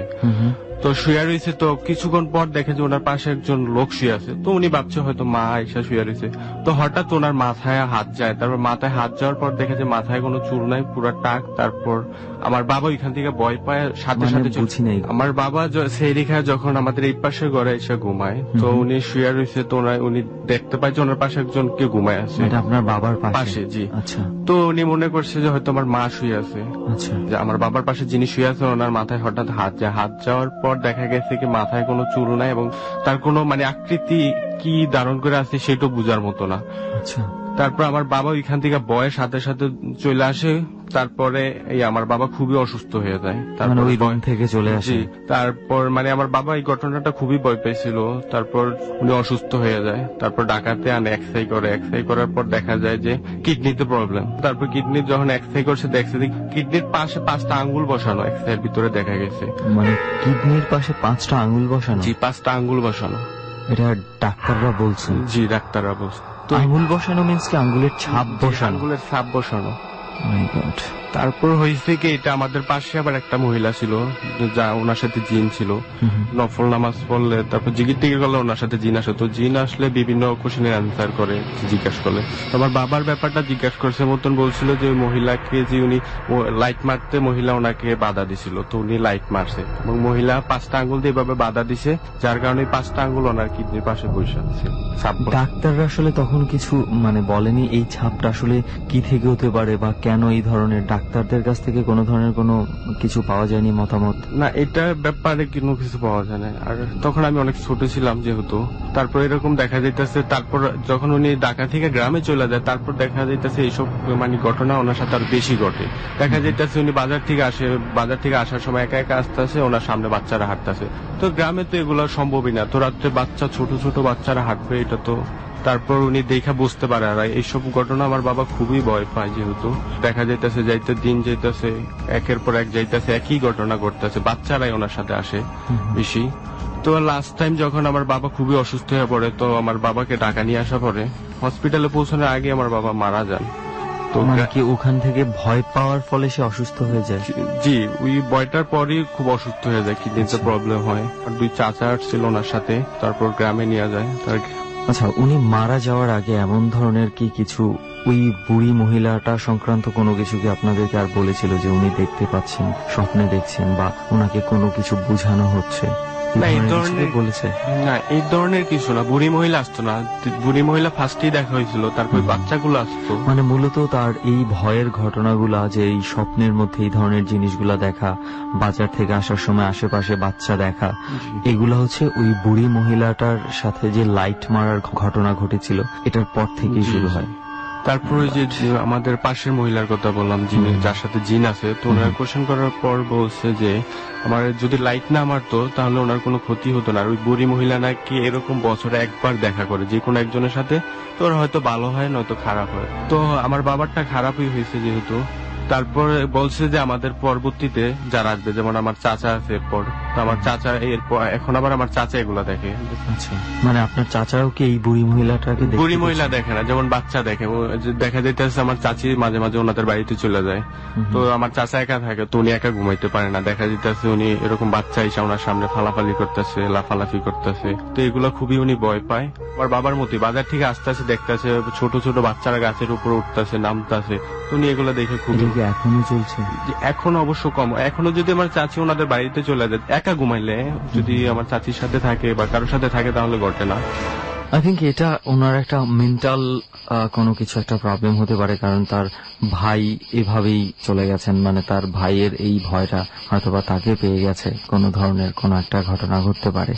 তো শুয়ে রয়েছে। তো কিছুক্ষণ পর দেখে যে ওনার পাশে একজন লোক শুয়ে আছে। তো উনি ভাবছে হয়তো মা আয়েশা শুয়ে রয়েছে। তো হঠাৎ ওনার মাথায় হাত যায়। তারপর মাথায় হাত যাওয়ার পর দেখে যে মাথায় কোনো চুল নাই, পুরো টাক। তারপর আমার বাবা ওইখান থেকে ভয় পায়, সাথে সাথে আমার বাবা সেহরি খায় যখন আমাদের এই পাশের ঘরে এসে ঘুমায়। তো উনি শুয়ে রয়েছে। তো উনি দেখতে পায় যে ওনার পাশে একজন কে ঘুমায় আছে। আপনার বাবার পাশে? জি। আচ্ছা। তো উনি মনে করছে যে হয়তো আমার মা শুয়ে আছে। আচ্ছা। যে আমার বাবার পাশে যিনি শুয়ে আছে ওনার মাথায় হঠাৎ হাত যায়। হাত যাওয়ার পর দেখা গেছে কি মাথায় কোনো চুল নাই এবং তার কোনো আকৃতি কি ধারণ করে আছে সেটাও বোঝার মতো না। আচ্ছা। তারপর আমার বাবা ওইখান থেকে বয়ের সাথে সাথে চলে আসে। তারপরে আমার বাবা খুবই অসুস্থ হয়ে যায়। তারপর ওই রুম থেকে চলে আসে। তারপর আমার বাবা এই ঘটনাটা খুবই ভয় পেয়েছিল। তারপর উনি অসুস্থ হয়ে যায়। তারপর ডাকাতে আনে, এক্সরে করে। এক্সরে করার পর দেখা যায় যে কিডনিতে প্রবলেম। তারপর কিডনির যখন এক্সরে করছে দেখছে যে কিডনির পাশে 5টা আঙ্গুল বসানো, এক্সরের ভিতরে দেখা গেছে। মানে কিডনির পাশে 5টা আঙ্গুল বসানো? জি, 5টা আঙ্গুল বসানো। এটা ডাক্তাররা বলছে? জি, ডাক্তাররা বলছে। তো আঙ্গুল বসানো মিন্স কি আঙ্গুলের ছাপ বসানো? আঙ্গুলের ছাপ বসানো। মাই গড। তারপর হয়েছে কি, এটা আমাদের পাশে আবার একটা মহিলা ছিল, যা ওনার সাথে জিন ছিল। নফল নামাজ পড়লে তারপর জিগির টিগির করলে ওনার সাথে জিন আসে। তো জিন আসলে বিভিন্ন কোশ্চেনের অ্যান্সার করে, জিজ্ঞাসা করলে। আমার বাবার ব্যাপারটা জিজ্ঞাসা করছে মতন বলছিল যে ওই মহিলাকে যে উনি লাইট মারতে মহিলা ওনাকে বাধা দিছিল। তো উনি লাইট মারছে এবং মহিলা 5টা আঙ্গুল দিয়ে এভাবে বাধা দিছে, যার কারণে 5টা আঙ্গুল ওনার কিডনির পাশে বসে আছে। ডাক্তাররা আসলে তখন কিছু বলেনি এই ছাপটা আসলে কি থেকে হতে পারে বা কেন এই ধরনের, ডাক্তারদের কাছ থেকে কোনো ধরনের কোনো কিছু পাওয়া যায়নি মতামত? না, এটার ব্যাপারে কোনো কিছু পাওয়া যায় না। আর তখন আমি অনেক ছোট ছিলাম যেহেতু, তারপর এরকম দেখা যাইতেছে। তারপর যখন উনি ঢাকা থেকে গ্রামে চলে যায়, তারপর দেখা যাইতেছে এইসব মানে ঘটনা ওনার সাথে আরো বেশি ঘটে। দেখা যাইতেছে উনি বাজার থেকে আসে, বাজার থেকে আসার সময় একা একা আসতেছে, ওনার সামনে বাচ্চারা হাঁটতেছে। তো গ্রামে তো এগুলো সম্ভবই না, তো রাত্রে বাচ্চা ছোট ছোট বাচ্চারা হাঁটবে, এটা তো। তারপর উনি দেখা বুঝতে পারে। আর এইসব ঘটনা আমার বাবা খুবই ভয় পায়, যেহেতু দেখা যাইতেছে যাইতে দিন যাইতেছে, একের পর এক যাইতেছে, একই ঘটনা ঘটতেছে, বাচ্চারাই ওনার সাথে আসে বেশি। তো লাস্ট টাইম যখন আমার বাবা খুবই অসুস্থ হয়ে পড়ে, তো আমার বাবাকে ঢাকা নিয়ে আসা পরে হসপিটালে পৌঁছানোর আগে আমার বাবা মারা যান। তো মানে কি ওখান থেকে ভয় পাওয়ার ফলে সে অসুস্থ হয়ে যায়? জি, ওই ভয়টার পরই খুব অসুস্থ হয়ে যায়, কিডনিতে প্রবলেম হয়। আর 2 চাচা আসছিল ওনার সাথে, তারপর গ্রামে নিয়ে যায়। আচ্ছা, উনি মারা যাওয়ার আগে এমন ধরনের কি কিছু ওই বুড়ি মহিলাটা সংক্রান্ত কোনো কিছু কি আপনাদেরকে আর বলেছিল যে উনি দেখতে পাচ্ছেন, স্বপ্নে দেখছেন, বা ওনাকে কোনো কিছু বোঝানো হচ্ছে? না, এই ধরনের বলেছে না, এই ধরনের কিছু না। বুড়ি মহিলা আসতো না, বুড়ি মহিলা ফার্স্টেই দেখা হয়েছিল, তারপর বাচ্চাগুলো আসতো। মানে মূলত তার এই ভয়ের ঘটনাগুলা, যে এই স্বপ্নের মধ্যে এই ধরনের জিনিসগুলা দেখা, বাজার থেকে আসার সময় আশেপাশে বাচ্চা দেখা, এগুলা হচ্ছে ওই বুড়ি মহিলাটার সাথে যে লাইট মারার ঘটনা ঘটেছিল এটার পর থেকেই শুরু হয়। তারপরে যে আমাদের পাশের মহিলার কথা বললাম, যিনি যার সাথে জিন আছে, তো ওনার কোশ্চেন করার পর বলছে যে আমার যদি লাইট না মারতো তাহলে ওনার কোনো ক্ষতি হতো না। আর ওই বুড়ি মহিলা নাকি এরকম বছরে একবার দেখা করে যে কোনো একজনের সাথে, তো ওরা হয়তো ভালো হয় নয়তো খারাপ হয়। তো আমার বাবারটা খারাপই হয়েছে যেহেতু। তারপর বলছে যে আমাদের পরবর্তীতে যারা আসবে, যেমন আমার চাচা আছে এরপর, তো আমার চাচা এরপর এখন আবার আমার চাচা এগুলা দেখে। আচ্ছা, মানে আপনার চাচাও কি এই বুড়ি মহিলাটাকে দেখে? বুড়ি মহিলা দেখে না, যেমন বাচ্চা দেখে। দেখা যাইতেছে আমার চাচি মাঝে মাঝে ওনাদের বাড়িতে চলে যায়, তো আমার চাচা একা থাকে, তো উনি একা ঘুমাইতে পারে না। দেখা যাইতেছে উনি এরকম বাচ্চা এসে ওনার সামনে ফালাফালি করতেছে, লাফালাফি করতেছে, তো এগুলো খুবই উনি ভয় পায়। আমার বাবার মতোই বাজার থেকে আসতে আসে দেখতেছে ছোট ছোট বাচ্চারা গাছের উপর উঠতেছে, নামতেছে, তো উনি এগুলো দেখে খুবই। এখনো চলছে? এখন অবশ্য কম। এখনো যদি আমার চাচি ওনাদের বাড়িতে চলে যায় একা ঘুমাইলে, যদি আমার চাচির সাথে থাকে বা কারোর সাথে থাকে তাহলে ঘটে না। আই থিঙ্ক এটা ওনার একটা মেন্টাল কোনো কিছু একটা প্রবলেম হতে পারে, কারণ তার ভাই এভাবেই চলে গেছেন, মানে তার ভাইয়ের এই ভয়টা হয়তোবা তাকে পেয়ে গেছে, কোনো ধরনের কোনো একটা ঘটনা ঘটতে পারে।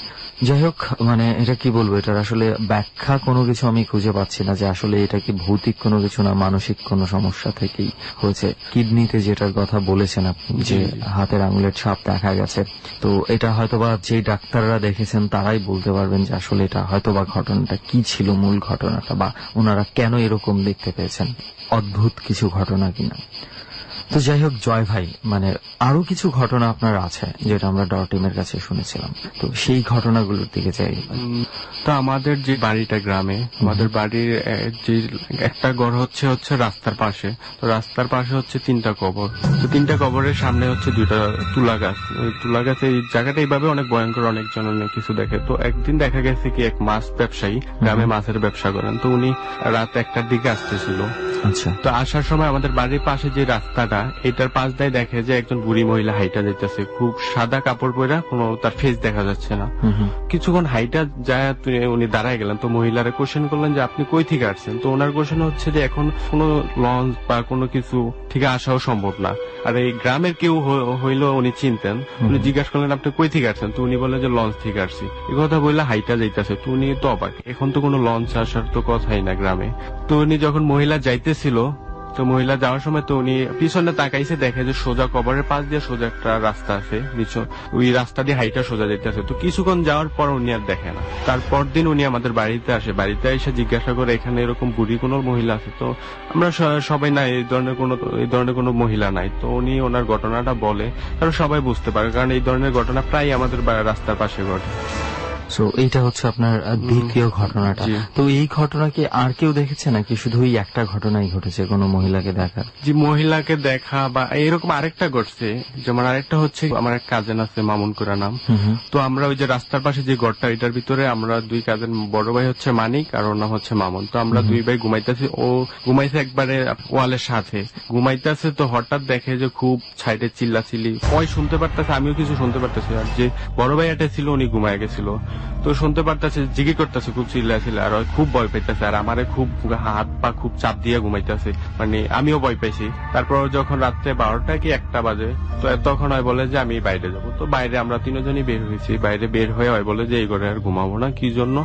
যাই হোক, মানে এটা কি বলবো, এটার আসলে ব্যাখ্যা কোনো কিছু আমি খুঁজে পাচ্ছি না যে আসলে এটা কি ভৌতিক কোনো কিছু না মানসিক কোনো সমস্যা থেকেই হয়েছে। কিডনিতে যেটার কথা বলেছেন আপনি, যে হাতের আঙুলের ছাপ দেখা গেছে, তো এটা হয়তোবা যে ডাক্তাররা দেখেছেন তারাই বলতে পারবেন যে আসলে এটা হয়তোবা ঘটনাটা কি ছিল, মূল ঘটনাটা, বা ওনারা কেন এরকম দেখতে পেয়েছেন, অদ্ভুত কিছু ঘটনা কিনা। তো যাই হোক জয় ভাই, মানে আরো কিছু ঘটনা আপনার আছে যেটা আমরা ডর টিমের কাছে শুনেছিলাম, তো সেই ঘটনাগুলোর দিকে যাই। তো আমাদের যে বাড়িটা গ্রামে, আমাদের বাড়ির যে একটা ঘর হচ্ছে রাস্তার পাশে, তো রাস্তার পাশে হচ্ছে 3টা কবর, তো 3টা কবরের সামনে হচ্ছে 2টা তুলা গাছ। ওই তুলা গাছ, এই জায়গাটা এইভাবে অনেক ভয়ঙ্কর, অনেকজন অনেক কিছু দেখে। তো একদিন দেখা গেছে কি এক মাছ ব্যবসায়ী গ্রামে মাছের ব্যবসা করেন, তো উনি রাত 1টার দিকে আসতেছিল। আচ্ছা, তো আসার সময় আমাদের বাড়ির পাশে যে রাস্তাটা, এটার পাশ দিয়ে দেখে যে একজন বুড়ি মহিলা হাইটা যাইতেছে, খুব সাদা কাপড় পরে, কোনো তার ফেস দেখা যাচ্ছে না। কিছুক্ষণ হাইটা যায় উনি দাঁড়ায় গেলেন, তো মহিলারা কোশ্চেন করলেন যে আপনি কই থেকে আসছেন। তো ওনার কোশ্চেন হচ্ছে যে এখন কোনো লঞ্চ বা কোনো কিছু থেকে আসাও সম্ভব না, আর এই গ্রামের কেউ হইলেও উনি চিনতেন। উনি জিজ্ঞাসা করলেন আপনি কই থেকে আসছেন, তো উনি বললেন যে লঞ্চ থেকে আসছি। এই কথা বললে হাইটা যাইতেছে, তো উনি তো অবাক, এখন তো কোনো লঞ্চ আসার তো কথাই না গ্রামে। তো উনি যখন মহিলা যাইতেছিল, তো মহিলা যাওয়ার সময় তো উনি পিছনে তাকাইছে, দেখে যে সোজা কবরের পাশ দিয়ে সোজা একটা রাস্তা আছে, ওই রাস্তা দিয়ে হাইটা সোজা যেতেছে। তো কিছুক্ষণ যাওয়ার পর উনি আর দেখে না। তারপর দিন উনি আমাদের বাড়িতে আসে, বাড়িতে এসে জিজ্ঞাসা করে এখানে এরকম বুড়ি কোনো মহিলা আছে। তো আমরা সবাই না, এই ধরনের কোনো মহিলা নাই। তো উনি ওনার ঘটনাটা বলে, কারণ সবাই বুঝতে পারে, কারণ এই ধরনের ঘটনা প্রায় আমাদের রাস্তার পাশে ঘটে। সো এইটা হচ্ছে আপনার দ্বিতীয় ঘটনাটা। তো এই ঘটনা কি আর কেউ দেখেছে নাকি শুধু এই একটা ঘটনাই ঘটেছে, কোনো মহিলাকে দেখা? জি, মহিলাকে দেখা বা এরকম আরেকটা ঘটছে। যেমন আরেকটা হচ্ছে, আমার এক কাজিন আছে মামুন কুরা নাম, তো আমরা ওই যে রাস্তার পাশে যে ঘরটা, এটার ভিতরে আমরা 2 কাজিন, বড় ভাই হচ্ছে মানিক আর ওর নাম হচ্ছে মামুন। তো আমরা 2 ভাই ঘুমাইতেছি, ও ঘুমাইছে একবারে ওয়ালের সাথে ঘুমাইতেছে। তো হঠাৎ দেখে যে খুব সাইডে চিল্লাচিল্লি, ওই শুনতে পারতেছে, আমিও কিছু শুনতে পারতেছি। আর যে বড় ভাই এটা ছিল উনি ঘুমায় গেছিল। তো শুনতে পারতেছে, জিজ্ঞেস করতেছে খুব চিল্লা আর খুব ভয় পাইতেছে, আর আমারে খুব হাত পা খুব চাপ দিয়ে ঘুমাইতেছে, মানে আমিও ভয় পাইছি। তারপর যখন রাত্রে 12টা কি 1টা বাজে, তো তখন হয় বলে যে আমি বাইরে যাব। তো বাইরে আমরা 3 জনই বের হয়েছি। বাইরে বের হয়ে হয় বলে যে এই ঘরে আর ঘুমাবো না। কি জন্য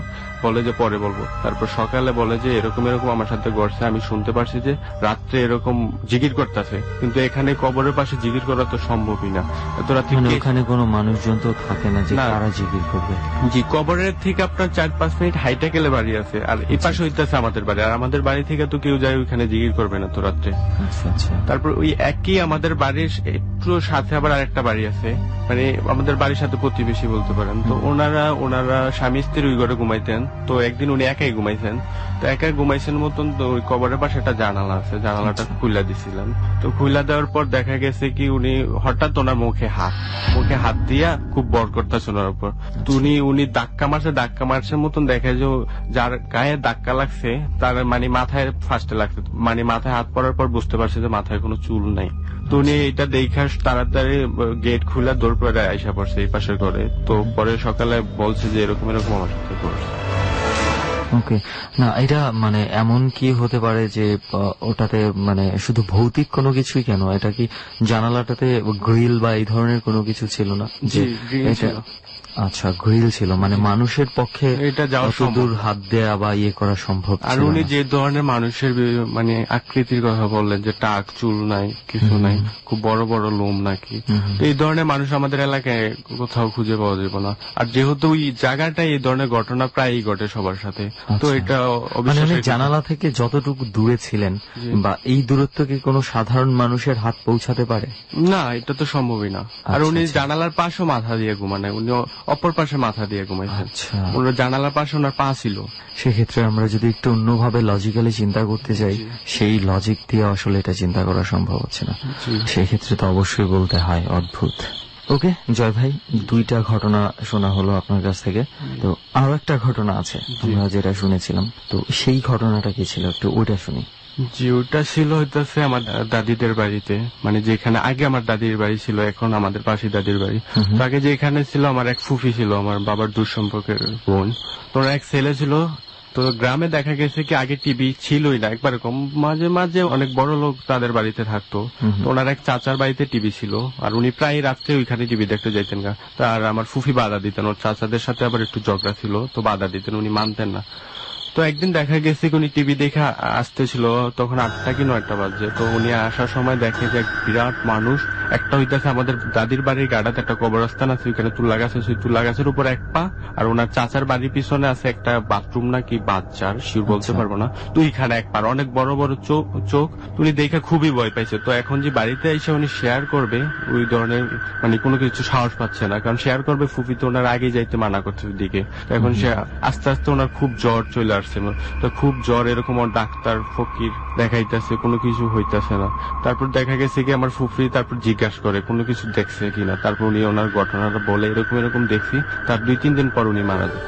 বলে যে পরে বলবো। তারপর সকালে বলে যে এরকম আমার সাথে ঘটছে, আমি শুনতে পারছি যে রাত্রে এরকম জিকির করতেছে, কিন্তু এখানে কবরের পাশে জিকির করা তো সম্ভবই না। এত রাত্রে ওখানে কোনো মানুষজন তো থাকে না যে তারা জিকির করবে। জি, কবরের থেকে আপনার 4-5 মিনিট হাইটে গেলে বাড়ি আছে, আর এই পাশে হইতেছে আমাদের বাড়ি, আর আমাদের বাড়ি থেকে তো কেউ যায় ওইখানে জিকির করবে না তো রাত্রে। তারপর ওই একই আমাদের বাড়ির একটু সাথে আবার আরেকটা বাড়ি আছে, মানে আমাদের বাড়ির সাথে প্রতিবেশী বলতে পারেন। তো ওনারা স্বামী স্ত্রী ওই ঘরে ঘুমাইতেন। তো একদিন উনি একাই ঘুমাইছেন, তো একাই ঘুমাইছেন মতন। তো ওই কবরের পাশে একটা জানালা আছে, জানালাটা খুলে দিছিলেন। তো খুলে দেওয়ার পর দেখা গেছে কি উনি হঠাৎ ওনার মুখে হাত দিয়া খুব বর করতেছে ওনার উপর। তো উনি ধাক্কা মারছে মতন দেখে যে যার গায়ে ধাক্কা লাগছে তার মানে মাথায় ফার্স্টে লাগছে, মানে মাথায় হাত পড়ার পর বুঝতে পারছে যে মাথায় কোনো চুল নাই। তো উনি এটা দেখে তাড়াতাড়ি গেট খুলে দৌড় পড়ে আইসা পড়ছে এই পাশের ঘরে। তো পরে সকালে বলছে যে এরকম আমার সাথে করছে। ওকে, না এটা মানে এমন কি হতে পারে যে ওটাতে মানে শুধু ভৌতিক কোনো কিছুই কেন, এটা কি জানালাটাতে গ্রিল বা এই ধরনের কোনো কিছু ছিল না? যে এটা আচ্ছা গ্রিল ছিল, মানে মানুষের পক্ষে এটা অত দূর হাত দেয়া বা ইয়ে করা সম্ভব। আর উনি যে ধরনের মানুষের মানে আকৃতির কথা বললেন যে টাক চুল নাই, কিছু নাই, খুব বড় বড় লোম নাকি, এই ধরনের মানুষ আমাদের এলাকায় কোথাও খুঁজে পাওয়া যাবে না। আর যেহেতু ওই জায়গাটায় এই ধরনের ঘটনা প্রায়ই ঘটে সবার সাথে, তো এটা জানালা থেকে যতটুকু দূরে ছিলেন বা এই দূরত্ব কি কোনো সাধারণ মানুষের হাত পৌঁছাতে পারে? না, এটা তো সম্ভবই না। আর উনি জানালার পাশেও মাথা দিয়ে ঘুমানে, উনি অপর পাশে মাথা দিয়ে ঘুমাইছেন। ওনার জানালার পাশে ওনার পা ছিল। সেক্ষেত্রে আমরা যদি একটু অন্যভাবে লজিক্যালি চিন্তা করতে যাই, সেই লজিক দিয়ে আসলে এটা চিন্তা করা সম্ভব হচ্ছে না। সেক্ষেত্রে তো অবশ্যই বলতে হয় অদ্ভুত। ওকে জয় ভাই, 2টা ঘটনা শোনা হলো আপনার কাছ থেকে, তো আরো একটা ঘটনা আছে আমরা যেটা শুনেছিলাম, তো সেই ঘটনাটা কি ছিল একটু ওইটা শুনি। জি, ওটা ছিল হইতেছে আমার দাদিদের বাড়িতে, মানে যেখানে আগে আমার দাদির বাড়ি ছিল, এখন আমাদের পাশে দাদির বাড়ি। তো আগে যেখানে ছিল আমার এক ফুফি ছিল, আমার বাবার দূর সম্পর্কের বোন। তো এক ছেলে ছিল। তো গ্রামে দেখা গেছে কি আগে টিভি ছিলই না, একবার কম, মাঝে মাঝে অনেক বড় লোক তাদের বাড়িতে থাকতো। তো ওনার এক চাচার বাড়িতে টিভি ছিল, আর উনি প্রায় রাত্রে ওইখানে টিভি দেখতে যাইতেন গা। তার আমার ফুফি বাধা দিতেন, ওর চাচাদের সাথে আবার একটু ঝগড়া ছিল, তো বাধা দিতেন, উনি মানতেন না। তো একদিন দেখা গেছে উনি টিভি দেখে আসতেছিল, তখন 8টা কি 9টা বাজে। তো উনি আসার সময় দেখে যে বিরাট মানুষ একটা হইতেছে আমাদের দাদির বাড়ির গাড়াতে একটা কবরস্থান আছে, ওইখানে তুলা গাছ আছে, তুলা গাছের উপর এক পা, আর ওনার চাচার বাড়ির পিছনে আছে একটা বাথরুম নাকি বাচ্চার, শিওর বলতে পারবো না, তো ওইখানে এক পা, অনেক বড় বড় চোখ। উনি দেখে খুবই ভয় পাইছে। তো এখন যে বাড়িতে এসে উনি শেয়ার করবে ওই ধরনের মানে কোনো কিছু সাহস পাচ্ছে না, কারণ শেয়ার করবে ফুফি তো ওনার আগে যাইতে মানা করছে ওইদিকে। এখন সে আস্তে আস্তে ওনার খুব জ্বর চলে আসছে, তো খুব জ্বর, এরকম ডাক্তার ফকির দেখাইতেছে, কোনো কিছু হইতেছে না। তারপর দেখা গেছে কি আমার ফুফি তারপর জিজ্ঞাসা করে কোনো কিছু দেখছে কিনা। তারপর উনি ওনার ঘটনাটা বলে এরকম দেখছি। তার 2-3 দিন পর উনি মারা যায়।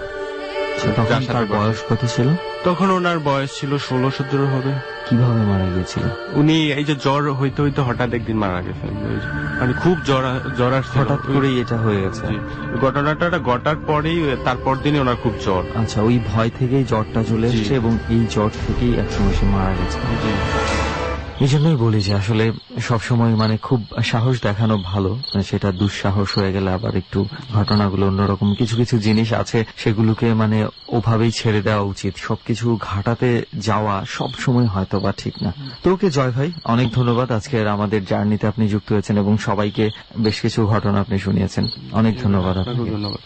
বয়স কত ছিল তখন? ওনার বয়স ছিল 16-17 হবে। কিভাবে মারা গিয়েছিল? উনি এই যে জ্বর হইতে হইতে হঠাৎ একদিন মারা গেছেন, মানে খুব জ্বর আসছে, হঠাৎ করেই এটা হয়ে গেছে। ঘটনাটা ঘটার পরেই তারপর দিনই ওনার খুব জ্বর। আচ্ছা, ওই ভয় থেকেই জ্বরটা চলে এসেছে এবং এই জ্বর থেকেই একসময় সে মারা গেছে। এই জন্যই বলি যে আসলে সবসময় মানে খুব সাহস দেখানো ভালো, সেটা দুঃসাহস হয়ে গেলে আবার একটু ঘটনাগুলো অন্যরকম। কিছু কিছু জিনিস আছে সেগুলোকে মানে ওভাবেই ছেড়ে দেওয়া উচিত, সবকিছু ঘাটাতে যাওয়া সব সময় হয়তো বা ঠিক না। তো ওকে জয় ভাই, অনেক ধন্যবাদ, আজকের আমাদের জার্নিতে আপনি যুক্ত হয়েছেন এবং সবাইকে বেশ কিছু ঘটনা আপনি শুনিয়েছেন, অনেক ধন্যবাদ আপনাকে। ধন্যবাদ।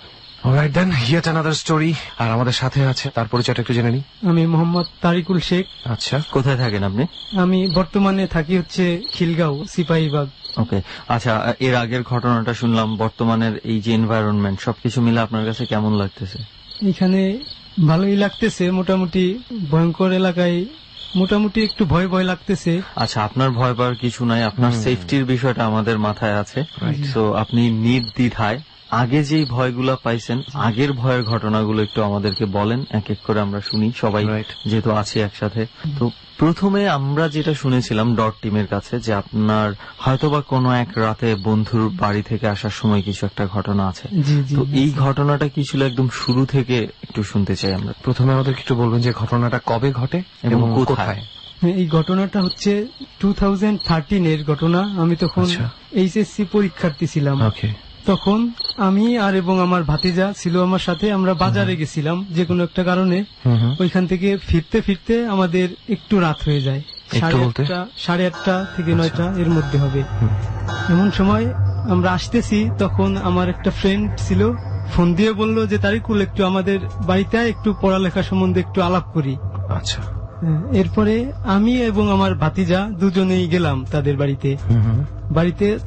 অলরাইট দেন, yet another story। আর আমাদের সাথে আছে, তার পরিচয়টা একটু জেনে নিই। আমি মোহাম্মদ তারিকুল শেখ। আচ্ছা, কোথায় থাকেন আপনি? আমি বর্তমানে থাকি হচ্ছে খিলগাঁও, সিপাহীবাগ। ওকে, আচ্ছা, এর আগের ঘটনাটা শুনলাম, বর্তমানের এই যে এনভায়রনমেন্ট সবকিছু মিলে আপনার কাছে কেমন লাগতেছে? এখানে ভালোই লাগতেছে, মোটামুটি ভয়ঙ্কর এলাকায় মোটামুটি একটু ভয় ভয় লাগতেছে। আচ্ছা, আপনার ভয় পাওয়ার কিছু নাই, আপনার সেফটির বিষয়টা আমাদের মাথায় আছে। তো আপনি নির্দ্বিধায় আগে যেই ভয়গুলা পাইছেন, আগের ভয়ের ঘটনাগুলো একটু আমাদেরকে বলেন, এক এক করে আমরা শুনি সবাই, যেহেতু আছি একসাথে। তো প্রথমে আমরা যেটা শুনেছিলাম ডট টিমের কাছে যে আপনার হয়তোবা কোনো এক রাতে বন্ধুর বাড়ি থেকে আসার সময় কিছু একটা ঘটনা আছে। তো এই ঘটনাটা কি ছিল একদম শুরু থেকে একটু শুনতে চাই আমরা। প্রথমে আমাদের একটু বলবেন যে ঘটনাটা কবে ঘটে এবং কোথায়? এই ঘটনাটা হচ্ছে 2013 এর ঘটনা। আমি তখন এইচএসসি পরীক্ষার্থী ছিলাম। তখন আমি আর এবং আমার ভাতিজা ছিল আমার সাথে, আমরা বাজারে গেছিলাম যে কোনো একটা কারণে। ওইখান থেকে ফিরতে ফিরতে আমাদের একটু রাত হয়ে যায়, 8:30 থেকে 9টা এর মধ্যে হবে। এমন সময় আমরা আসতেছি, তখন আমার একটা ফ্রেন্ড ছিল, ফোন দিয়ে বলল যে তারিকুল একটু আমাদের বাড়িতে একটু পড়ালেখা সম্বন্ধে একটু আলাপ করি। আচ্ছা। এরপরে আমি এবং আমার ভাতিজা দুজনেই গেলাম তাদের বাড়িতে।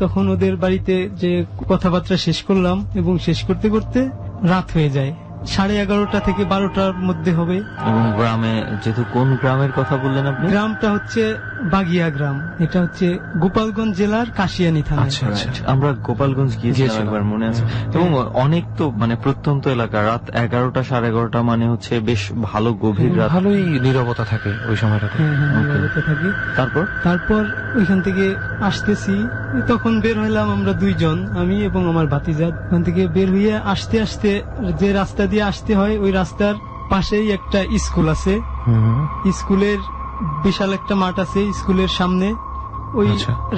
তখন ওদের বাড়িতে যে কথাবার্তা শেষ করলাম এবং শেষ করতে করতে রাত হয়ে যায়, 11:30 থেকে 12টার মধ্যে হবে। এবং গ্রামে, যেহেতু কোন গ্রামের কথা বললেন আপনি? গ্রামটা হচ্ছে বাগিয়া গ্রাম, এটা হচ্ছে গোপালগঞ্জ জেলার কাশিয়ানী থানা। আমরা গোপালগঞ্জ গিয়েছিলাম একবার, মনে আছে। এবং অনেক তো মানে প্রত্যন্ত এলাকা, রাত 11টা 11:30 মানে হচ্ছে বেশ ভালো গভীর রাত, ভালোই নীরবতা থাকে ওই সময়টাতে। নীরবতা থাকে। তারপর ওইখান থেকে আসতেছি, তখন বের হইলাম আমরা দুইজন, আমি এবং আমার ভাতিজা। ওখান থেকে বের হইয়া আসতে আসতে যে রাস্তা দিয়ে আসতে হয়, ওই রাস্তার পাশেই একটা স্কুল আছে। স্কুলের বিশাল একটা মাঠ আছে স্কুলের সামনে। ওই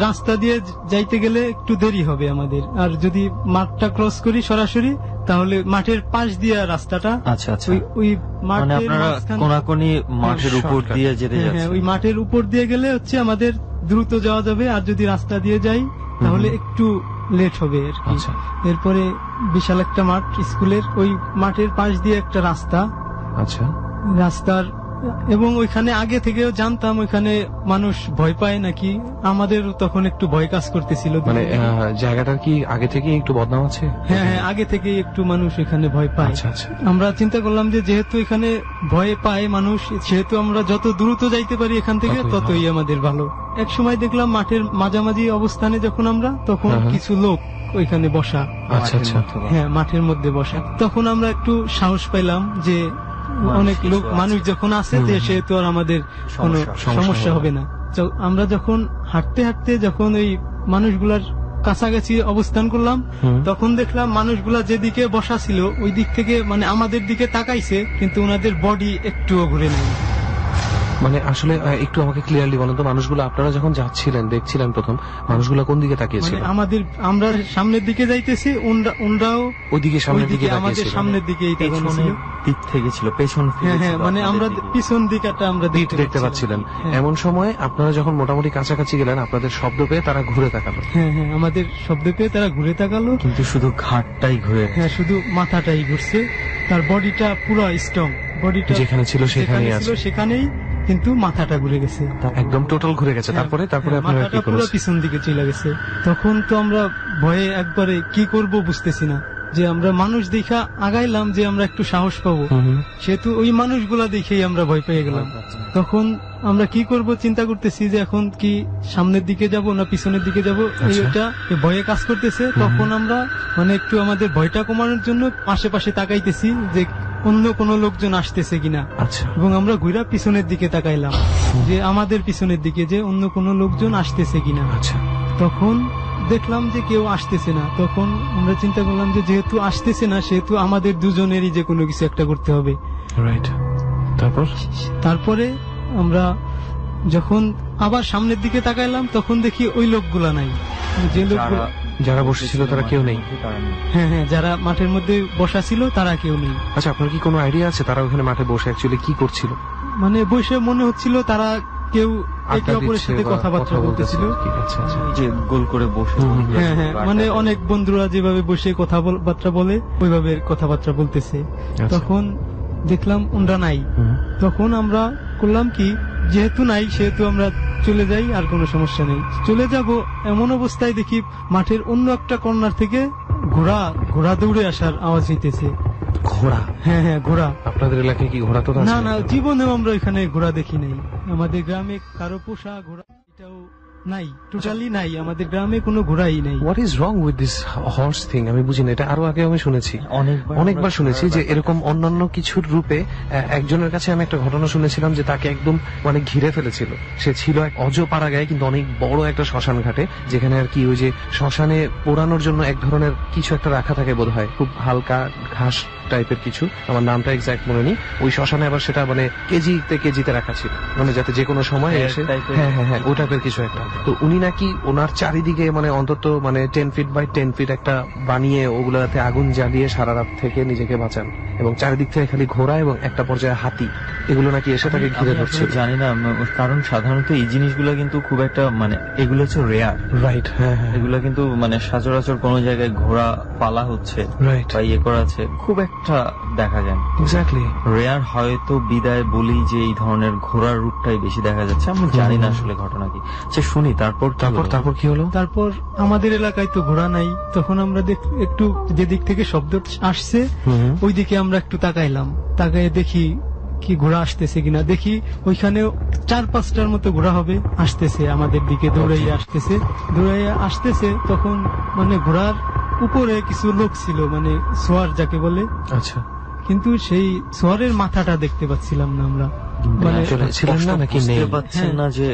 রাস্তা দিয়ে যাইতে গেলে একটু দেরি হবে আমাদের, আর যদি মাঠটা ক্রস করি সরাসরি তাহলে মাঠের পাশ দিয়ে রাস্তাটা। ওই মাঠের উপর দিয়ে যেতে যাচ্ছে। ওই মাঠের উপর দিয়ে গেলে হচ্ছে আমাদের দ্রুত যাওয়া যাবে, আর যদি রাস্তা দিয়ে যাই তাহলে একটু লেট হবে আর কি। এরপরে বিশাল একটা মাঠ স্কুলের, ওই মাঠের পাশ দিয়ে একটা রাস্তা। রাস্তার এবং ওইখানে আগে থেকেও জানতাম ওইখানে মানুষ ভয় পায় নাকি, আমাদের তখন একটু ভয় কাজ করতেছিল। মানে জায়গাটার কি আগে থেকে একটু বদনাম আছে? হ্যাঁ, আগে থেকে একটু মানুষ এখানে ভয় পায়। আমরা চিন্তা করলাম যে যেহেতু এখানে ভয় পায় মানুষ, সেহেতু আমরা যত দ্রুত যাইতে পারি এখান থেকে ততই আমাদের ভালো। এক সময় দেখলাম মাঠের মাঝামাঝি অবস্থানে যখন আমরা, তখন কিছু লোক ওইখানে বসা। হ্যাঁ, মাঠের মধ্যে বসা। তখন আমরা একটু সাহস পাইলাম যে অনেক লোক মানুষ যখন আছে, সেহেতু আর আমাদের কোনো সমস্যা হবে না। আমরা যখন হাঁটতে হাঁটতে যখন ওই মানুষগুলার কাছাকাছি অবস্থান করলাম, তখন দেখলাম মানুষগুলা যেদিকে বসা ছিল ওই দিক থেকে মানে আমাদের দিকে তাকাইছে, কিন্তু ওনাদের বডি একটুও ঘুরে নেই। মানে আসলে একটু আমাকে ক্লিয়ারলি বলেন তো, মানুষগুলো আপনারা যখন যাচ্ছিলেন দেখছিলেন প্রথম, মানুষগুলো কোন দিকে তাকিয়েছিল? আমরা সামনের দিকে যাইতেছি, ওনরাও ওইদিকে সামনের দিকে, আমাদের সামনের দিকেই দিক থেকে ছিল, পেছন থেকে। হ্যাঁ, মানে আমরা পিছন দিকটা আমরা দেখতে পাচ্ছিলেন। এমন সময় আপনারা যখন মোটামুটি কাছাকাছি গেলেন, আপনাদের শব্দ পেয়ে তারা ঘুরে তাকালো। হ্যাঁ, আমাদের শব্দ পেয়ে তারা ঘুরে তাকালো, কিন্তু শুধু ঘাটটাই ঘুরে। হ্যাঁ, শুধু মাথাটাই ঘুরছে, তার বডিটা পুরো স্ট্রং। বডিটা যেখানে ছিল সেখানেই, কিন্তু মাথাটা ঘুরে গেছে, একদম টোটাল ঘুরে গেছে। তারপরে আপনারা কি করলেন? পুরো পিছন দিকে চলে গেছে। তখন তো আমরা ভয়ে একবারে কি করব বুঝতেছি না, যে আমরা মানুষ দেখা আগাইলাম যে আমরা একটু সাহস পাবো, সেহেতু ওই মানুষগুলা দেখেই আমরা ভয় পেয়ে গেলাম। তখন আমরা কি করব চিন্তা করতেছি যে এখন কি সামনের দিকে যাব না পিছনের দিকে যাব, এইটা ভয়ে কাজ করতেছে। তখন আমরা মানে একটু আমাদের ভয়টা কমানোর জন্য আশেপাশে তাকাইতেছি যে অন্য কোন লোকজন আসতেছে কিনা। এবং আমরা ঘুরা পিছনের দিকে তাকাইলাম, যে আমাদের পিছনের দিকে যে অন্য কোন লোকজন আসতেছে কিনা। তখন দেখলাম যে কেউ আসতেছে না। তখন আমরা চিন্তা করলাম যে যেহেতু আসতেছে না, সেহেতু আমাদের দুজনেরই যে কোনো কিছু একটা করতে হবে। তারপরে আমরা যখন আবার সামনের দিকে তাকাইলাম, তখন দেখি ওই লোকগুলা নাই, যে লোকগুলো যারা বসেছিল তারা কেউ নেই। হ্যাঁ, যারা মাঠের মধ্যে বসা ছিল তারা কেউ নেই। আচ্ছা, আপনার কি কোনো আইডিয়া আছে তারা ওখানে মাঠে বসে অ্যাকচুয়ালি কি করছিল? মানে বসে মনে হচ্ছিল তারা কেউ একে অপরের সাথে কথাবার্তা বলতেছিল, যে গোল করে বসে। হ্যাঁ, মানে অনেক বন্ধুরা যেভাবে বসে কথাবার্তা বলে ওইভাবে কথাবার্তা বলতেছে। তখন দেখলাম ওনরা নাই। তখন আমরা করলাম কি, যেহেতু নাই সেহেতু আমরা চলে যাই, আর কোনো সমস্যা নেই, চলে যাব। এমন অবস্থায় দেখি মাঠের অন্য একটা কর্নার থেকে ঘোড়া দৌড়ে আসার আওয়াজ হইতেছে। ঘোড়া? হ্যাঁ, ঘোড়া। আপনাদের এলাকায় কি ঘোড়া? তো না, জীবনেও আমরা এখানে ঘোড়া দেখি নাই। আমাদের গ্রামে কারো পোষা ঘোড়া এটাও নাই, টোটালি নাই, আমাদের গ্রামে কোনো ঘোড়াই নাই। What is wrong with this horse thing? আমি বুঝি না, এটা আরো আগে আমি শুনেছি, অনেকবার শুনেছি যে এরকম অন্যান্য কিছুর রূপে একজনের কাছে আমি একটা ঘটনা শুনেছিলাম যে তাকে একদম মানে ঘিরে ফেলেছিল। সে ছিল এক অজপাড়াগায়, কিন্তু অনেক বড় একটা শ্মশান ঘাটে, যেখানে আর কি ওই যে শ্মশানে পোড়ানোর জন্য এক ধরনের কিছু একটা রাখা থাকে বোধহয়, খুব হালকা ঘাস টাইপের কিছু, আমার নামটা এক্সাক্ট মনে নেই। ওই শ্মশানে আবার সেটা মানে কেজিতে রাখা ছিল, মানে যাতে যে কোনো সময় এসে, হ্যাঁ ওই টাইপের কিছু একটা। তো উনি নাকি ওনার চারিদিকে মানে অন্তত মানে 10 ফিট বাই 10 ফিট একটা বানিয়ে ওগুলাতে আগুন জ্বালিয়ে সারা রাত থেকে নিজেকে বাঁচান, এবং চারিদিক থেকে খালি ঘোড়া এবং একটা পর্যায়ে হাতি এগুলো নাকি এসে তাকে ঘিরে ধরছিল। জানি না, কারণ সাধারণত এই জিনিসগুলো কিন্তু খুব একটা মানে এগুলো হচ্ছে রেয়ার, রাইট? হ্যাঁ, এগুলো কিন্তু মানে সচরাচর কোনো জায়গায় ঘোড়া পালা হচ্ছে বা ইয়ে করা আছে খুব একটা দেখা যায়। এক্স্যাক্টলি, রেয়ার হয়তো বিদায় বলি যে এই ধরনের ঘোড়ার রূপটাই বেশি দেখা যাচ্ছে। আমি জানি না আসলে ঘটনা কি। আচ্ছা শুনি, তারপর কি হলো? তারপর আমাদের এলাকায় তো ঘোড়া নাই, তখন আমরা একটু যেদিক থেকে শব্দ আসছে ওই দিকে আমরা একটু তাকাইলাম, তাকায় দেখি কি ঘোড়া আসতেছে কিনা, দেখি ওইখানে 4-5টার মতো ঘোড়া হবে, আসতেছে আমাদের দিকে, দৌড়াইয়া আসতেছে। তখন মানে ঘোড়ার উপরে কিছু লোক ছিল, মানে সোয়ার যাকে বলে। আচ্ছা, কিন্তু সেই সোয়ারের মাথাটা দেখতে পাচ্ছিলাম না আমরা, মানে ছিলেন না নাকি নেই পাচ্ছেন না যে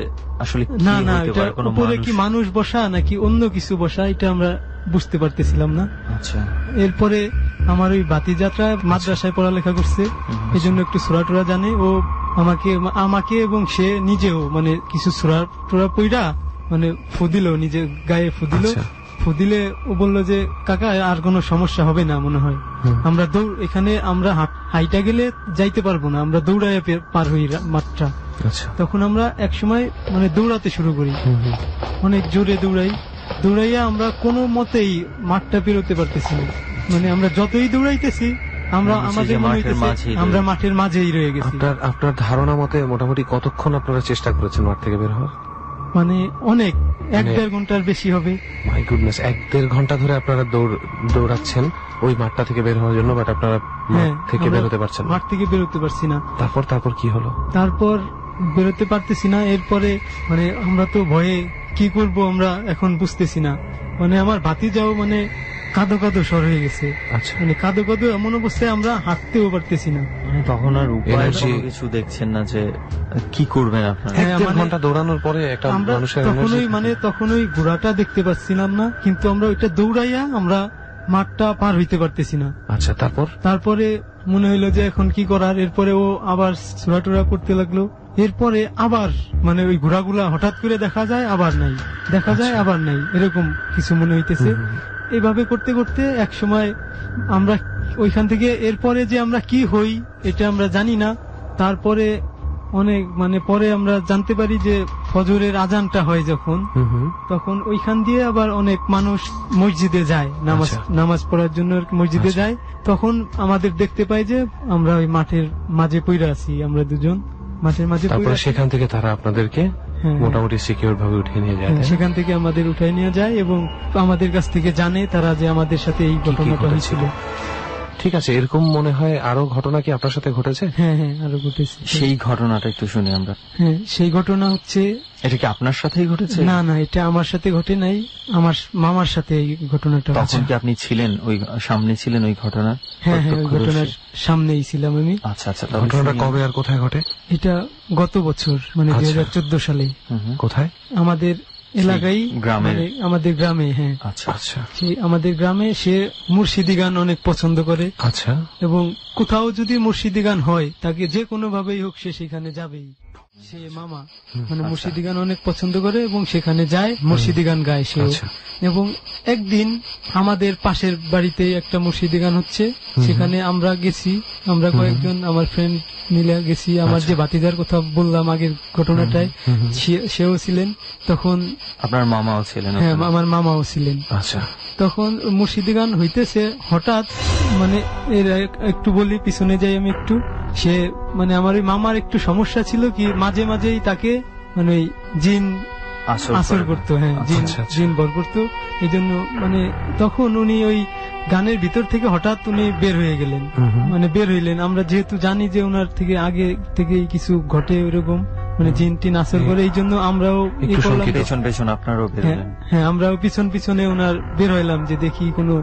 আসলে না এটা উপরে কি মানুষ বসা নাকি অন্য কিছু বসা, এটা আমরা বুঝতে পারতেছিলাম না। আচ্ছা, এরপরে আমার ওই বাতিযাত্রা মাদ্রাসায় পড়ালেখা করছে, এই জন্য একটু সূরা টুরা জানে ও, আমাকে এবং সে নিজেও মানে কিছু সূরা টুরা পইরা মানে ফুদিল, নিজে গায়ে ফুদিল। ফুদিলে ও বললো যে কাকা আর কোনো সমস্যা হবে না মনে হয়, আমরা এখানে আমরা হাইটা গেলে যাইতে পারবো না, আমরা দৌড়াইয়া পার হই মাঠটা। তখন আমরা এক সময় মানে দৌড়াতে শুরু করি, অনেক জোরে দৌড়াইয়া আমরা কোনো মতেই মাঠটা পেরোতে পারতেছি না, মানে আমরা যতই দৌড়াইতেছি আমরা আমাদের আমরা মাঠের মাঝেই রয়ে গেছি। আপনার ধারণা মতে মোটামুটি কতক্ষণ আপনারা চেষ্টা করেছেন মাঠ থেকে বের হওয়ার? মানে অনেক, 1-1.5 ঘন্টার বেশি হবে। মাই গুডনেস, 1-1.5 ঘন্টা ধরে আপনারা দৌড়াচ্ছেন ওই মাঠটা থেকে বের হওয়ার জন্য, বাট আপনারা মাঠ থেকে বের হতে পারছেন না। মাঠ থেকে বেরোতে পারছি না। তারপর কি হলো? তারপর বেরোতে পারতেছি না, এরপরে মানে আমরা তো ভয়ে কি করব আমরা এখন বুঝতেছি না, মানে আমার ভাতিজাও মানে কাঁদো স্বর হয়ে গেছে। আচ্ছা, মানে কাঁদো এমন অবস্থায় আমরা হাঁটতেও পারতেছি না। তখন আর উপায় কিছু দেখছেন না যে কি করবেন আপনারা? 1-1.5 ঘন্টা দৌড়ানোর পরে একটা মানুষের তখনই ঘোড়াটা দেখতে পাচ্ছিলাম না, কিন্তু আমরা ওইটা দৌড়াইয়া আমরা মাঠটা পার হইতে পারতেছি না। আচ্ছা, তারপরে মনে হইলো যে এখন কি করার। এরপরে ও আবার ছোড়া টোড়া করতে লাগলো। এরপরে আবার মানে ওই ঘোড়াগুলা হঠাৎ করে দেখা যায় আবার নাই, দেখা যায় আবার নাই, এরকম কিছু মনে হইতেছে। এইভাবে করতে করতে এক সময় আমরা ওইখান থেকে এরপরে যে আমরা কি হই এটা আমরা জানি না। তারপরে অনেক মানে পরে আমরা জানতে পারি যে ফজরের আজানটা হয় যখন, তখন ওইখান দিয়ে আবার অনেক মানুষ মসজিদে যায়, নামাজ পড়ার জন্য মসজিদে যায়। তখন আমাদের দেখতে পাই যে আমরা ওই মাঠের মাঝে পইরা আছি, আমরা দুজন মাঠের মাঝে। তারপরে সেখান থেকে তারা আপনাদেরকে মোটামুটি সিকিউর ভাবে উঠিয়ে নিয়ে যায়। সেখান থেকে আমাদের উঠাই নিয়ে যায় এবং আমাদের কাছ থেকে জানে তারা যে আমাদের সাথে এই ঘটনাটা হয়েছিল। ঠিক আছে, এরকম মনে হয় আরো ঘটনা কি আপনার সাথে ঘটেছে? হ্যাঁ, আরো ঘটেছে। সেই ঘটনাটা একটু শুনি আমরা। হ্যাঁ, সেই ঘটনা হচ্ছে, এটা কি আপনার সাথেই ঘটেছে? না, এটা আমার সাথে ঘটে নাই, আমার মামার সাথে এই ঘটনাটা। তখন কি আপনি ছিলেন ওই সামনে ছিলেন ওই ঘটনার? হ্যাঁ, ওই ঘটনার সামনেই ছিলাম আমি। আচ্ছা, ঘটনাটা কবে আর কোথায় ঘটে? এটা গত বছর মানে 2014 সালে। কোথায়? আমাদের এলাকায়, আমাদের গ্রামে। হ্যাঁ, আচ্ছা। আমাদের গ্রামে সে মুর্শিদি গান অনেক পছন্দ করে। আচ্ছা, এবং কোথাও যদি মুর্শিদি গান হয় তাকে যে কোনো ভাবেই হোক সে সেখানে যাবেই। সে মামা মানে মুর্শিদি গান অনেক পছন্দ করে এবং সেখানে যায়, মুর্শিদি গান গায় সে। এবং একদিন আমাদের পাশের বাড়িতে একটা মুর্শিদি গান হচ্ছে, সেখানে আমরা গেছি, আমরা কয়েকজন আমার ফ্রেন্ড মিলে গেছি। আমার যে ভাতিজার কথা বললাম আগের ঘটনাটায়, সেও ছিলেন তখন। আপনার মামাও ছিলেন? হ্যাঁ, আমার মামাও ছিলেন। আচ্ছা, তখন মুর্শিদি গান হইতেছে, হঠাৎ মানে একটু বলি, পিছনে যাই আমি একটু। সে মানে আমার ওই মামার একটু সমস্যা ছিল কি, মাঝে মাঝেই তাকে মানে ওই জিন আসর করতো। হ্যাঁ, জিন বর করতো। এই জন্য মানে তখন উনি ওই গানের ভিতর থেকে হঠাৎ উনি বের হয়ে গেলেন, মানে বের হইলেন। আমরা যেহেতু জানি যে ওনার থেকে আগে থেকে কিছু ঘটে ওইরকম, মানে জিন টিন আসর করে, এই জন্য আমরাও একটু করলাম। শঙ্কিত। পেছন পেছন আপনারও হ্যাঁ, বেরোলেন। হ্যাঁ, আমরাও পিছন পিছনে ওনার বের হইলাম যে দেখি কোনো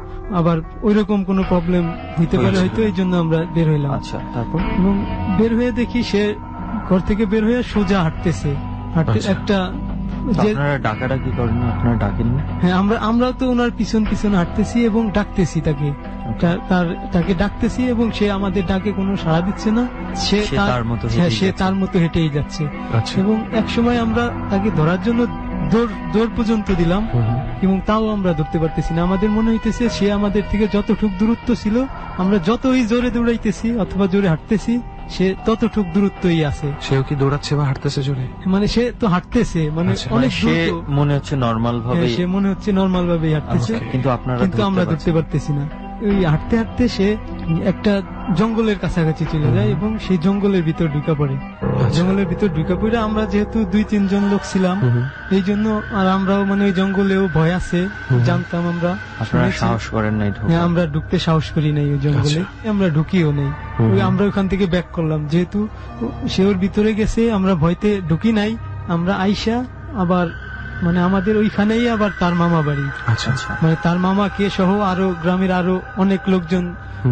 আবার ওইরকম কোনো প্রবলেম হইতে পারে হয়েছিল। হয়তো, এই জন্য আমরা বের হইলাম। আচ্ছা, তারপর এবং বের হয়ে দেখি সে ঘর থেকে বের হয়ে সোজা হাঁটতেছে। আচ্ছা। একটা তো যে আপনারা ডাকাডাকি করেন না? আপনারা ডাকেননি? হ্যাঁ, আমরাও তো ওনার পিছন পিছন হাঁটতেছি এবং ডাকতেছি তাকে, তাকে ডাকতেছি এবং সে আমাদের ডাকে কোনো সাড়া দিচ্ছে না। সে তার মতো হেঁটেই হ্যাঁ, সে যাচ্ছে। তার মতো হেঁটেই যাচ্ছে। আচ্ছা। এবং এক সময় আমরা তাকে ধরার জন্য দৌড় পর্যন্ত দিলাম, এবং তাও আমরা ধরতে পারতেছি না। আমাদের মনে হইতেছে সে আমাদের থেকে যতটুক দূরত্ব ছিল, আমরা যতই জোরে দৌড়াইতেছি অথবা জোরে হাঁটতেছি, সে ততটুক দূরত্বই আছে। সেও কি দৌড়াচ্ছে বা হাঁটতেছে জোরে? মানে সে তো হাঁটতেছে, মানে আচ্ছা। অনেক সে দ্রুত। মনে হচ্ছে নর্মাল ভাবে, হ্যাঁ, সে মনে হচ্ছে নর্মাল ভাবেই হাঁটতেছে, কিন্তু আপনারা কিন্তু আমরা ধরতে পারতেছি না। ওই হাঁটতে হাঁটতে সে একটা জঙ্গলের কাছাকাছি চলে যায় এবং সেই জঙ্গলের ভিতর ঢুকা পড়ে। জঙ্গলের ভিতর ঢুকা পড়ে আমরা যেহেতু 2-3 জন লোক ছিলাম, এই জন্য আর আমরাও মানে ওই জঙ্গলেও ভয় আছে জানতাম, আমরা আপনারা শুনেছি। সাহস করেন নাই ঢোকার? হ্যাঁ, আমরা ঢুকতে সাহস করি নাই ওই জঙ্গলে, আমরা ঢুকিও নাই। ওই আমরা ওখান থেকে ব্যাক করলাম, যেহেতু সে ওর ভিতরে গেছে, আমরা ভয়তে ঢুকি নাই। আমরা আইসা আবার মানে আমাদের ওইখানেই আবার তার মামা বাড়ি। আচ্ছা আচ্ছা। মানে তার মামাকে সহ আরো গ্রামের আরো অনেক লোকজন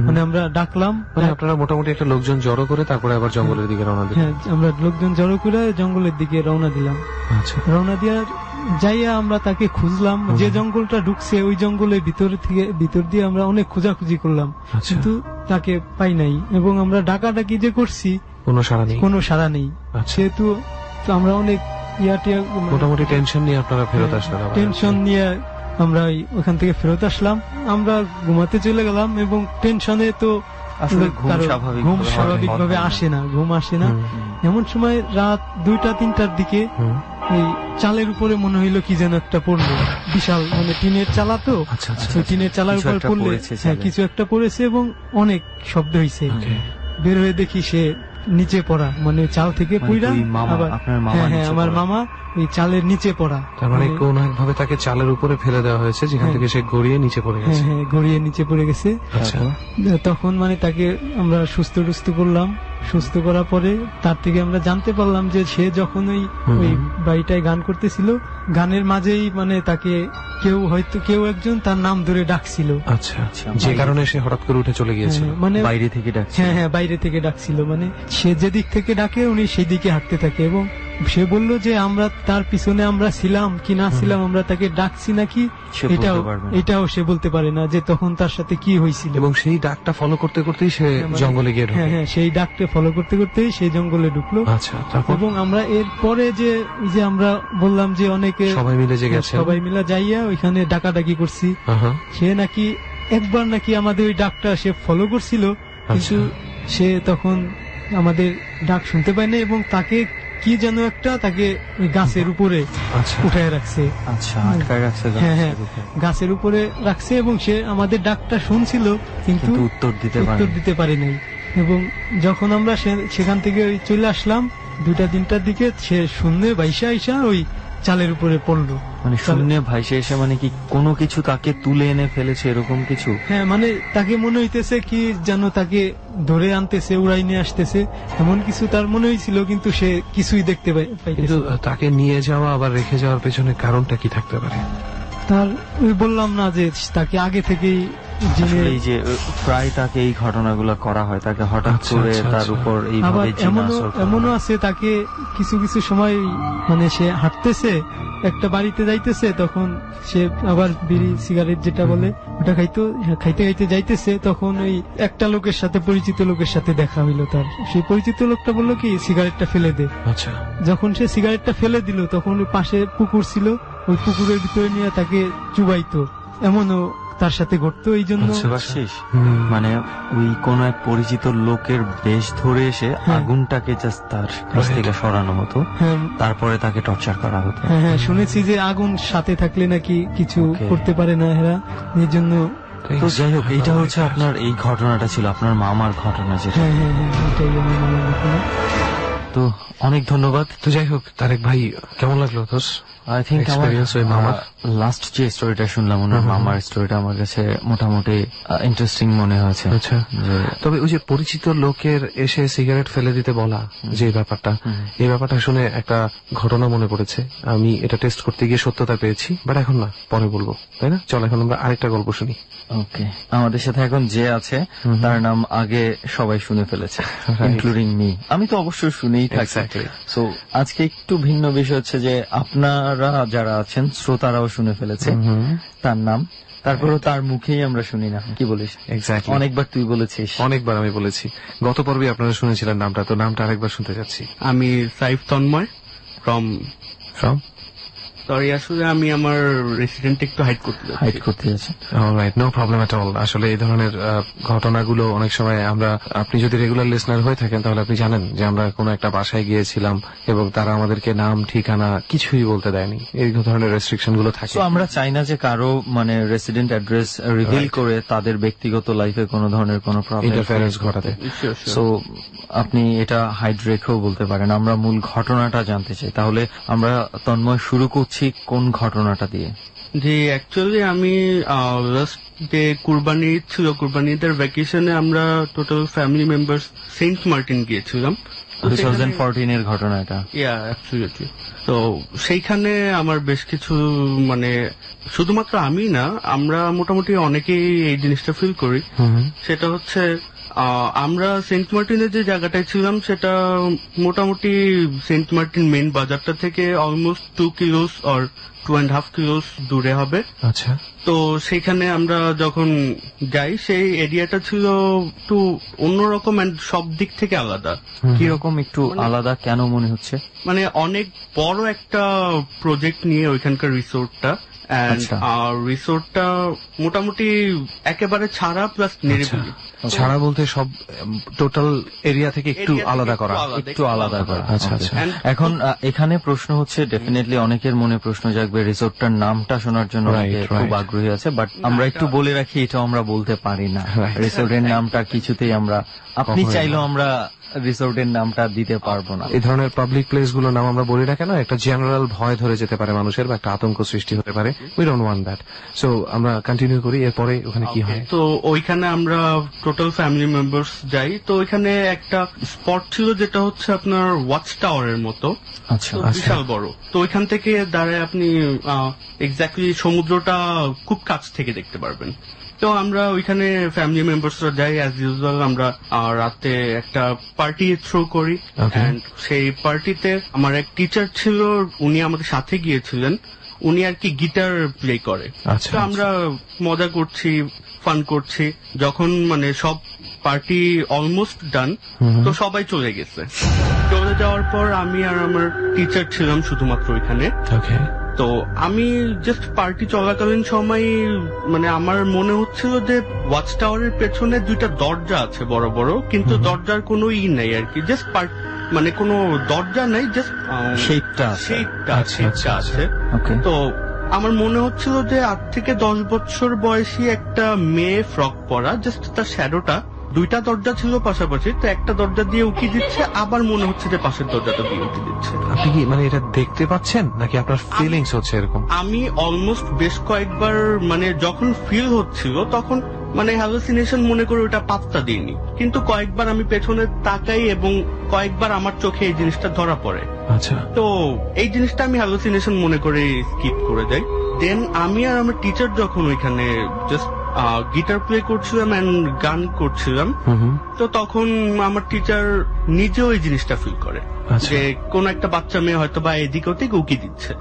মানে আমরা ডাকলাম। মানে আপনারা মোটামুটি একটা লোকজন জড়ো করে তারপরে আবার জঙ্গলের দিকে রওনা দিলেন? হ্যাঁ, আমরা লোকজন জড়ো করে জঙ্গলের দিকে রওনা দিলাম। আচ্ছা। রওনা দিয়ে যাইয়া আমরা তাকে খুঁজলাম, যে জঙ্গলটা ঢুকছে ওই জঙ্গলের ভিতর দিয়ে আমরা অনেক খোঁজাখুঁজি করলাম, আচ্ছা। কিন্তু তাকে পাই নাই। এবং আমরা ডাকাডাকি যে করছি, কোনো সাড়া নেই? কোনো সাড়া নেই। আচ্ছা। সেহেতু তো আমরা অনেক মোটামুটি টেনশন নিয়ে আপনারা ফেরত আসলেন? আবার? টেনশন নিয়ে আমরা ওখান থেকে ফেরত আসলাম। আমরা ঘুমাতে চলে গেলাম এবং টেনশনে তো আসলে ঘুম ঘুম স্বাভাবিকভাবে স্বাভাবিকভাবে আসে না, ঘুম আসে না। এমন সময় রাত 2টা-3টার দিকে এই চালের উপরে মনে হইলো কি যেন একটা পড়লো, বিশাল মানে টিনের চালা তো। আচ্ছা আচ্ছা। ওই টিনের চালার কিছু উপর একটা পড়লে পড়েছে হ্যাঁ, চালে। কিছু একটা পড়েছে এবং অনেক শব্দ হয়েছে। Okay. বের হয়ে দেখি সে নিচে পড়া, মানে চাল থেকে মানে পুইরা ওই মামা, আবার আপনার মামা হ্যাঁ, হ্যাঁ, নিচে আমার পড়া। মামা ওই চালের নিচে পড়া। তার মানে কোন একভাবে তাকে চালের উপরে ফেলে দেওয়া হয়েছে, যেখান থেকে সে গড়িয়ে নিচে পড়ে হ্যাঁ, গেছে? হ্যাঁ, গড়িয়ে নিচে পড়ে গেছে। আচ্ছা। তখন মানে তাকে আমরা সুস্থ করলাম। সুস্থ করার পরে তার থেকে আমরা জানতে পারলাম যে সে যখন ওই বাড়িটায় গান করতেছিল, গানের মাঝেই মানে তাকে কেউ একজন তার নাম ধরে ডাকছিল। আচ্ছা আচ্ছা। যে কারণে সে হঠাৎ করে উঠে চলে গিয়েছিল? হ্যাঁ, মানে বাইরে থেকে ডাকছে? হ্যাঁ, হ্যাঁ, বাইরে থেকে ডাকছিল। মানে সে যেদিক থেকে ডাকে উনি সেই দিকে হাঁটতে থাকে এবং সে বলল যে আমরা তার পিছনে আমরা ছিলাম কি না ছিলাম, আমরা তাকে ডাকছি নাকি সে বলতে পারবে না। এটাও সে বলতে পারে না যে তখন তার সাথে কি হয়েছিল। এবং সেই ডাকটা ফলো করতে করতেই সে জঙ্গলে গিয়ে ঢোকে? হ্যাঁ, হ্যাঁ, সেই ডাকটা ফলো করতে করতেই সেই জঙ্গলে ঢুকলো। আচ্ছা। তারপর? এবং আমরা এরপরে যে আমরা বললাম যে অনেকে সবাই মিলে যে গেছে? সবাই মিলে যাইয়া ওইখানে ডাকাডাকি করছি। সে নাকি একবার নাকি আমাদের ওই ডাকটা সে ফলো করছিল, কিন্তু সে তখন আমাদের ডাক শুনতে পায় না এবং তাকে কি যেন একটা তাকে ওই গাছের উপরে উঠায় রাখছে। আচ্ছা, আটকায় রাখছে? হ্যাঁ, হ্যাঁ, গাছের উপরে রাখছে এবং সে আমাদের ডাকটা শুনছিল কিন্তু উত্তর দিতে পারে নাই। এবং যখন আমরা সেখান থেকে চলে আসলাম 2টা-3টার দিকে, সে শূন্যে ভাইসা আইসা ওই চালের উপরে পড়লো। মানে শূন্যে ভাইসে এসে মানে কি কোনো কিছু তাকে তুলে এনে ফেলেছে এরকম কিছু? হ্যাঁ, মানে তাকে মনে হইতেছে কি যেন তাকে ধরে আনতেছে, উড়াই নিয়ে আসতেছে, এমন কিছু তার মনে হয়েছিল, কিন্তু সে কিছুই দেখতে পাইতেছে। কিন্তু তাকে নিয়ে যাওয়া আবার রেখে যাওয়ার পেছনে কারণটা কি থাকতে পারে? তার ওই বললাম না যে তাকে আগে থেকেই এই যে প্রায় তাকে এই ঘটনাগুলো করা হয়, তাকে হঠাৎ করে তার উপর এইভাবে এমনও আছে তাকে কিছু কিছু সময় মানে সে হাঁটতেছে, একটা বাড়িতে যাইতেছে, তখন সে আবার বিড়ি সিগারেট যেটা বলে ওটা খাইতে যাইতেছে, তখন ওই একটা লোকের সাথে, পরিচিত লোকের সাথে দেখা হইলো তার। সেই পরিচিত লোকটা বললো কি সিগারেটটা ফেলে দে। আচ্ছা। যখন সে সিগারেটটা ফেলে দিল তখন ওই পাশে পুকুর ছিল, ওই পুকুরের ভিতরে নিয়ে তাকে চুবাইতো, এমনও তার সাথে ঘটতো। এই জন্য মানে ওই কোন এক পরিচিত লোকের বেশ ধরে এসে আগুনটাকে জাস্ট তার কাছ থেকে সরানো হতো, তারপরে তাকে টর্চার করা হতো। হ্যাঁ, হ্যাঁ, শুনেছি যে আগুন সাথে থাকলে নাকি কিছু করতে পারে না এরা, এই জন্য। তো যাই হোক, এইটা হচ্ছে আপনার এই ঘটনাটা ছিল আপনার মামার ঘটনা যেটা। হ্যাঁ, হ্যাঁ, হ্যাঁ, এটাই আমার মামার ঘটনা। তো অনেক ধন্যবাদ। তো যাই হোক তারেক ভাই, কেমন লাগলো তোর আই থিঙ্ক এক্সপেরিয়েন্স ওই মামার? লাস্ট যে স্টোরিটা শুনলাম ওনার মামার স্টোরিটা আমার কাছে মোটামুটি ইন্টারেস্টিং মনে হয়েছে। আচ্ছা, তবে ওই যে পরিচিত লোকের এসে সিগারেট ফেলে দিতে বলা যে ব্যাপারটা, এই ব্যাপারটা শুনে একটা ঘটনা মনে পড়েছে। আমি এটা টেস্ট করতে গিয়ে সত্যতা পেয়েছি, বাট এখন না, পরে বলবো, তাই না? চল এখন আমরা আরেকটা গল্প শুনি। ওকে, আমাদের সাথে এখন যে আছে তার নাম আগে সবাই শুনে ফেলেছে, ইনক্লুডিং মি। আমি তো অবশ্যই শুনেই থাকি। সো আজকে একটু ভিন্ন বিষয় হচ্ছে যে আপনারা যারা আছেন শ্রোতারাও শুনে ফেলেছে তার নাম, তারপরও তার মুখেই আমরা শুনি না। কি বলিস? এক্স্যাক্টলি, অনেকবার তুই বলেছিস। অনেকবার আমি বলেছি, গত পর্বে আপনারা শুনেছিলেন নামটা, তো নামটা আরেকবার শুনতে যাচ্ছি। আমি Saif Tanmoy from from sorry, আসলে আমি আমার রেসিডেন্ট একটু হাইড করতে যাচ্ছি। Alright, no problem at all. আসলে এই ধরনের ঘটনাগুলো অনেক সময় আমরা, আপনি যদি রেগুলার লিসনার হয়ে থাকেন তাহলে আপনি জানেন যে আমরা কোনো একটা বাসায় গিয়েছিলাম এবং তারা আমাদেরকে নাম ঠিকানা কিছুই বলতে দেয়নি, এই ধরনের রেস্ট্রিকশন গুলো থাকে। তো আমরা চাই না যে কারো মানে রেসিডেন্ট অ্যাড্রেস রিভিল করে তাদের ব্যক্তিগত লাইফে কোনো ধরনের কোনো প্রবলেম ইন্টারফারেন্স ঘটাতে। সো আপনি এটা হাইড রেখেও বলতে পারেন। আমরা মূল ঘটনাটা জানতে চাই, তাহলে আমরা তন্ময় শুরু করছি কোন ঘটনাটা দিয়ে? জি, অ্যাকচুয়ালি আমি লাস্ট যে কুরবানি ছিল, কুরবানি ঈদের ভ্যাকেশনে আমরা total family members Saint Martin গিয়েছিলাম। 2014 এর ঘটনা এটা। অ্যাবসলিউটলি। তো সেইখানে আমার বেশ কিছু, মানে শুধুমাত্র আমি না, আমরা মোটামুটি অনেকেই এই জিনিসটা ফিল করি। সেটা হচ্ছে আমরা সেন্ট মার্টিনের যে জায়গাটায় ছিলাম সেটা মোটামুটি সেন্ট মার্টিন মেইন বাজারটা থেকে অলমোস্ট 2 কিলোস অর 2.5 কিলোস দূরে হবে। আচ্ছা, তো সেখানে আমরা যখন যাই সেই এরিয়াটা ছিল একটু অন্যরকম এন্ড সব দিক থেকে আলাদা। কিরকম একটু আলাদা কেন মনে হচ্ছে? মানে অনেক বড় একটা প্রজেক্ট নিয়ে ওইখানকার রিসোর্টটা, রিসোর্টটা মোটামুটি একেবারে ছাড়া প্লাস নিরিবিলি। ছাড়া বলতে সব টোটাল এরিয়া থেকে একটু আলাদা করা, একটু আলাদা করা। আচ্ছা আচ্ছা। এখন এখানে প্রশ্ন হচ্ছে, ডেফিনেটলি অনেকের মনে প্রশ্ন জাগবে, রিসোর্টটার নামটা শোনার জন্য খুব আগ্রহী আছে, বাট আমরা একটু বলে রাখি এটাও আমরা বলতে পারি না। রিসোর্টের নামটা কিছুতেই আমরা, আপনি চাইলেও আমরা রিসোর্টের নামটা দিতে পারবো না। এই ধরনের পাবলিক প্লেস গুলোর নাম আমরা বলি না কেন, একটা জেনারেল ভয় ধরে যেতে পারে মানুষের, বা একটা আতঙ্ক সৃষ্টি হতে পারে। We don't want that. So আমরা কন্টিনিউ করি, এরপরে ওখানে কি হয়? তো ওইখানে আমরা টোটাল ফ্যামিলি মেম্বার্স যাই। তো ওইখানে একটা স্পট ছিল যেটা হচ্ছে আপনার ওয়াচ টাওয়ারের মতো। আচ্ছা, বিশাল বড়। তো ওইখান থেকে দাঁড়ায় আপনি এক্স্যাক্টলি সমুদ্রটা খুব কাছ থেকে দেখতে পারবেন। তো আমরা ওইখানে ফ্যামিলি মেম্বার্সরা যাই অ্যাজ ইউজুয়াল। আমরা রাতে একটা পার্টি থ্রো করি, এন্ড সেই পার্টিতে আমার এক টিচার ছিল, উনি আমাদের সাথে গিয়েছিলেন। উনি আর কি গিটার প্লে করে। তো আমরা মজা করছি, ফান করছি। যখন মানে সব পার্টি অলমোস্ট ডান, তো সবাই চলে গেছে। চলে যাওয়ার পর আমি আর আমার টিচার ছিলাম শুধুমাত্র ওইখানে। তো আমি জাস্ট পার্টি চলাকালীন সময় মানে আমার মনে হচ্ছিল যে ওয়াচ টাওয়ারের পেছনে 2টা দরজা আছে বড় বড়, কিন্তু দরজার কোনো নেই আর কি, জাস্ট মানে কোনো দরজা নেই, জাস্ট শেপটা আছে। তো আমার মনে হচ্ছিল যে 8 থেকে 10 বছর বয়সী একটা মেয়ে ফ্রক পরা, জাস্ট তার শ্যাডোটা, 2টা দরজা ছিল পাশাপাশি, তো একটা দরজা দিয়ে উকি দিচ্ছে, আবার মনে হচ্ছে যে পাশের দরজাটা দিয়ে উকি দিচ্ছে। আপনি কি মানে এটা দেখতে পাচ্ছেন নাকি আপনার ফিলিংস হচ্ছে এরকম? আমি অলমোস্ট বেশ কয়েকবার মানে যখন ফিল হচ্ছিল তখন মানে হ্যালুসিনেশন মনে করে ওটা পাত্তা দিইনি, কিন্তু কয়েকবার আমি পেছনে তাকাই এবং কয়েকবার আমার চোখে এই জিনিসটা ধরা পড়ে। আচ্ছা, তো এই জিনিসটা আমি হ্যালুসিনেশন মনে করে স্কিপ করে যাই। দেন আমি আর আমার টিচার যখন ওইখানে জাস্ট গিটার প্লে করছিলাম এন্ড গান করছিলাম, তো তখন আমার টিচার নিজেও এই জিনিসটা ফিল করে যে কোন একটা বাচ্চা মেয়ে হয়তো বা এদিক ওদিক উকি দিচ্ছে।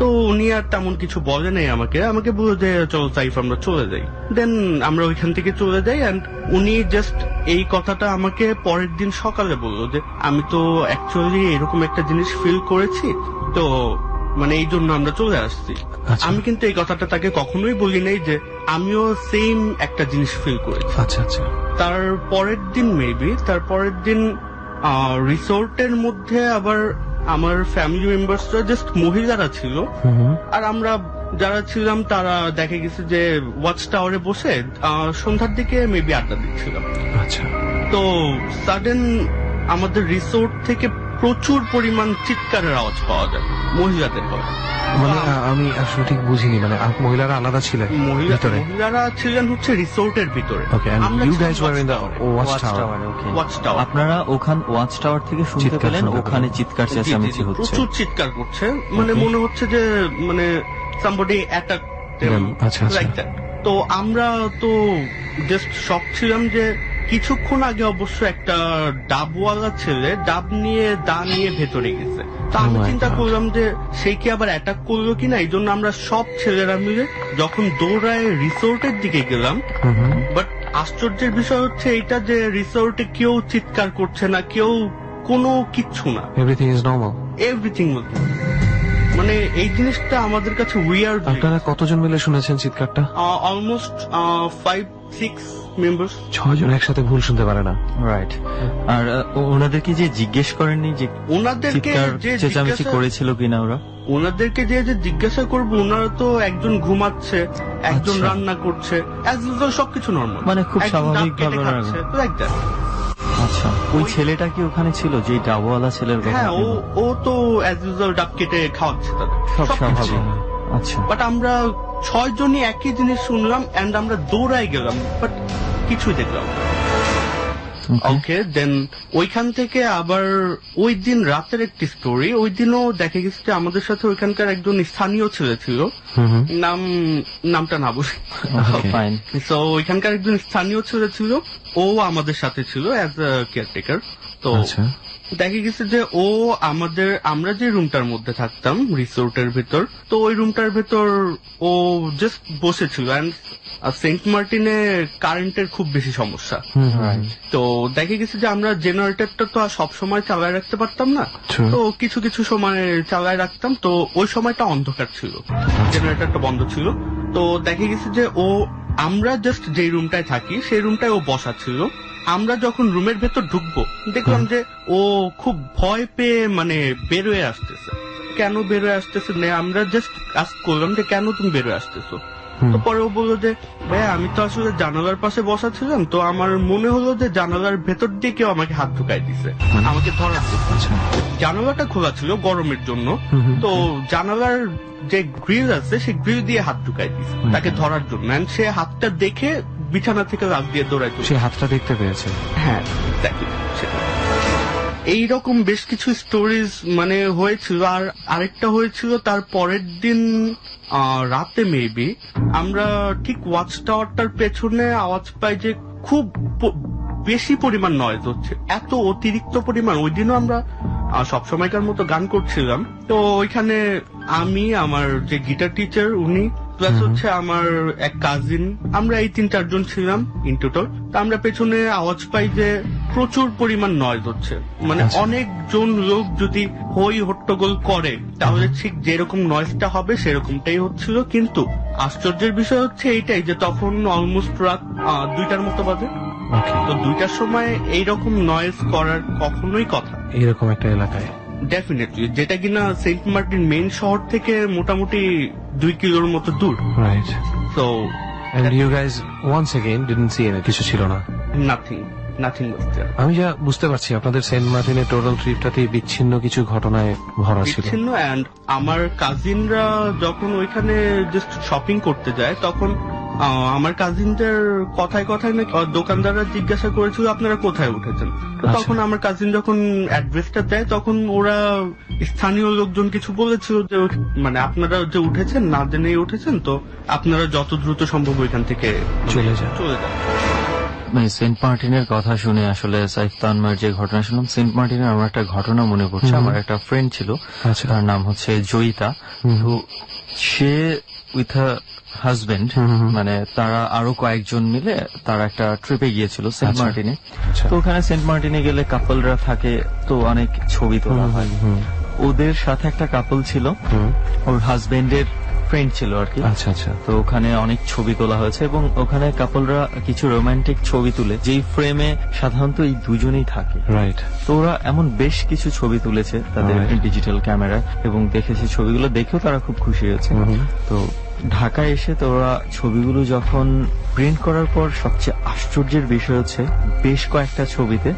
তো উনি আর তেমন কিছু বলে নাই আমাকে বললো যে চলো সাইফ আমরা চলে যাই। দেন আমরা ওইখান থেকে চলে যাই, এন্ড উনি জাস্ট এই কথাটা আমাকে পরের দিন সকালে বললো যে আমি তো অ্যাকচুয়ালি এরকম একটা জিনিস ফিল করেছি, তো মানে এই জন্য আমরা চলে আসছি। আমি কিন্তু এই কথাটা তাকে কখনোই বলি নাই যে আমিও সেম একটা জিনিস ফিল করেছি। আচ্ছা আচ্ছা। তার পরের দিন রিসোর্টের মধ্যে আবার আমার ফ্যামিলি মেম্বার্সরা জাস্ট মহিলারা ছিল, আর আমরা যারা ছিলাম তারা দেখে গেছে যে ওয়াচ টাওয়ারে বসে সন্ধ্যার দিকে মেবি আড্ডা দিচ্ছিলাম। আচ্ছা। তো সাডেন আমাদের রিসোর্ট থেকে প্রচুর পরিমাণ চিৎকারের আওয়াজ পাওয়া যায় মহিলাদের গলা। মানে আমি আসলে ঠিক বুঝিনি, মানে মহিলারা আলাদা ছিলেন ভিতরে? মহিলারা ছিলেন হচ্ছে রিসোর্টের ভিতরে। Okay, and you guys were in the watch tower. Watch tower. আপনারা ওয়াচ টাওয়ার থেকে শুনতে চিৎকার পেলেন শুনতে ওখানে চিৎকার চেঁচামেচি হচ্ছে। প্রচুর চিৎকার করছে, মানে মনে হচ্ছে যে মানে somebody attack them, আচ্ছা, আচ্ছা। like that। তো আমরা তো জাস্ট শক ছিলাম যে কিছুক্ষণ আগে অবশ্য একটা ডাবওয়ালা ছেলে ডাব নিয়ে দা নিয়ে ভেতরে গেছে। তো আমি Oh my চিন্তা God. করলাম যে সে কি আবার অ্যাটাক করলো কিনা, এই জন্য আমরা সব ছেলেরা মিলে যখন দৌড়ায় রিসোর্টের দিকে গেলাম। বাট আশ্চর্যের বিষয় হচ্ছে এইটা যে রিসোর্টে কেউ চিৎকার করছে না, কেউ কোনো কিচ্ছু না, এভরিথিং ইজ নর্মাল। এভরিথিং মানে এই জিনিসটা আমাদের কাছে উইয়ার্ড। আপনারা কতজন মিলে শুনেছেন চিৎকারটা? Almost 5-6 members. 6 জন একসাথে ভুল শুনতে পারে না। রাইট। আর ওনাদেরকে যে জিজ্ঞেস করেননি যে ওনাদেরকে চিৎকার যে চেঁচামেচি করেছিল কিনা ওরা? ওনাদেরকে যে জিজ্ঞাসা করবো, ওনারা তো একজন ঘুমাচ্ছে, একজন আচ্ছা। রান্না করছে, অ্যাজ ইউজুয়াল সবকিছু নর্মাল, মানে খুব স্বাভাবিকভাবে ওনারা। আচ্ছা, ওই ছেলেটা কি ওখানে ছিল যে ডাবওয়ালা ছেলের কথা? হ্যাঁ, আপনি ও তো অ্যাজ ইউজুয়াল ডাব কেটে খাওয়াচ্ছে তাদের, সব সবকিছু। স্বাভাবিক। আচ্ছা, বাট আমরা 6 জনই একই জিনিস শুনলাম এন্ড আমরা দৌড়াই গেলাম, বাট কিছুই দেখলাম না। ওকে, দেন ওইখান থেকে আবার ওই দিন রাতের একটি স্টোরি। ওই দিনও দেখা গেছে যে আমাদের সাথে ওইখানকার একজন স্থানীয় ছেলে ছিল, নামটা না বলি, ফাইন। তো ওইখানকার একজন স্থানীয় ছেলে ছিল, ও আমাদের সাথে ছিল অ্যাজ আ কেয়ারটেকার। তো দেখা গেছে যে ও আমরা যে রুমটার মধ্যে থাকতাম রিসোর্টের ভেতর, তো ওই রুমটার ভেতর ও জাস্ট বসেছিল। এন্ড সেন্ট মার্টিনে কারেন্টের খুব বেশি সমস্যা। তো দেখা গেছে যে আমরা জেনারেটরটা তো আর সবসময় চালায় রাখতে পারতাম না, তো কিছু কিছু সময় চালায় রাখতাম। তো ওই সময়টা অন্ধকার ছিল, জেনারেটরটা বন্ধ ছিল। তো দেখা গেছে যে আমরা জাস্ট যে রুমটায় থাকি সেই রুমটায় ও বসা ছিল। আমরা যখন রুমের ভেতর ঢুকবো দেখলাম যে ও খুব ভয় পেয়ে মানে বেরোয় আসতেছে। কেন বেরোয় আসতেছে না, আমরা জাস্ট আস্ক করলাম যে কেন তুমি বেরোয় আসতেছো? তো পরে ও বললো যে ভাই আমি তো আসলে জানালার পাশে বসা ছিলাম, তো আমার মনে হলো যে জানালার ভেতর দিয়ে কেউ আমাকে হাত ঢুকাই দিছে, আমাকে ধরার জন্য। জানালাটা খোলা ছিল গরমের জন্য, তো জানালার যে গ্রিল আছে সেই গ্রিল দিয়ে হাত ঢুকাই দিছে তাকে ধরার জন্য। সে হাতটা দেখে বিছানা থেকে লাফ দিয়ে দৌড়াই, সে হাতটা দেখতে পেয়েছে। হ্যাঁ, এইরকম বেশ কিছু স্টোরিজ মানে হয়েছিল। আর আরেকটা হয়েছিল তার পরের দিন রাতে মেবি আমরা ঠিক ওয়াচ টাওয়ারটার পেছনে আওয়াজ পাই যে খুব বেশি পরিমাণ নয়েজ হচ্ছে, এত অতিরিক্ত পরিমাণ। ওই দিনও আমরা সবসময়কার মতো গান করছিলাম। তো ওইখানে আমি, আমার যে গিটার টিচার উনি, প্লাস হচ্ছে আমার এক কাজিন, আমরা এই 3-4 জন ছিলাম ইন টোটাল। তো আমরা পেছনে আওয়াজ পাই যে প্রচুর পরিমাণ নয়েজ হচ্ছে, মানে অনেকজন লোক যদি হই হট্টগোল করে তাহলে ঠিক যেরকম নয়েজটা হবে সেরকমটাই হচ্ছিল। কিন্তু আশ্চর্যের বিষয় হচ্ছে এইটাই যে তখন অলমোস্ট রাত 2টার মতো বাজে। তো 2টার সময় এইরকম নয়েজ করার কখনোই কথা এইরকম একটা এলাকায়, ডেফিনেটলি, যেটা কিনা সেন্ট মার্টিন মেইন শহর থেকে মোটামুটি 2 কিলোর মতো দূর। Right. So and you guys once again didn't see any, কিছু ছিল না? Nothing was there. আমি যা বুঝতে পারছি আপনাদের সেন্ট মার্টিনের টোটাল ট্রিপটাতে বিচ্ছিন্ন কিছু ঘটনায় ভরা ছিল। বিচ্ছিন্ন। এন্ড আমার কাজিনরা যখন ওইখানে জাস্ট শপিং করতে যায় তখন আমার কাজিনদের কথায় কথায় নাকি দোকানদাররা জিজ্ঞাসা করেছিল আপনারা কোথায় উঠেছেন। তো তখন আমার কাজিন যখন অ্যাড্রেসটা দেয় তখন ওরা স্থানীয় লোকজন কিছু বলেছিল যে মানে আপনারা যে উঠেছেন না জেনেই উঠেছেন, তো আপনারা যত দ্রুত সম্ভব ওইখান থেকে চলে যান। সেন্ট মার্টিনের কথা শুনে আসলে সাইফ তানমার যে ঘটনা শুনলাম, সেন্ট মার্টিনের আমার একটা ঘটনা মনে পড়ছে। আমার একটা ফ্রেন্ড ছিল, তার নাম হচ্ছে জয়িতা। তো সে উইথ হাজবেন্ড, মানে তারা আরো কয়েকজন মিলে তারা একটা ট্রিপে গিয়েছিল সেন্ট মার্টিনে। তো ওখানে সেন্ট মার্টিনে গেলে কাপলরা থাকে, তো অনেক ছবি তোলা হয়। ওদের সাথে একটা কাপল ছিল, ওর হাজবেন্ডের ফ্রেন্ড ছিল আর কি। আচ্ছা আচ্ছা। তো ওখানে অনেক ছবি তোলা হয়েছে এবং ওখানে কাপলরা কিছু রোমান্টিক ছবি তুলে, যেই ফ্রেমে সাধারণত এই দুজনেই থাকে। রাইট। তো ওরা এমন বেশ কিছু ছবি তুলেছে তাদের ডিজিটাল ক্যামেরায়, এবং দেখেছে ছবিগুলো দেখেও তারা খুব খুশি হয়েছে। তো ঢাকায় এসে তো ওরা ছবিগুলো যখন প্রিন্ট করার পর সবচেয়ে আশ্চর্যের বিষয় হচ্ছে বেশ কয়েকটা ছবিতে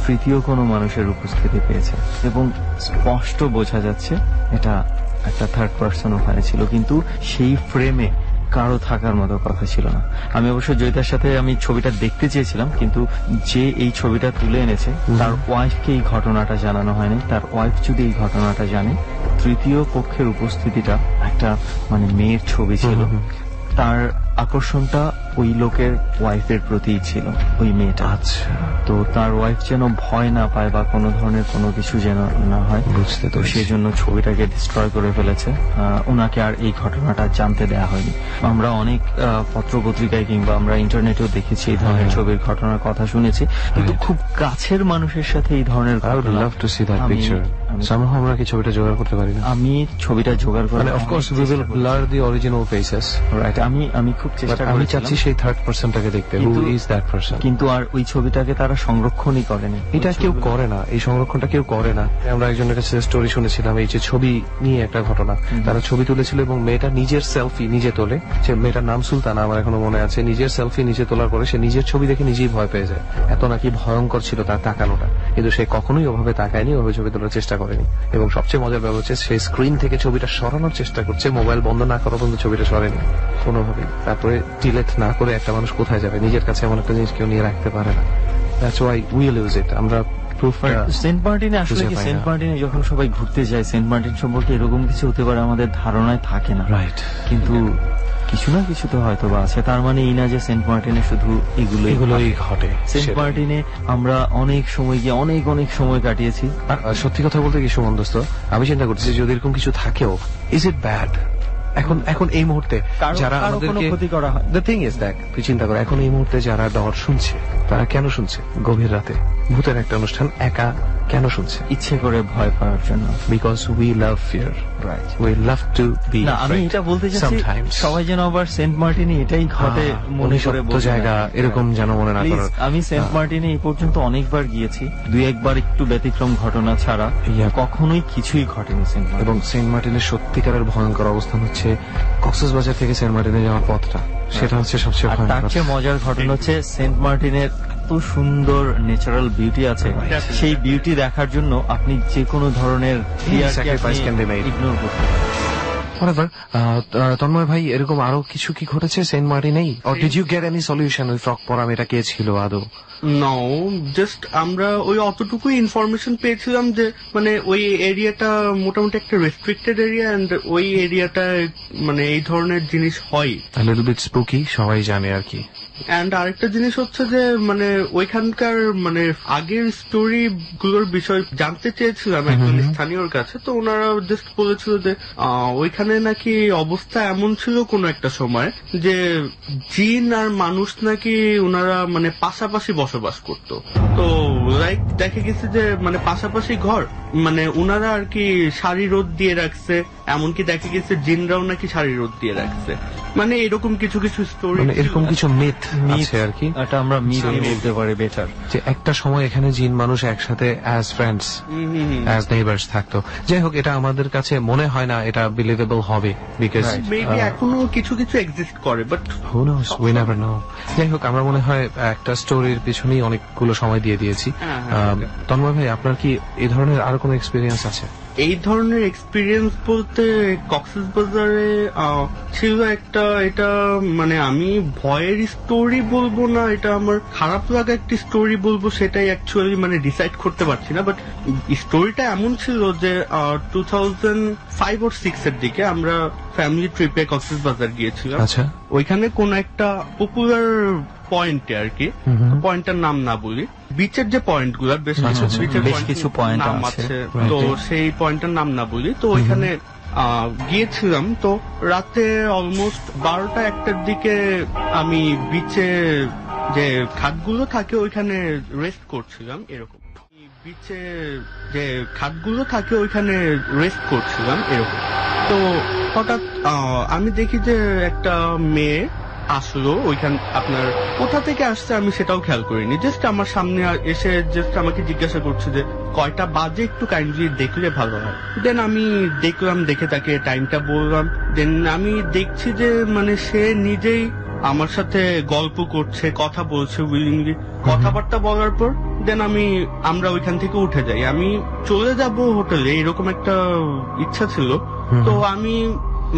তৃতীয় কোনো মানুষের উপস্থিতি পেয়েছে এবং স্পষ্ট বোঝা যাচ্ছে এটা একটা থার্ড পার্সন ওখানে ছিল, কিন্তু সেই ফ্রেমে কারো থাকার মতো কথা ছিল না। আমি অবশ্য জয়িতার সাথে আমি ছবিটা দেখতে চেয়েছিলাম, কিন্তু যে এই ছবিটা তুলে এনেছে তার ওয়াইফকে এই ঘটনাটা জানানো হয়নি। তার ওয়াইফ যদি এই ঘটনাটা জানে, তৃতীয় পক্ষের উপস্থিতিটা একটা মানে মেয়ের ছবি ছিল, তার আকর্ষণটা ওই লোকের ওয়াইফের প্রতি ছিল, ওই মেয়েটা। আচ্ছা, তো তার ওয়াইফ যেন ভয় না পায় বা কোনো ধরনের কোনো কিছু যেন না হয়, বুঝতে তো সেই জন্য ছবিটাকে ডিস্ট্রয় করে ফেলেছে। ওনাকে আর এই ঘটনাটা জানতে দেয়া হয়নি। আমরা অনেক পত্র পত্রিকায় কিংবা আমরা ইন্টারনেটেও দেখেছি এই ধরনের ছবির ঘটনার কথা শুনেছি, কিন্তু খুব কাছের মানুষের সাথে এই ধরনের I would love to see that picture. Somehow আমরা কি ছবিটা জোগাড় করতে পারি না? আমি ছবিটা জোগাড় করে, মানে of course we will blur the original faces, right? আমি খুব চেষ্টা আমি করেছিলাম, চাচ্ছি সেই থার্ড পার্সনটাকে দেখতে, who is that person? কিন্তু আর ওই ছবিটাকে তারা সংরক্ষণই করেনি। এটা কেউ করে না, এই সংরক্ষণটা কেউ করে না। আমরা একজনের কাছে স্টোরি শুনেছিলাম, এই যে ছবি নিয়ে একটা ঘটনা, তারা ছবি তুলেছিল এবং মেয়েটা নিজের সেলফি নিজে তোলে। সে মেয়েটার নাম সুলতানা, আমার এখনো মনে আছে। নিজের সেলফি নিজে তোলার পরে সে নিজের ছবি দেখে নিজেই ভয় পেয়ে যায়, এত নাকি ভয়ঙ্কর ছিল তার তাকানোটা। কিন্তু সে কখনোই ওভাবে তাকায়নি, ওভাবে ছবি তোলার চেষ্টা করেনি। এবং সবচেয়ে মজার ব্যাপার হচ্ছে সে স্ক্রিন থেকে ছবিটা সরানোর চেষ্টা করছে, মোবাইল বন্ধ না করা পর্যন্ত ছবিটা সরেনি কোনোভাবেই। তারপরে ডিলেট না করে একটা মানুষ কোথায় যাবে? নিজের কাছে এমন একটা জিনিস কেউ নিয়ে রাখতে পারে না। That's why we lose it. আমরা সেন্ট মার্টিনে আসলে কি, সেন্ট মার্টিনে যখন সবাই ঘুরতে যায়, সেন্ট মার্টিন সম্পর্কে এরকম কিছু হতে পারে আমাদের ধারণায় থাকে না, রাইট? কিন্তু কিছু না কিছু তো হয়তো বা আছে। তার মানে এই না যে সেন্ট মার্টিনে শুধু এগুলোই ঘটে। সেন্ট মার্টিনে আমরা অনেক সময় গিয়ে অনেক সময় কাটিয়েছি। সত্যি কথা বলতে কি সুমন দোস্ত, আমি চিন্তা করছি যদি এরকম কিছু থাকেও, ইজ ইট ব্যাড? এখন এই মুহূর্তে যারা আমাদেরকে ক্ষতি করা হয়, দ্য থিং ইজ দেখ, তুই চিন্তা কর, এখন এই মুহূর্তে যারা ডর শুনছে, তারা কেন শুনছে? গভীর রাতে ভূতের একটা অনুষ্ঠান একা কেন শুনছে? ইচ্ছে করে ভয় পাওয়ার জন্য। Because we love fear, right? We love to be. না, আমি এটা বলতে চাচ্ছি সবাই যেন আবার সেন্ট মার্টিনে এটাই ঘটে মনে করে বলতে জায়গা এরকম যেন মনে না করে। আমি সেন্ট মার্টিনে এই পর্যন্ত অনেকবার গিয়েছি, দুই একবার একটু ব্যতিক্রম ঘটনা ছাড়া কখনোই কিছুই ঘটেনি সেন্ট মার্টিন। এবং সেন্ট মার্টিনের সত্যিকারের ভয়ঙ্কর অবস্থান হচ্ছে কক্সবাজার থেকে সেন্ট মার্টিনে যাওয়ার পথটা, সেটা হচ্ছে সবচেয়ে ভয়ঙ্কর। তার চেয়ে মজার ঘটনা হচ্ছে সেন্ট মার্টিনের এত সুন্দর ন্যাচারাল বিউটি আছে, সেই বিউটি দেখার জন্য আপনি যে কোনো ধরনের ইগনোর করতে পারেন। তন্ময় ভাই, এরকম আরো কিছু কি ঘটেছে সেন্ট মার্টিনেই? Or did you get any solution? ওই ফ্রক পরা মেয়েটা কে ছিল আদৌ? নো, জাস্ট আমরা ওই অতটুকুই ইনফরমেশন পেয়েছিলাম যে মানে ওই এরিয়াটা মোটামুটি একটা রেস্ট্রিক্টেড এরিয়া, এন্ড ওই এরিয়াটা মানে এই ধরনের জিনিস হয়, a little bit spooky, সবাই জানে আর কি। এন্ড আরেকটা জিনিস হচ্ছে যে মানে ওইখানকার মানে আগের স্টোরি গুলোর বিষয় জানতে চেয়েছিলাম একজন স্থানীয়র কাছে, তো ওনারা জাস্ট বলেছিল যে ওইখানে নাকি অবস্থা এমন ছিল কোন একটা সময় যে জিন আর মানুষ নাকি ওনারা মানে পাশাপাশি বসবাস করতো। তো লাইক দেখা গেছে যে মানে পাশাপাশি ঘর, মানে ওনারা আর কি সারি রোদ দিয়ে রাখছে, এমনকি দেখা গেছে জিনরাও নাকি সারি রোদ দিয়ে রাখছে। মানে এরকম কিছু কিছু স্টোরি, এরকম কিছু মিথ আছে আর কি। এটা আমরা মিথই বলতে পারি বেটার, যে একটা সময় এখানে জিন মানুষ একসাথে অ্যাজ ফ্রেন্ডস, অ্যাজ নেইবার্স থাকতো। যাই হোক, এটা আমাদের কাছে মনে হয় না এটা বিলিভেবল হবে, বিকজ মেবি এখনো কিছু কিছু এক্সিস্ট করে, but who knows, we never know. যাই হোক, আমরা মনে হয় একটা স্টোরির পিছনেই অনেকগুলো সময় দিয়ে দিয়েছি। তন্ময় ভাই, আপনার কি এই ধরনের আরো কোনো এক্সপিরিয়েন্স আছে? এই ধরনের এক্সপিরিয়েন্স বলতে কক্সবাজারে ছিল একটা, এটা মানে আমি ভয়ের স্টোরি বলবো না, এটা আমার খারাপ লাগা একটি স্টোরি বলবো, সেটাই অ্যাকচুয়ালি মানে ডিসাইড করতে পারছি না। বাট স্টোরিটা এমন ছিল যে 2005 or 6 এর দিকে আমরা ফ্যামিলি ট্রিপে কক্সবাজার গিয়েছিলাম। আচ্ছা, ওইখানে কোন একটা পপুলার পয়েন্টে আর কি, পয়েন্টটার নাম না বলি, বিচের যে পয়েন্ট গুলা বেশ কিছু পয়েন্ট আছে, তো সেই পয়েন্টটার নাম না বলি, তো ওইখানে গিয়েছিলাম। তো রাতে অলমোস্ট 12টা-1টার দিকে আমি বিচে যে খাটগুলো থাকে ওইখানে রেস্ট করছিলাম, এরকম বিচে যে খাটগুলো থাকে ওইখানে রেস্ট করছিলাম এরকম। তো হঠাৎ আমি দেখি যে একটা মেয়ে আসলো ওইখান, আপনার কোথা থেকে আসছে আমি সেটাও খেয়াল করিনি, জাস্ট আমার সামনে এসে জাস্ট আমাকে জিজ্ঞাসা করছে যে কয়টা বাজে, একটু কাইন্ডলি দেখলে ভালো হয়। দেন আমি দেখলাম, দেখে তাকে টাইমটা বললাম। দেন আমি দেখছি যে মানে সে নিজেই আমার সাথে গল্প করছে, কথা বলছে উইলিংলি। কথাবার্তা বলার পর দেন আমরা ওইখান থেকে উঠে যাই। আমি চলে যাব হোটেলে, এরকম একটা ইচ্ছা ছিল। তো আমি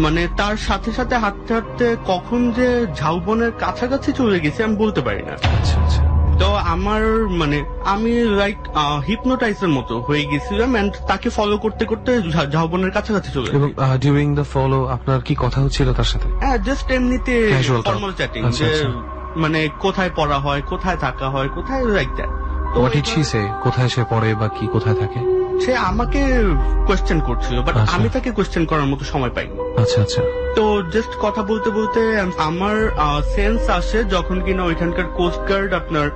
মানে তার সাথে সাথে হাঁটতে হাঁটতে কখন যে ঝাউবনের কাছাকাছি চলে গেছি আমি বলতে পারি না। আচ্ছা আচ্ছা। তো আমার মানে আমি লাইক হিপনোটাইজের মতো হয়ে গেছিলাম এন্ড তাকে ফলো করতে করতে ঝাউবনের কাছাকাছি চলে এবং গেছি। ডিউরিং দ্য ফলো আপনার কি কথা হচ্ছিল তার সাথে? হ্যাঁ, জাস্ট এমনিতে Casual talk. ফর্মাল চ্যাটিং, আচ্ছা, যে আচ্ছা। মানে কোথায় পড়া হয়, কোথায় থাকা হয়, কোথায় লাইক দ্যাট। তো হোয়াট ডিড শি সে? কোথায় সে পড়ে বা কি কোথায় থাকে? সে আমাকে কোয়েশ্চেন করছিল, বাট আচ্ছা। আমি তাকে কোয়েশ্চেন করার মতো সময় পাইনি। আচ্ছা আচ্ছা। তো জাস্ট কথা বলতে বলতে আমার সেন্স আসে যখন কিনা ওইখানকার কোস্ট গার্ড আপনার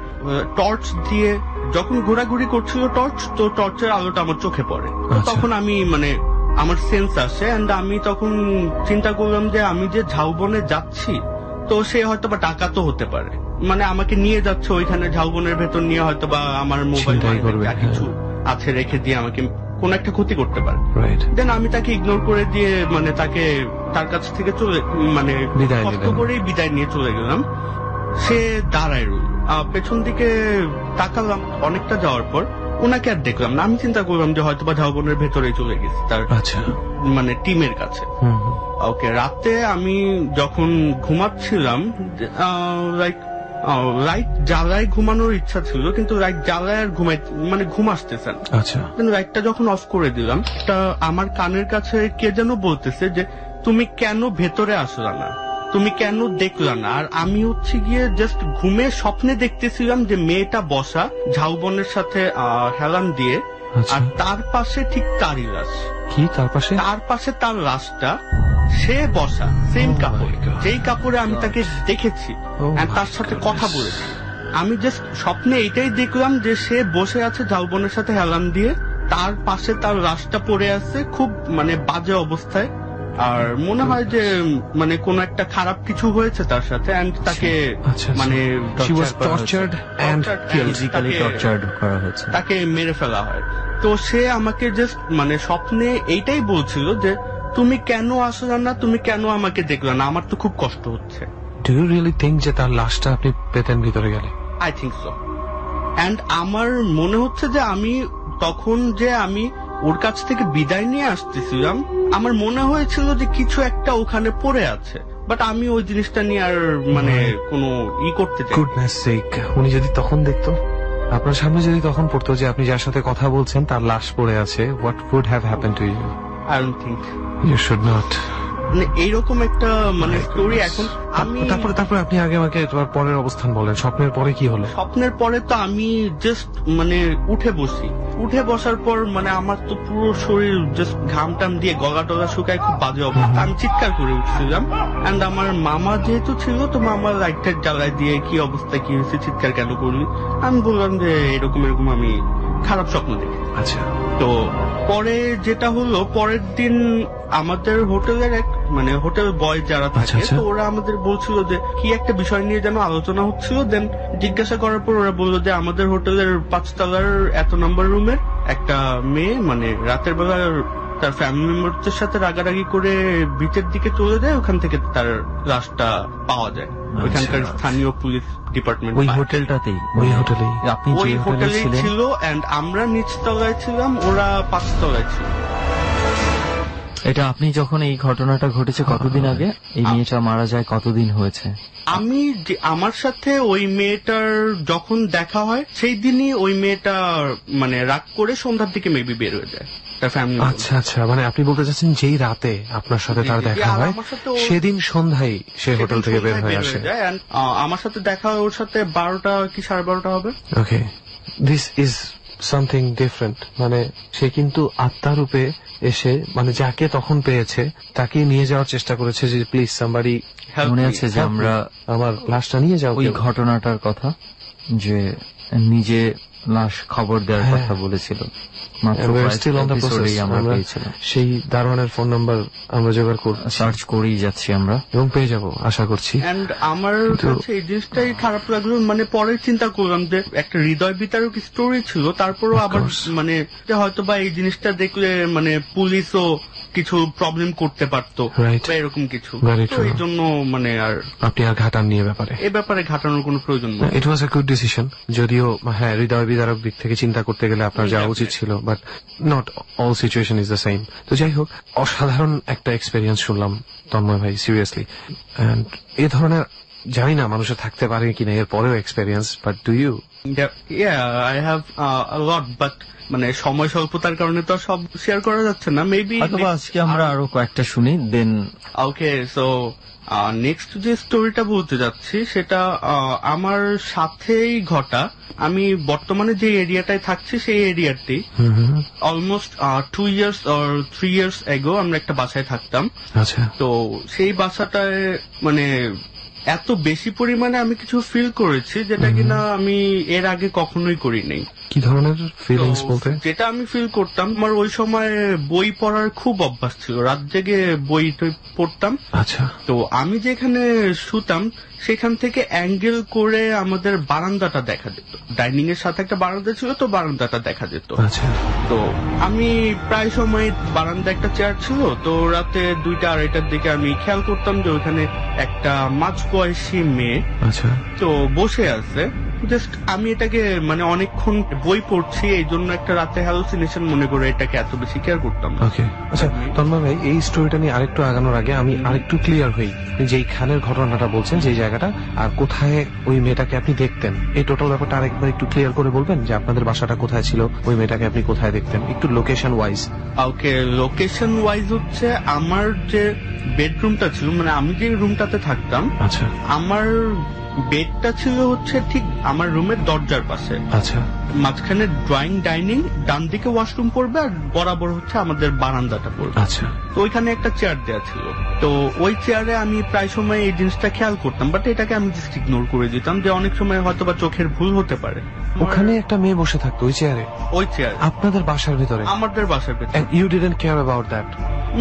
টর্চ দিয়ে যখন ঘোরাঘুরি করছিল টর্চ, তো টর্চের আলোটা আমার চোখে পড়ে। তো আচ্ছা। তখন আমি মানে আমার সেন্স আসে এন্ড আমি তখন চিন্তা করলাম যে আমি যে ঝাউবনে যাচ্ছি, তো সে হয়তো বা ডাকাতও হতে পারে, মানে আমাকে নিয়ে যাচ্ছে ওইখানে ঝাউবনের ভেতর নিয়ে, হয়তো বা আমার মোবাইল ছিনতাই করবে, যা কিছু আছে রেখে দিয়ে আমাকে কোন একটা ক্ষতি করতে পারে। রাইট। দেন আমি তাকে ইগনোর করে দিয়ে মানে তাকে তার কাছ থেকে মানে বিদায় কষ্ট নিলেন। করেই বিদায় নিয়ে চলে গেলাম। সে দাঁড়ায় রইল, পেছন দিকে তাকালাম অনেকটা যাওয়ার পর, ওনাকে আর দেখলাম না। আমি চিন্তা করলাম যে হয়তো বা ঝাউবনের ভেতরে চলে গেছে তার আচ্ছা। মানে টিমের কাছে। হুম হুম। ওকে, রাতে আমি যখন ঘুমাচ্ছিলাম লাইক লাইট জ্বালায় ঘুমানোর ইচ্ছা ছিল, কিন্তু লাইট জ্বালায় আর ঘুম আসতেছে না। আচ্ছা। লাইটটা যখন অফ করে দিলাম, এটা আমার কানের কাছে কে যেন বলতেছে যে তুমি কেন ভেতরে আসলা না, তুমি কেন দেখলা না। আর আমি হচ্ছে গিয়ে জাস্ট ঘুমে স্বপ্নে দেখতেছিলাম যে মেয়েটা বসা ঝাউবনের সাথে হেলান দিয়ে, আচ্ছা। আর তার পাশে ঠিক তারই লাশ, কি তার পাশে? তার পাশে তার লাশটা, সে বসা সেম কাপড়, God. যেই কাপড়ে আমি তাকে দেখেছি Oh আর তার my সাথে goodness. কথা বলেছি। আমি জাস্ট স্বপ্নে এটাই দেখলাম যে সে বসে আছে ঝাউবনের সাথে হেলান দিয়ে, তার পাশে তার লাশটা পড়ে আছে খুব মানে বাজে অবস্থায়। আর মনে হয় যে মানে কোন একটা খারাপ কিছু হয়েছে তার সাথে, and তাকে আচ্ছা, মানে she was tortured and killed. Physically tortured করা হয়েছে। তাকে মেরে ফেলা হয়। তো সে আমাকে জাস্ট মানে স্বপ্নে এইটাই বলছিল যে তুমি কেন আসলে না, তুমি কেন আমাকে দেখলে না, আমার তো খুব কষ্ট হচ্ছে। ডু ইউ রিয়েলি থিঙ্ক যে তার লাশটা আপনি পেতেন ভিতরে গেলে? I think so. অ্যান্ড আমার মনে হচ্ছে যে আমি তখন যে আমি ওর কাছ থেকে বিদায় নিয়ে আসতেছিলাম, আমার মনে হয়েছিল যে কিছু একটা ওখানে পড়ে আছে, বাট আমি ওই জিনিসটা নিয়ে আর মানে কোনো করতে চাই। গুডনেস সেক, উনি যদি তখন দেখতো, আপনার সামনে যদি তখন পড়তো যে আপনি যার সাথে কথা বলছেন তার লাশ পড়ে আছে, what would have happen to you? I don't think you should not. মানে এইরকম একটা মানে স্টোরি। এখন আমি তারপরে আপনি আগে আমাকে তোমার পরের অবস্থান বলেন, স্বপ্নের পরে কি হলো? স্বপ্নের পরে তো আমি জাস্ট মানে উঠে বসি, উঠে বসার পর মানে আমার তো পুরো শরীর জাস্ট ঘাম টাম দিয়ে গলা টলা শুকায়, খুব বাজে অবস্থা। আমি চিৎকার করে উঠছিলাম, এন্ড আমার মামা যেহেতু ছিল, তো মামা লাইটটা জ্বালায় দিয়ে কি অবস্থা, কি হয়েছে, চিৎকার কেন করলি। আমি বললাম যে এরকম এরকম আমি খারাপ স্বপ্ন দেখি। আচ্ছা। তো পরে যেটা হলো, পরের দিন আমাদের হোটেলের এক মানে হোটেল বয় যারা আচ্ছা, থাকে, আচ্ছা। তো ওরা আমাদের বলছিল যে কি একটা বিষয় নিয়ে যেন আলোচনা হচ্ছিল। দেন জিজ্ঞাসা করার পর ওরা বললো যে আমাদের হোটেলের 5 তলার এত নম্বর রুমের একটা মেয়ে মানে রাতের বেলা তার ফ্যামিলি মেম্বারদের সাথে রাগারাগি করে বিচের দিকে চলে যায়, ওখান থেকে তার লাশটা পাওয়া যায়। ওইখানকার স্থানীয় পুলিশ ডিপার্টমেন্ট ওই হোটেলটাতেই, ওই হোটেলেই আপনি ওই যে হোটেলে হোটেলেই ছিলেন, ছিল, এন্ড আমরা নিচ তলায় ছিলাম, ওরা 5 তলায় ছিল। এটা আপনি যখন এই ঘটনাটা ঘটেছে কতদিন আগে? এই মেয়েটা মারা যায় কতদিন হয়েছে? আমি আমার সাথে ওই মেয়েটার যখন দেখা হয় সেই দিনই ওই মেয়েটা মানে রাগ করে সন্ধ্যার দিকে মেবি বের হয়ে যায় তার ফ্যামিলি। আচ্ছা আচ্ছা, মানে আপনি বলতে চাচ্ছেন যেই রাতে আপনার সাথে তার দেখা হয় সেদিন সন্ধ্যায় সে হোটেল থেকে বের হয়ে আসে। আমার সাথে দেখা হয় ওর সাথে 12টা কি 12:30 হবে। ওকে, দিস ইজ সামথিং ডিফারেন্ট। মানে সে কিন্তু আত্মারূপে এসে মানে যাকে তখন পেয়েছে তাকে নিয়ে যাওয়ার চেষ্টা করেছে যে প্লিজ সামবাডি, মনে আছে যে আমরা আমার লাশটা নিয়ে যাও। ওই ঘটনাটার কথা যে নিজে লাশ খবর দেওয়ার কথা বলেছিল, মাত্র আমরা পেয়েছিলাম। সেই দারোয়ানের ফোন নাম্বার আমরা জোগাড় করব, সার্চ করেই যাচ্ছি আমরা এবং পেয়ে যাব আশা করছি। এন্ড আমার কাছে এই জিনিসটাই খারাপ লাগলো, মানে পরে চিন্তা করলাম যে একটা হৃদয় বিতারক স্টোরি ছিল, তারপরও আবার মানে হয়তো বা এই জিনিসটা দেখলে মানে পুলিশও কিছু প্রবলেম করতে পারতো Right. বা এরকম কিছু। Very তো true. এই জন্য মানে আর আপনি আর ঘাটান নিয়ে ব্যাপারে এ ব্যাপারে ঘাটানোর কোনো প্রয়োজন নেই। ইট ওয়াজ এ গুড ডিসিশন, যদিও হ্যাঁ হৃদয় বিদারক দিক থেকে চিন্তা করতে গেলে আপনার যাওয়া উচিত ছিল, but not all situation is the same. তো যাই হোক, অসাধারণ একটা এক্সপেরিয়েন্স শুনলাম তন্ময় ভাই, সিরিয়াসলি। এন্ড এই ধরনের জানি না মানুষের থাকতে পারে কিনা এর পরেও experience, but do you? I have lot, but মানে সময় স্বল্পতার কারণে তো আর সব শেয়ার করা যাচ্ছে না। মেবি অথবা আজকে আমরা আরো কয়েকটা শুনি, দেন ওকে। সো নেক্সট যে স্টোরিটা বলতে যাচ্ছি সেটা আমার সাথেই ঘটা। আমি বর্তমানে যে এরিয়াটায় থাকছি সেই এরিয়াতেই almost 2 years or 3 years ago আমরা একটা বাসায় থাকতাম। আচ্ছা, তো সেই বাসাটায় মানে এত বেশি পরিমাণে আমি কিছু ফিল করেছি যেটা কিনা আমি এর আগে কখনোই করি নাই। কি ধরনের ফিলিংস বলতে? যেটা আমি ফিল করতাম, আমার ওই সময় বই পড়ার খুব অভ্যাস ছিল, রাত জেগে বই পড়তাম। আচ্ছা, তো আমি যেখানে শুতাম সেখান থেকে অ্যাঙ্গেল করে আমাদের বারান্দাটা দেখা যেত। ডাইনিং এর সাথে একটা বারান্দা ছিল, তো বারান্দাটা দেখা যেত। আচ্ছা, তো আমি প্রায় সময় বারান্দা একটা চেয়ার ছিল, তো রাতে 2টা-2:30টার দিকে আমি খেয়াল করতাম যে ওখানে একটা মাঝ বয়সী মেয়ে আচ্ছা, তো বসে আছে। জাস্ট আমি এটাকে মানে অনেকক্ষণ বই পড়ছি এই জন্য একটা রাতে হ্যালুসিনেশন মনে করে এটাকে এত বেশি কেয়ার করতাম না। ওকে। আচ্ছা তন্ময় ভাই, এই স্টোরিটা নিয়ে আরেকটু আগানোর আগে আমি আরেকটু ক্লিয়ার হই, যে খানের ঘটনাটা বলছেন, যে জায়গাটা আর কোথায় ওই মেয়েটাকে আপনি দেখতেন, এই টোটাল ব্যাপারটা আরেকবার একটু ক্লিয়ার করে বলবেন, যে আপনাদের বাসাটা কোথায় ছিল, ওই মেয়েটাকে আপনি কোথায় দেখতেন, একটু লোকেশন ওয়াইজ। ওকে, লোকেশন ওয়াইজ হচ্ছে আমার যে বেডরুমটা ছিল, মানে আমি যে রুমটাতে থাকতাম, আচ্ছা, আমার বেডটা ছিল হচ্ছে ঠিক আমার রুমের দরজার পাশে। আচ্ছা, মাঝখানে ড্রয়িং ডাইনিং, ডান দিকে ওয়াশরুম পড়বে, আর বরাবর হচ্ছে আমাদের বারান্দাটা পড়বে। আচ্ছা, তো ওইখানে একটা চেয়ার দেওয়া ছিল, তো ওই চেয়ারে আমি প্রায় সময় এই জিনিসটা খেয়াল করতাম, বাট এটাকে আমি জাস্ট ইগনোর করে দিতাম, যে অনেক সময় হয়তো বা চোখের ভুল হতে পারে। ওখানে একটা মেয়ে বসে থাকতো ওই চেয়ারে, ওই চেয়ার আপনাদের বাসার ভিতরে, আমাদের বাসার ভেতরে। and you didn't care about that?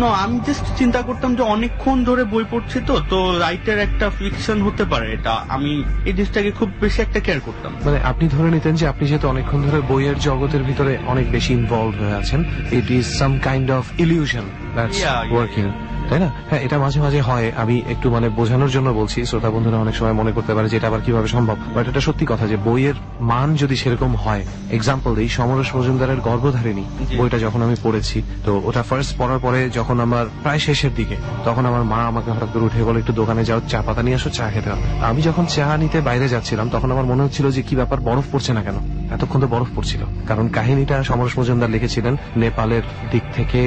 না, আমি জাস্ট চিন্তা করতাম যে অনেকক্ষণ ধরে বই পড়ছি, তো লাইটের একটা ফ্লিকশন হতে পারে, এটা আমি এই জিনিসটাকে খুব বেশি একটা কেয়ার করতাম। মানে আপনি ধরে নিতেন যে আপনি যেহেতু অনেকক্ষণ ধরে বইয়ের জগতের ভিতরে অনেক বেশি ইনভলভ হয়ে আছেন, it is some kind of illusion that's working, তাই না? হ্যাঁ, এটা মাঝে মাঝে হয়, আমি একটু মানে বোঝানোর জন্য বলছি, শ্রোতা বন্ধুরা অনেক সময় মনে করতে পারে যে এটা আবার কিভাবে সম্ভব, বাট এটা সত্যি কথা যে বইয়ের মান যদি সেরকম হয়, এক্সাম্পল দিই, সমরেশ মজুমদারের গর্ভধারিণী বইটা যখন আমি পড়েছি, তো ওটা ফার্স্ট পড়ার পরে যখন আমার প্রায় শেষের দিকে, তখন আমার মা আমাকে হঠাৎ করে উঠে বলে, একটু দোকানে যাও, চা পাতা নিয়ে আসো, চা খেতে হবে। আমি যখন চা নিতে বাইরে যাচ্ছিলাম, তখন আমার মনে হচ্ছিল যে কি ব্যাপার, বরফ পড়ছে না কেন? এতক্ষণ তো বরফ পড়ছিল, কারণ কাহিনীটা সমরেশ মজুমদার লিখেছিলেন নেপালের দিক থেকে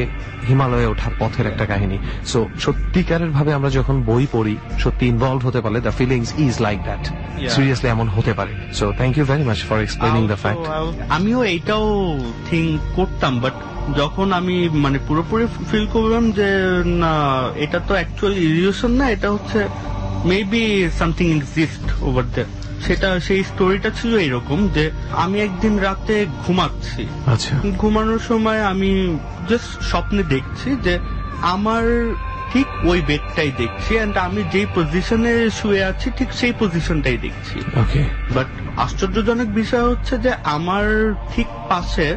হিমালয়ে ওঠার পথের একটা কাহিনী। সো সত্যিকারের ভাবে আমরা যখন বই পড়ি, সত্যি ইনভলভ হতে পারলে the feelings is like that, seriously এমন হতে পারে। So thank you very much for explaining the fact. আমিও এইটাও থিঙ্ক করতাম, বাট যখন আমি মানে পুরোপুরি ফিল করলাম যে না, এটা তো অ্যাকচুয়ালি ইলিউশন না, এটা হচ্ছে maybe something exist over there, সেটা সেই স্টোরিটা ছিল এরকম যে আমি একদিন রাতে ঘুমাচ্ছি, আচ্ছা, ঘুমানোর সময় আমি জাস্ট স্বপ্নে দেখছি যে আমার ঠিক ওই বেডটাই দেখছি, এন্ড আমি যেই পজিশনে শুয়ে আছি ঠিক সেই পজিশনটাই দেখছি। ওকে, বাট আশ্চর্যজনক বিষয় হচ্ছে যে আমার ঠিক পাশে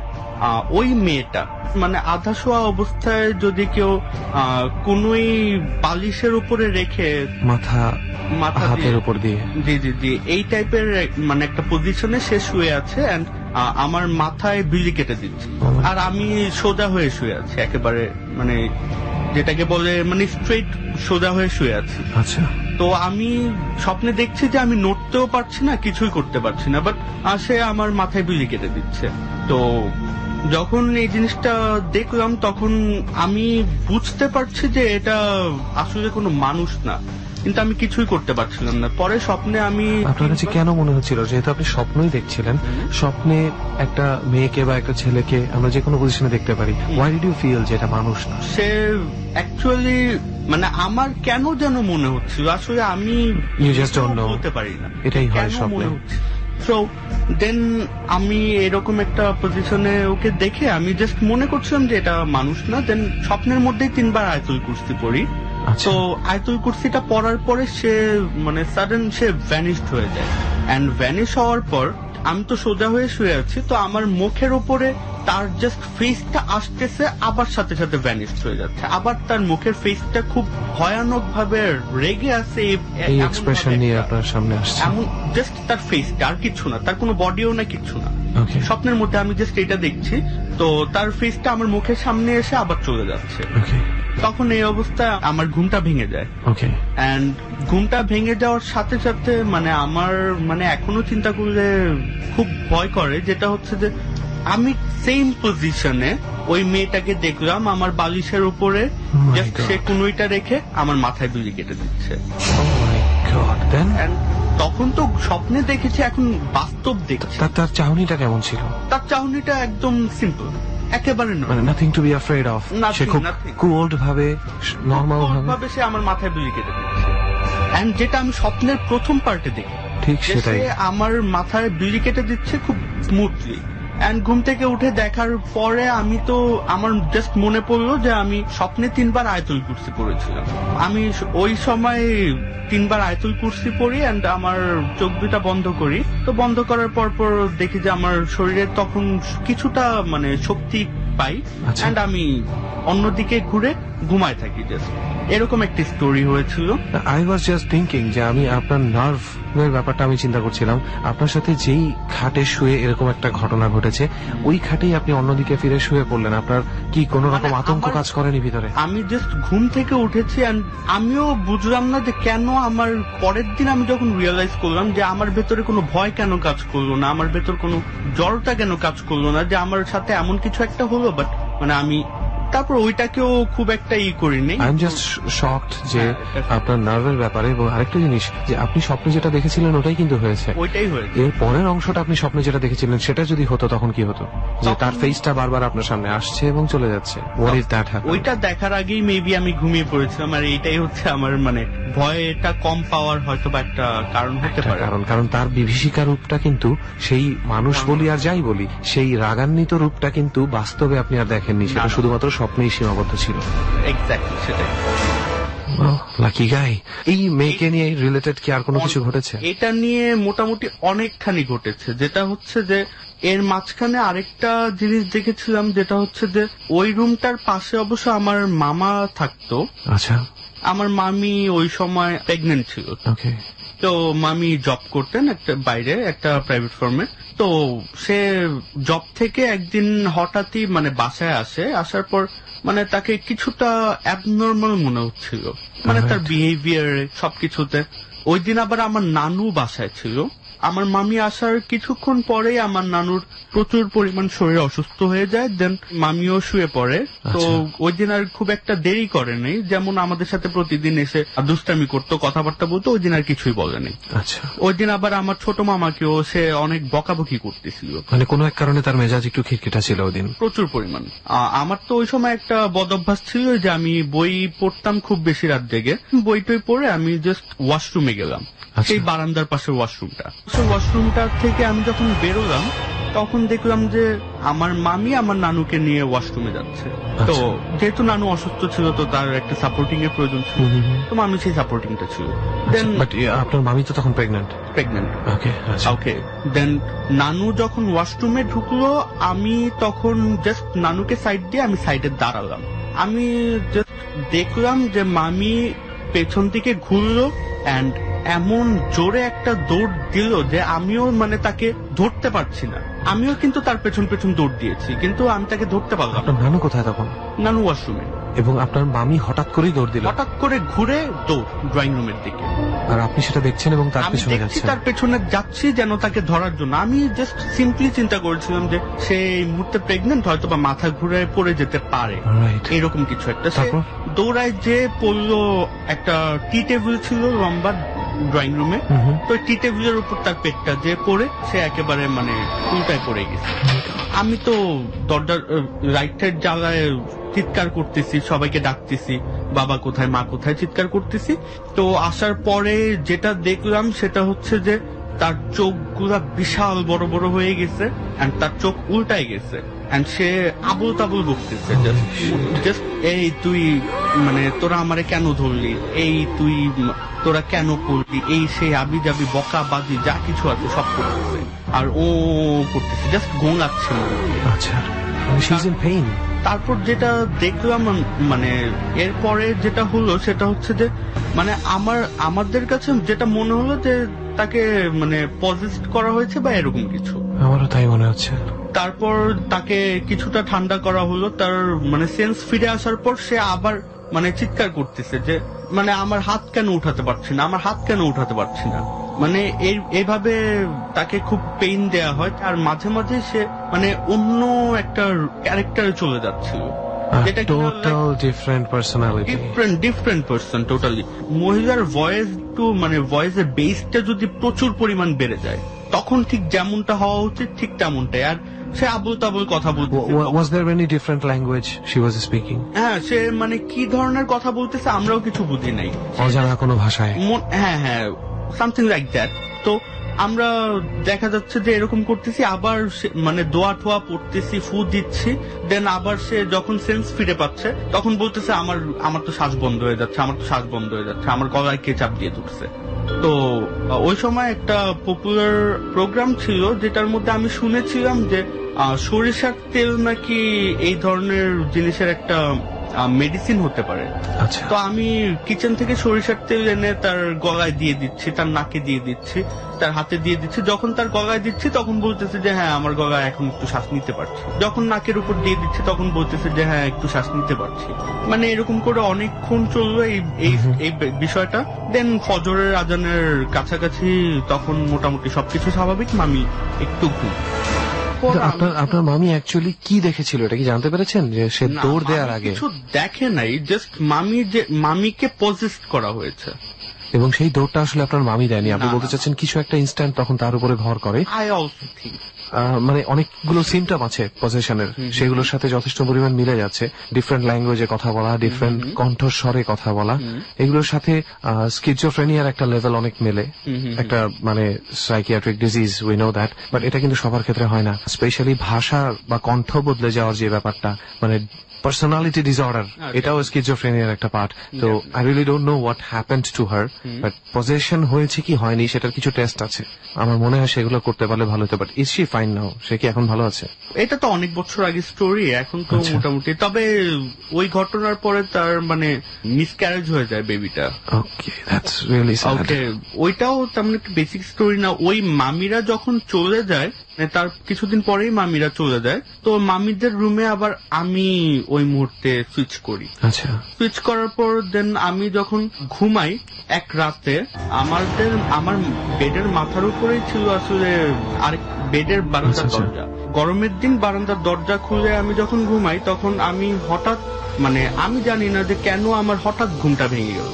ওই মেয়েটা, মানে আধা শোয়া অবস্থায় যদি কেউ কোনোই বালিশের উপরে রেখে মাথা হাতের উপর দিয়ে, জি জি জি, এই টাইপের মানে একটা পজিশনে সে শুয়ে আছে, এন্ড আমার মাথায় বিলি কেটে দিচ্ছে, আর আমি সোজা হয়ে শুয়ে আছি, একেবারে মানে যেটাকে বলে মানে স্ট্রেট সোজা হয়ে শুয়ে আছি। আচ্ছা, তো আমি স্বপ্নে দেখছি যে আমি নড়তেও পারছি না, কিছুই করতে পারছি না, বাট সে আমার মাথায় বিলি কেটে দিচ্ছে। তো যখন এই জিনিসটা দেখলাম, তখন আমি বুঝতে পারছি যে এটা আসলে কোনো মানুষ না, কিন্তু আমি কিছুই করতে পারছিলাম না। পরে স্বপ্নে আমি, আপনার কাছে কেন মনে হচ্ছিল, যেহেতু আপনি স্বপ্নই দেখছিলেন, স্বপ্নে একটা মেয়েকে বা একটা ছেলেকে আমরা যে কোনো পজিশনে দেখতে পারি, ওয়াই ডিড ইউ ফিল যে এটা মানুষ না? সে অ্যাকচুয়ালি মানে আমার কেন যেন মনে হচ্ছিল, আসলে আমি You just don't know. বলতে পারি না এটাই হয় কেন স্বপ্নে। মনে হচ্ছে। সো দেন আমি এরকম একটা পজিশনে ওকে দেখে আমি জাস্ট মনে করছিলাম যে এটা মানুষ না। দেন স্বপ্নের মধ্যেই 3বার আয়াতুল কুরসি পড়ি। তো আয়াতুল কুরসিটা পড়ার পরে সে মানে সাডেন সে ভ্যানিশড হয়ে যায়, এন্ড ভ্যানিশ হওয়ার পর আমি তো সোজা হয়ে শুয়ে আছি, তো আমার মুখের উপরে তার জাস্ট ফেসটা আসতেছে, আবার সাথে সাথে ভ্যানিশ হয়ে যাচ্ছে, আবার তার মুখের ফেসটা খুব ভয়ানক ভাবে রেগে আছে, এই এক্সপ্রেশন নিয়ে আপনার সামনে আসছে, এমন জাস্ট তার ফেসটা, আর কিছু না, তার কোনো বডিও না, কিছু না। স্বপ্নের মধ্যে আমি জাস্ট এটা দেখছি, তো তার ফেসটা আমার মুখের সামনে এসে আবার চলে যাচ্ছে। তখন এই অবস্থায় আমার ঘুমটা ভেঙে যায়, এন্ড ঘুমটা ভেঙে যাওয়ার সাথে সাথে মানে আমার মানে এখনো চিন্তা করলে খুব ভয় করে, যেটা হচ্ছে যে আমি সেম পজিশনে ওই মেয়েটাকে দেখলাম আমার বালিশের উপরে, জাস্ট সে কুনুইটা রেখে আমার মাথায় বিলি কেটে দিচ্ছে। তখন তো স্বপ্নে দেখেছি, এখন বাস্তব দেখছি। তার চাহনিটা কেমন ছিল? তার চাহনিটা একদম সিম্পল, একেবারে মানে nothing to be afraid of. সে খুব কোল্ড ভাবে, নরমাল ভাবে সে আমার মাথায় বিলি কেটে দিচ্ছে। এন্ড যেটা আমি স্বপ্নের প্রথম পার্টে দেখি, ঠিক সেটাই, আমার মাথায় বিলি কেটে দিচ্ছে খুব স্মুথলি। এন্ড ঘুম থেকে উঠে দেখার পরে আমি তো আমার জাস্ট মনে পড়লো যে আমি স্বপ্নে 3 বার আয়াতুল কুরসি পড়েছিলাম। আমি ওই সময় 3 বার আয়াতুল কুরসি পড়ি এন্ড আমার চোখ দুটা বন্ধ করি। তো বন্ধ করার পর দেখি যে আমার শরীরে তখন কিছুটা মানে শক্তি পাই, এন্ড আমি অন্যদিকে ঘুরে ঘুমায় থাকি। জাস্ট এরকম একটি স্টোরি হয়েছিল। আই ওয়াজ জাস্ট থিঙ্কিং যে আমি আপনার নার্ভ এর ব্যাপারটা আমি চিন্তা করছিলাম, আপনার সাথে যেই খাটে শুয়ে এরকম একটা ঘটনা ঘটেছে, ওই খাটেই আপনি অন্যদিকে ফিরে শুয়ে পড়লেন। আপনার কি কোনো রকম আতঙ্ক কাজ করেনি ভিতরে? আমি জাস্ট ঘুম থেকে উঠেছি এন্ড আমিও বুঝলাম না যে কেন আমার পরের দিন আমি যখন রিয়েলাইজ করলাম যে আমার ভেতরে কোনো ভয় কেন কাজ করলো না, আমার ভেতর কোনো জ্বরটা কেন কাজ করলো না, যে আমার সাথে এমন কিছু একটা হলো। বাট মানে আমি তারপর ওইটাকেও খুব একটা করিনি। আই এম জাস্ট শকড যে আপনার নার্ভের ব্যাপারে। এবং আরেকটা জিনিস, যে আপনি স্বপ্নে যেটা দেখেছিলেন ওটাই কিন্তু হয়েছে, ওইটাই হয়েছে। এর পরের অংশটা আপনি স্বপ্নে যেটা দেখেছিলেন সেটা যদি হতো তখন কি হতো? যে তার ফেসটা বারবার আপনার সামনে আসছে এবং চলে যাচ্ছে। What is that happen? ওইটা দেখার আগেই মেবি আমি ঘুমিয়ে পড়েছিলাম, আর এইটাই হচ্ছে আমার মানে ভয়টা কম পাওয়ার হয়তো বা একটা কারণ হতে পারে। কারণ তার বিভীষিকা রূপটা কিন্তু সেই মানুষ বলি আর যাই বলি, সেই রাগান্বিত রূপটা কিন্তু বাস্তবে আপনি আর দেখেননি, সেটা শুধুমাত্র স্বপ্নেই সীমাবদ্ধ ছিল। এক্স্যাক্টলি সেটাই। লাকি গাই। এই মেয়েকে নিয়ে রিলেটেড কি আর কোনো কিছু ঘটেছে? এটা নিয়ে মোটামুটি অনেকখানি ঘটেছে, যেটা হচ্ছে যে এর মাঝখানে আরেকটা জিনিস দেখেছিলাম, যেটা হচ্ছে যে ওই রুমটার পাশে অবশ্য আমার মামা থাকতো। আচ্ছা। আমার মামি ওই সময় প্রেগনেন্ট ছিল। ওকে। তো মামি জব করতেন একটা বাইরে একটা প্রাইভেট ফার্মে। তো সে জব থেকে একদিন হঠাৎই মানে বাসায় আসে, আসার পর মানে তাকে কিছুটা অ্যাবনর্মাল মনে হচ্ছিল, মানে তার বিহেভিয়ারে সবকিছুতে। ওই দিন আবার আমার নানু বাসায় ছিল। আমার মামি আসার কিছুক্ষণ পরেই আমার নানুর প্রচুর পরিমাণ শরীর অসুস্থ হয়ে যায়, দেন মামিও শুয়ে পড়ে। তো ওই দিন আর খুব একটা দেরি করে নেই, যেমন আমাদের সাথে প্রতিদিন এসে দুষ্টামি করতো, কথাবার্তা বলতো, ওই দিন আর কিছুই বলেনি। আচ্ছা। ওই দিন আবার আমার ছোট মামাকেও সে অনেক বকাবকি করতেছিল, মানে কোনো এক কারণে তার মেজাজ একটু খিটখিটা ছিল ওই দিন প্রচুর পরিমাণ। আমার তো ওই সময় একটা বদ অভ্যাস ছিল যে আমি বই পড়তাম খুব বেশি রাত জেগে। বইটই পড়ে আমি জাস্ট ওয়াশরুমে গেলাম, সেই বারান্দার পাশে ওয়াশরুমটা। ওয়াশরুমটা থেকে আমি যখন বেরোলাম তখন দেখলাম যে আমার মামি আমার নানুকে নিয়ে ওয়াশরুমে যাচ্ছে। তো যেহেতু নানু অসুস্থ ছিল, তো তার একটা সাপোর্টিং এর প্রয়োজন ছিল, তো মামি সেই সাপোর্টিংটা ছিল। দেন আপনার মামি তো তখন প্রেগন্যান্ট। ওকে। দেন নানু যখন ওয়াশরুমে ঢুকলো, আমি তখন জাস্ট নানুকে সাইড দিয়ে আমি সাইডে দাঁড়ালাম। আমি জাস্ট দেখলাম যে মামি পেছন দিকে ঘুরলো এন্ড এমন জোরে একটা দৌড় দিল যে আমিও মানে তাকে ধরতে পারছি না। আমিও কিন্তু তার পেছন পেছন দৌড় দিয়েছি, কিন্তু আমি তাকে ধরতে পারলাম। আপনার নানু কোথায় তখন? নানু ওয়াশরুমে। এবং আপনার মামি হঠাৎ করেই দৌড় দিল? হঠাৎ করে ঘুরে দৌড় ড্রয়িং রুমের দিকে। আর আপনি সেটা দেখছেন এবং তার পেছনে যাচ্ছেন? তার পেছনে যাচ্ছি যেন তাকে ধরার জন্য। আমি জাস্ট সিম্পলি চিন্তা করেছিলাম যে সে এই মুহূর্তে প্রেগনেন্ট, হয়তো বা মাথা ঘুরে পড়ে যেতে পারে, এরকম কিছু একটা। সে দৌড়ায় যে পড়লো, একটা টি টেবিল ছিল লম্বা ড্রয়িং রুমে, তো টি টেবিলের উপর তার পেটটা যে পড়ে সে একেবারে মানে উল্টায় পড়ে গেছে। আমি তো দরজার রাইট সাইড জায়গায় চিৎকার করতেছি, সবাইকে ডাকতেছি, বাবা কোথায়, মা কোথায়, চিৎকার করতেছি। তো আসার পরে যেটা দেখলাম সেটা হচ্ছে যে তার চোখগুলা বিশাল বড় বড় হয়ে গেছে এন্ড তার চোখ উল্টায় গেছে এন্ড সে আবুল তাবুল বকতেছে, জাস্ট এই তুই মানে তোরা আমারে কেন ধরলি, এই তুই তোরা কেন করলি, এই সেই আবি যাবি বকা বাজি যা কিছু আছে সব করতেছে, আর ও করতেছে, জাস্ট গোঙাচ্ছে। আচ্ছা। She is in pain. তারপর যেটা দেখলাম মানে এরপরে যেটা হলো সেটা হচ্ছে যে মানে আমাদের কাছে যেটা মনে হলো যে তাকে মানে পজেসড করা হয়েছে বা এরকম কিছু, আমারও তাই মনে হচ্ছে। তারপর তাকে কিছুটা ঠান্ডা করা হলো, তার মানে সেন্স ফিরে আসার পর সে আবার মানে চিৎকার করতেছে যে মানে আমার হাত কেন উঠাতে পারছি না, আমার হাত কেন উঠাতে পারছি না, মানে এইভাবে তাকে খুব পেইন দেয়া হয়। আর মাঝে মাঝে সে মানে অন্য একটা ক্যারেক্টারে চলে যাচ্ছিল, যেটা total different personality, different person totally. মহিলার ভয়েস টু মানে ভয়েসের বেসটা যদি প্রচুর পরিমাণ বেড়ে যায় তখন ঠিক যেমনটা হওয়া উচিত ঠিক তেমনটাই। আর সে আবুল তাবুল কথা বলতে। Was there any different language she was speaking? হ্যাঁ, সে মানে কি ধরনের কথা বলতেছে আমরাও কিছু বুঝি নাই, অজানা কোনো ভাষায়। হ্যাঁ, সামথিং লাইক দ্যাট। তো আমরা দেখা যাচ্ছে যে এরকম করতেছি, আবার মানে দোয়া ঠোয়া পড়তেছি, ফু দিচ্ছি, দেন আবার সে যখন সেন্স ফিরে পাচ্ছে তখন বলতেছে আমার তো শ্বাস বন্ধ হয়ে যাচ্ছে, আমার তো শ্বাস বন্ধ হয়ে যাচ্ছে, আমার গলায় কে চাপ দিয়ে তুলছে। তো ওই সময় একটা পপুলার প্রোগ্রাম ছিল যেটার মধ্যে আমি শুনেছিলাম যে সরিষার তেল নাকি এই ধরনের জিনিসের একটা মেডিসিন হতে পারে। আচ্ছা। তো আমি কিচেন থেকে সরিষার তেল এনে তার গলায় দিয়ে দিচ্ছি, তার নাকে দিয়ে দিচ্ছি, তার হাতে দিয়ে দিচ্ছি। যখন তার গলায় দিচ্ছি তখন বলতেছে যে হ্যাঁ আমার গলায় এখন একটু শ্বাস নিতে পারছি। যখন নাকের উপর দিয়ে দিচ্ছি তখন বলতেছে যে হ্যাঁ একটু শ্বাস নিতে পারছি। মানে এরকম করে অনেকক্ষণ চললো এই বিষয়টা। দেন ফজরের আজানের কাছাকাছি তখন মোটামুটি সবকিছু স্বাভাবিক, মামি একটু ঘুম। আপনার মামি অ্যাকচুয়ালি কি দেখেছিল এটা কি জানতে পেরেছেন যে সে দৌড় দেওয়ার আগে? কিছু দেখে নাই, জাস্ট মামিকে পজেসড করা হয়েছে। এবং সেই দৌড়টা আসলে আপনার মামি দেয়নি, আপনি বলতে চাচ্ছেন কিছু একটা ইনস্ট্যান্ট তখন তার উপরে ভর করে। আই অলসো থিংক মানে অনেকগুলো সিমটম আছে পজেশনের, সেগুলোর সাথে যথেষ্ট পরিমাণ মিলে যাচ্ছে। ডিফারেন্ট ল্যাঙ্গুয়েজে কথা বলা, ডিফারেন্ট কণ্ঠস্বরে কথা বলা, এগুলোর সাথে স্কিজোফ্রেনিয়ার একটা লেভেল অনেক মেলে। একটা মানে psychiatric disease, we know that, but এটা কিন্তু সবার ক্ষেত্রে হয় না। স্পেশালি ভাষা বা কণ্ঠ বদলে যাওয়ার যে ব্যাপারটা, মানে পার্সোনালিটি ডিসঅর্ডার, এটাও স্কিজোফ্রেনিয়ার একটা পার্ট। তো I really don't know what happened to her, but possession হয়েছে কি হয়নি সেটার কিছু টেস্ট আছে। আমার মনে হয় সেগুলো করতে পারলে ভালো হতো। But is she fine now? সে কি এখন ভালো আছে? এটা তো অনেক বছর আগে স্টোরি, এখন তো মোটামুটি। তবে ওই ঘটনার পরে তার মানে মিসক্যারেজ হয়ে যায় বেবিটা। ওকে, দ্যাটস রিয়েলি স্যাড। ওকে, ওইটাও তেমন একটা বেসিক স্টোরি না। ওই মামিরা যখন চলে যায়, তার কিছুদিন পরেই মামিরা চলে যায়, তো মামিদের রুমে আবার আমি ওই মুহূর্তে সুইচ করি। আচ্ছা। সুইচ করার পর দেন আমি যখন ঘুমাই এক রাতে, আমার বেডের মাথার উপরেই ছিল আসলে আরেক বেডের বারান্দার দরজা। গরমের দিন বারান্দার দরজা খুলে আমি যখন ঘুমাই তখন আমি হঠাৎ মানে আমি জানি না যে কেন আমার হঠাৎ ঘুমটা ভেঙে গেল।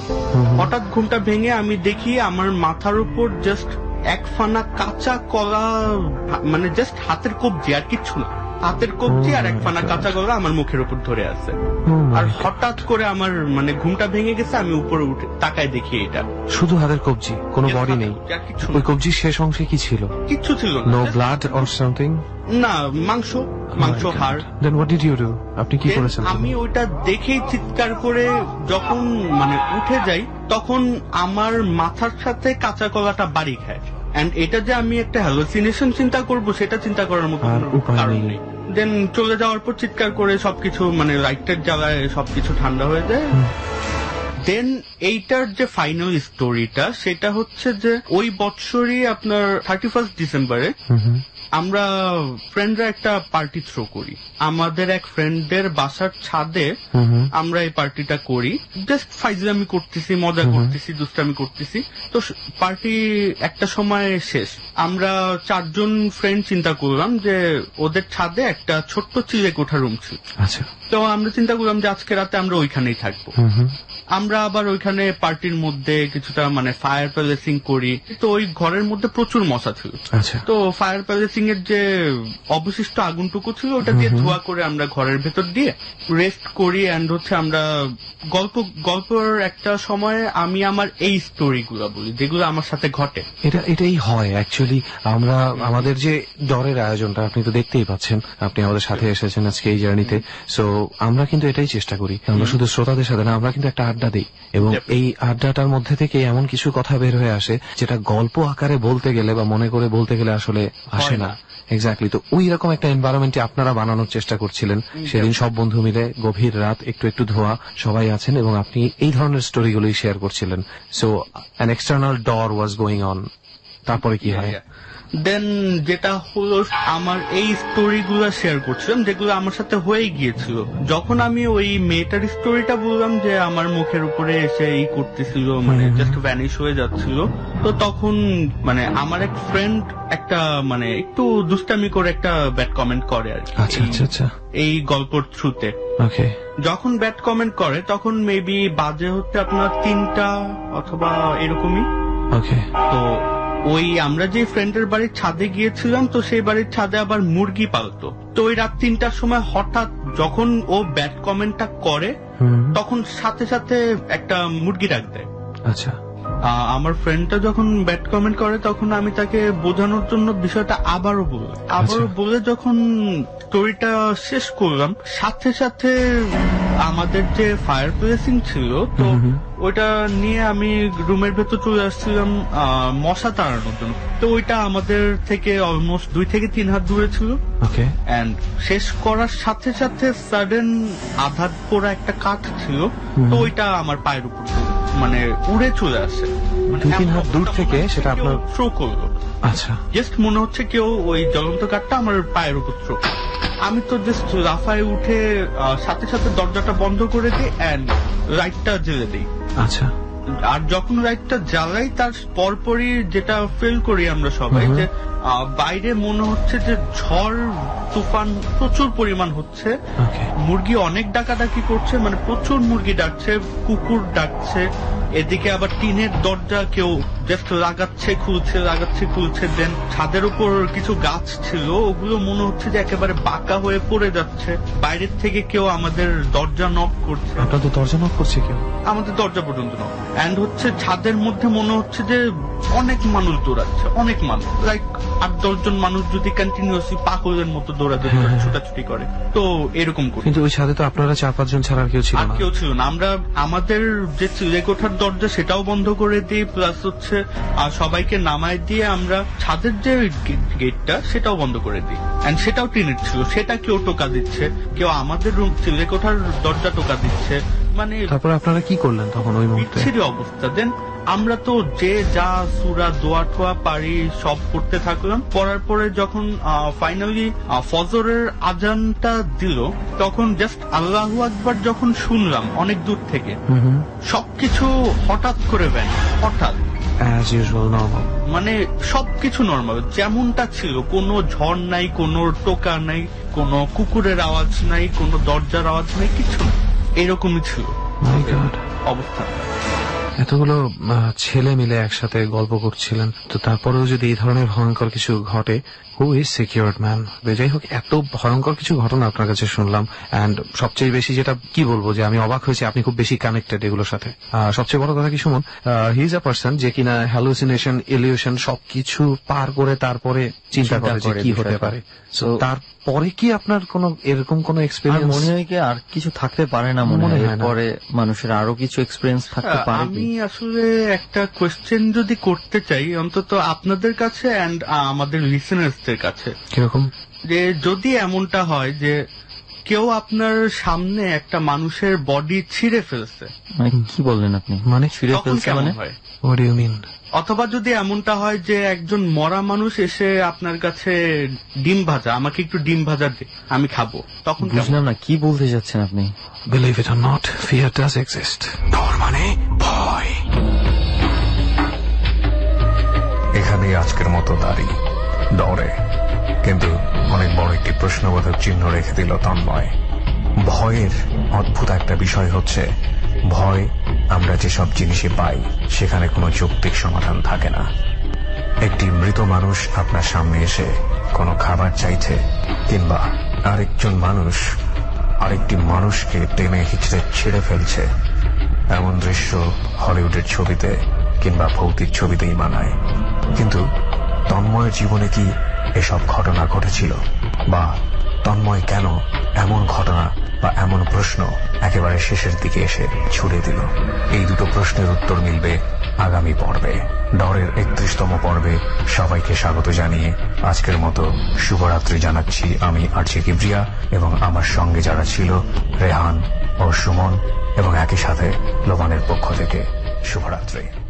হঠাৎ ঘুমটা ভেঙে আমি দেখি আমার মাথার উপর জাস্ট এক ফানা কাঁচা কলা, মানে জাস্ট হাতের কবজি আর কিচ্ছু না, হাতের কবজি আর এক ফানা কাঁচা কলা আমার মুখের উপর ধরে আছে। আর হঠাৎ করে আমার মানে ঘুমটা ভেঙে গেছে, আমি উপরে উঠে তাকায় দেখি এটা শুধু হাতের কবজি, কোনো বডি নেই। ওই কবজির শেষ অংশে কি ছিল? কিচ্ছু ছিল না। No blood or something? না, মাংস হাড়। Then what did you do? আপনি কি করেছেন? আমি ওইটা দেখেই চিৎকার করে যখন মানে উঠে যাই তখন আমার মাথার সাথে কাঁচা কলাটা বাড়ি খায়। এন্ড এটা যে আমি একটা হ্যালুসিনেশন চিন্তা করব সেটা চিন্তা করার মতো কারণ নেই। দেন চলে যাওয়ার পর চিৎকার করে সবকিছু মানে লাইটের জ্বালায় সবকিছু ঠান্ডা হয়ে যায়। দেন এইটার যে ফাইনাল স্টোরিটা সেটা হচ্ছে যে ওই বছরই আপনার 31 ডিসেম্বরে আমরা ফ্রেন্ডরা একটা পার্টি থ্রো করি। আমাদের এক ফ্রেন্ডের বাসার ছাদে আমরা এই পার্টিটা করি। জাস্ট ফাইজলামি করতেছি, মজা করতেছি, দুষ্টামি করতেছি। তো পার্টি একটা সময় শেষ। আমরা 4 জন ফ্রেন্ড চিন্তা করলাম যে ওদের ছাদে একটা ছোট্ট চিলে কোঠা রুম ছিল। আচ্ছা। তো আমরা চিন্তা করলাম যে আজকে রাতে আমরা ওইখানেই থাকবো। আমরা আবার ওইখানে পার্টির মধ্যে কিছুটা মানে ফায়ার প্যালেসিং করি। তো ওই ঘরের মধ্যে প্রচুর মশা ছিল। আচ্ছা। তো ফায়ার প্যালেসিং এর যে অবশিষ্ট আগুনটুকু ছিল ওটা দিয়ে ধোয়া করে আমরা ঘরের ভেতর দিয়ে রেস্ট করি। এন্ড হচ্ছে আমরা গল্পের একটা সময় আমি আমার এই স্টোরি গুলা বলি যেগুলো আমার সাথে ঘটে। এটাই হয় অ্যাকচুয়ালি। আমরা আমাদের যে ডরের আয়োজনটা আপনি তো দেখতেই পাচ্ছেন, আপনি আমাদের সাথে এসেছেন আজকে এই জার্নিতে। সো আমরা কিন্তু এটাই চেষ্টা করি, আমরা শুধু শ্রোতাদের সাথে না, আমরা কিন্তু একটা আড্ডা দিই এবং এই আড্ডাটার মধ্যে থেকে এমন কিছু কথা বের হয়ে আসে যেটা গল্প আকারে বলতে গেলে বা মনে করে বলতে গেলে আসলে আসে না। না এক্স্যাক্টলি। তো ওই রকম একটা এনভায়রনমেন্টে আপনারা বানানোর চেষ্টা করছিলেন সেদিন, সব বন্ধু মিলে গভীর রাত, একটু একটু ধোয়া, সবাই আছেন এবং আপনি এই ধরনের স্টোরিগুলোই শেয়ার করছিলেন। সো অ্যান এক্সটার্নাল ডর ওয়াজ গোয়িং অন। তারপরে কি হয়? দেন যেটা হলো, আমার এই স্টোরিগুলো শেয়ার করছিলাম যেগুলো আমার সাথে হয়ে গিয়েছিল। যখন আমি ওই মেয়েটার স্টোরিটা বললাম যে আমার মুখের উপরে এসে এই করতেছিল, মানে জাস্ট ভ্যানিশ হয়ে যাচ্ছিল, তো তখন মানে আমার এক ফ্রেন্ড একটা মানে একটু দুষ্টামি করে একটা ব্যাড কমেন্ট করে আর কি। আচ্ছা আচ্ছা আচ্ছা। এই গল্পের থ্রুতে ওকে। যখন ব্যাড কমেন্ট করে তখন মেবি বাজে হচ্ছে আপনার 3টা অথবা এরকমই। ওকে। তো ওই আমরা যে ফ্রেন্ডের বাড়ির ছাদে গিয়েছিলাম, তো সেই বাড়ির ছাদে আবার মুরগি পালতো। তো ওই রাত 3টার সময় হঠাৎ যখন ও ব্যাড কমেন্টটা করে তখন সাথে সাথে একটা মুরগি ডাক দেয়। আচ্ছা। আমার ফ্রেন্ডটা যখন ব্যাড কমেন্ট করে তখন আমি তাকে বোঝানোর জন্য বিষয়টা আবারও বলে যখন স্টোরিটা শেষ করলাম, সাথে সাথে আমাদের যে ফায়ার প্লেসিং ছিল, তো ওইটা নিয়ে আমি রুমের ভেতর চলে আসছিলাম মশা তাড়ানোর জন্য। তো ওইটা আমাদের থেকে অলমোস্ট 2 থেকে 3 হাত দূরে ছিল। ওকে। এন্ড শেষ করার সাথে সাথে সাডেন আঘাত পোড়া একটা কাঠ ছিল, তো ওইটা আমার পায়ের উপর মানে উড়ে চলে আসে। 2-3 হাত দূর থেকে সেটা আপনার থ্রো করলো। আচ্ছা। জাস্ট মনে হচ্ছে কেউ ওই জ্বলন্ত কাঠটা আমার পায়ের উপর থ্রো। আমি তো জাস্ট লাফায় উঠে সাথে সাথে দরজাটা বন্ধ করে দিই এন্ড লাইটটা জ্বেলে দিই। আচ্ছা। আর যখন লাইটটা জ্বালাই তার পরপরই যেটা ফিল করি আমরা সবাই, যে বাইরে মনে হচ্ছে যে ঝড় তুফান প্রচুর পরিমাণ হচ্ছে। মুরগি অনেক ডাকাডাকি করছে, মানে প্রচুর মুরগি ডাকছে, কুকুর ডাকছে। এদিকে আবার টিনের দরজা কেউ জাস্ট লাগাচ্ছে খুলছে। দেন ছাদের উপর কিছু গাছ ছিল, ওগুলো মনে হচ্ছে যে একেবারে বাঁকা হয়ে পড়ে যাচ্ছে। বাইরের থেকে কেউ আমাদের দরজা নক করছে। আপনাদের দরজা নক করছে কেউ? আমাদের দরজা পর্যন্ত নক। এন্ড হচ্ছে ছাদের মধ্যে মনে হচ্ছে যে অনেক মানুষ দৌড়াচ্ছে, অনেক মানুষ, লাইক 8-10 জন মানুষ যদি কন্টিনিউয়াসলি পাগলের মতো দৌড়াদৌড়ি করে, ছোটাছুটি করে, তো এরকম করে। কিন্তু ওই ছাদে তো আপনারা 4-5 জন ছাড়া আর কেউ ছিল না? আমরা আমাদের যে চিলে কোঠার দরজা সেটাও বন্ধ করে দিই, প্লাস হচ্ছে সবাইকে নামায় দিয়ে আমরা ছাদের যে গেটটা সেটাও বন্ধ করে দিই। এন্ড সেটাও টিনের ছিল, সেটা কেউ টোকা দিচ্ছে, কেউ আমাদের রুম চিলে কোঠার দরজা টোকা দিচ্ছে। মানে তারপর আপনারা কি করলেন তখন ওই মুহূর্তে? বিচ্ছিরি অবস্থা। দেন আমরা তো যে যা সূরা দোয়া টোয়া পারি সব করতে থাকলাম। পড়ার পরে যখন ফাইনালি ফজরের আজানটা দিল, তখন জাস্ট আল্লাহু আকবার যখন শুনলাম অনেক দূর থেকে, সবকিছু হঠাৎ করে হঠাৎ as usual normal, মানে সবকিছু নর্মাল যেমনটা ছিল। কোনো ঝড় নাই, কোনো টোকা নাই, কোনো কুকুরের আওয়াজ নাই, কোনো দরজার আওয়াজ নাই, কিছু না, এরকমই ছিল অবস্থা। এতগুলো ছেলে মিলে একসাথে গল্প করছিলেন, তো তারপরেও যদি এই ধরনের ভয়ঙ্কর কিছু ঘটে, হু ইজ সিকিউরড ম্যান? যাই হোক, এত ভয়ঙ্কর কিছু ঘটনা আপনার কাছে শুনলাম, এন্ড সবচেয়ে বেশি যেটা কি বলবো, যে আমি অবাক হয়েছি আপনি খুব বেশি কানেক্টেড এগুলোর সাথে। সবচেয়ে বড় কথা কি Suman, he is a person যে কিনা হ্যালুসিনেশন, ইলিউশন সবকিছু পার করে তারপরে চিন্তা করে যে কি হতে পারে। তারপরে কি আপনার কোন এরকম কোন এক্সপেরিয়েন্স মনে হয় কি আর কিছু থাকতে পারে না? মনে হয় পরে মানুষের আরো কিছু এক্সপেরিয়েন্স থাকতে পারে। আমি আসলে একটা কোয়েশ্চেন যদি করতে চাই অন্তত আপনাদের কাছে এন্ড আমাদের লিসেনার্সদের কাছে, কিরকম, যে যদি এমনটা হয় যে কেউ আপনার সামনে একটা মানুষের বডি ছিঁড়ে ফেলছে, মানে কি বললেন আপনি? মানে ছিঁড়ে ফেলছে মানে হোয়াট ডু ইউ মিন? অথবা যদি এমনটা হয় যে একজন মরা মানুষ এসে আপনার কাছে ডিম ভাজা, আমাকে একটু ডিম ভাজা দে, আমি খাবো, তখন বুঝলাম না কি বলতে যাচ্ছেন আপনি। Believe it or not, fear does exist. ডর মানে ভয়। এখানেই আজকের মতো দাঁড়ি ডরে, কিন্তু অনেক বড় একটি প্রশ্নবোধক চিহ্ন রেখে দিল তন্ময়। ভয়ের অদ্ভুত একটা বিষয় হচ্ছে, ভয় আমরা যেসব জিনিসে পাই সেখানে কোনো যৌক্তিক সমাধান থাকে না। একটি মৃত মানুষ আপনার সামনে এসে কোনো খাবার চাইছে, কিংবা আরেকজন মানুষ আরেকটি মানুষকে টেনে হিচড়ে ছিঁড়ে ফেলছে, এমন দৃশ্য হলিউডের ছবিতে কিংবা ভৌতিক ছবিতেই মানায়। কিন্তু তন্ময়ের জীবনে কি এসব ঘটনা ঘটেছিল? বা তন্ময় কেন এমন ঘটনা বা এমন প্রশ্ন একেবারে শেষের দিকে এসে ছুড়ে দিল? এই দুটো প্রশ্নের উত্তর মিলবে আগামী পর্বে। ডরের 31তম পর্বে সবাইকে স্বাগত জানিয়ে আজকের মতো শুভরাত্রি জানাচ্ছি আমি আরজে কিবরিয়া এবং আমার সঙ্গে যারা ছিল রেহান ও সুমন এবং একই সাথে লোবানের পক্ষ থেকে শুভরাত্রি।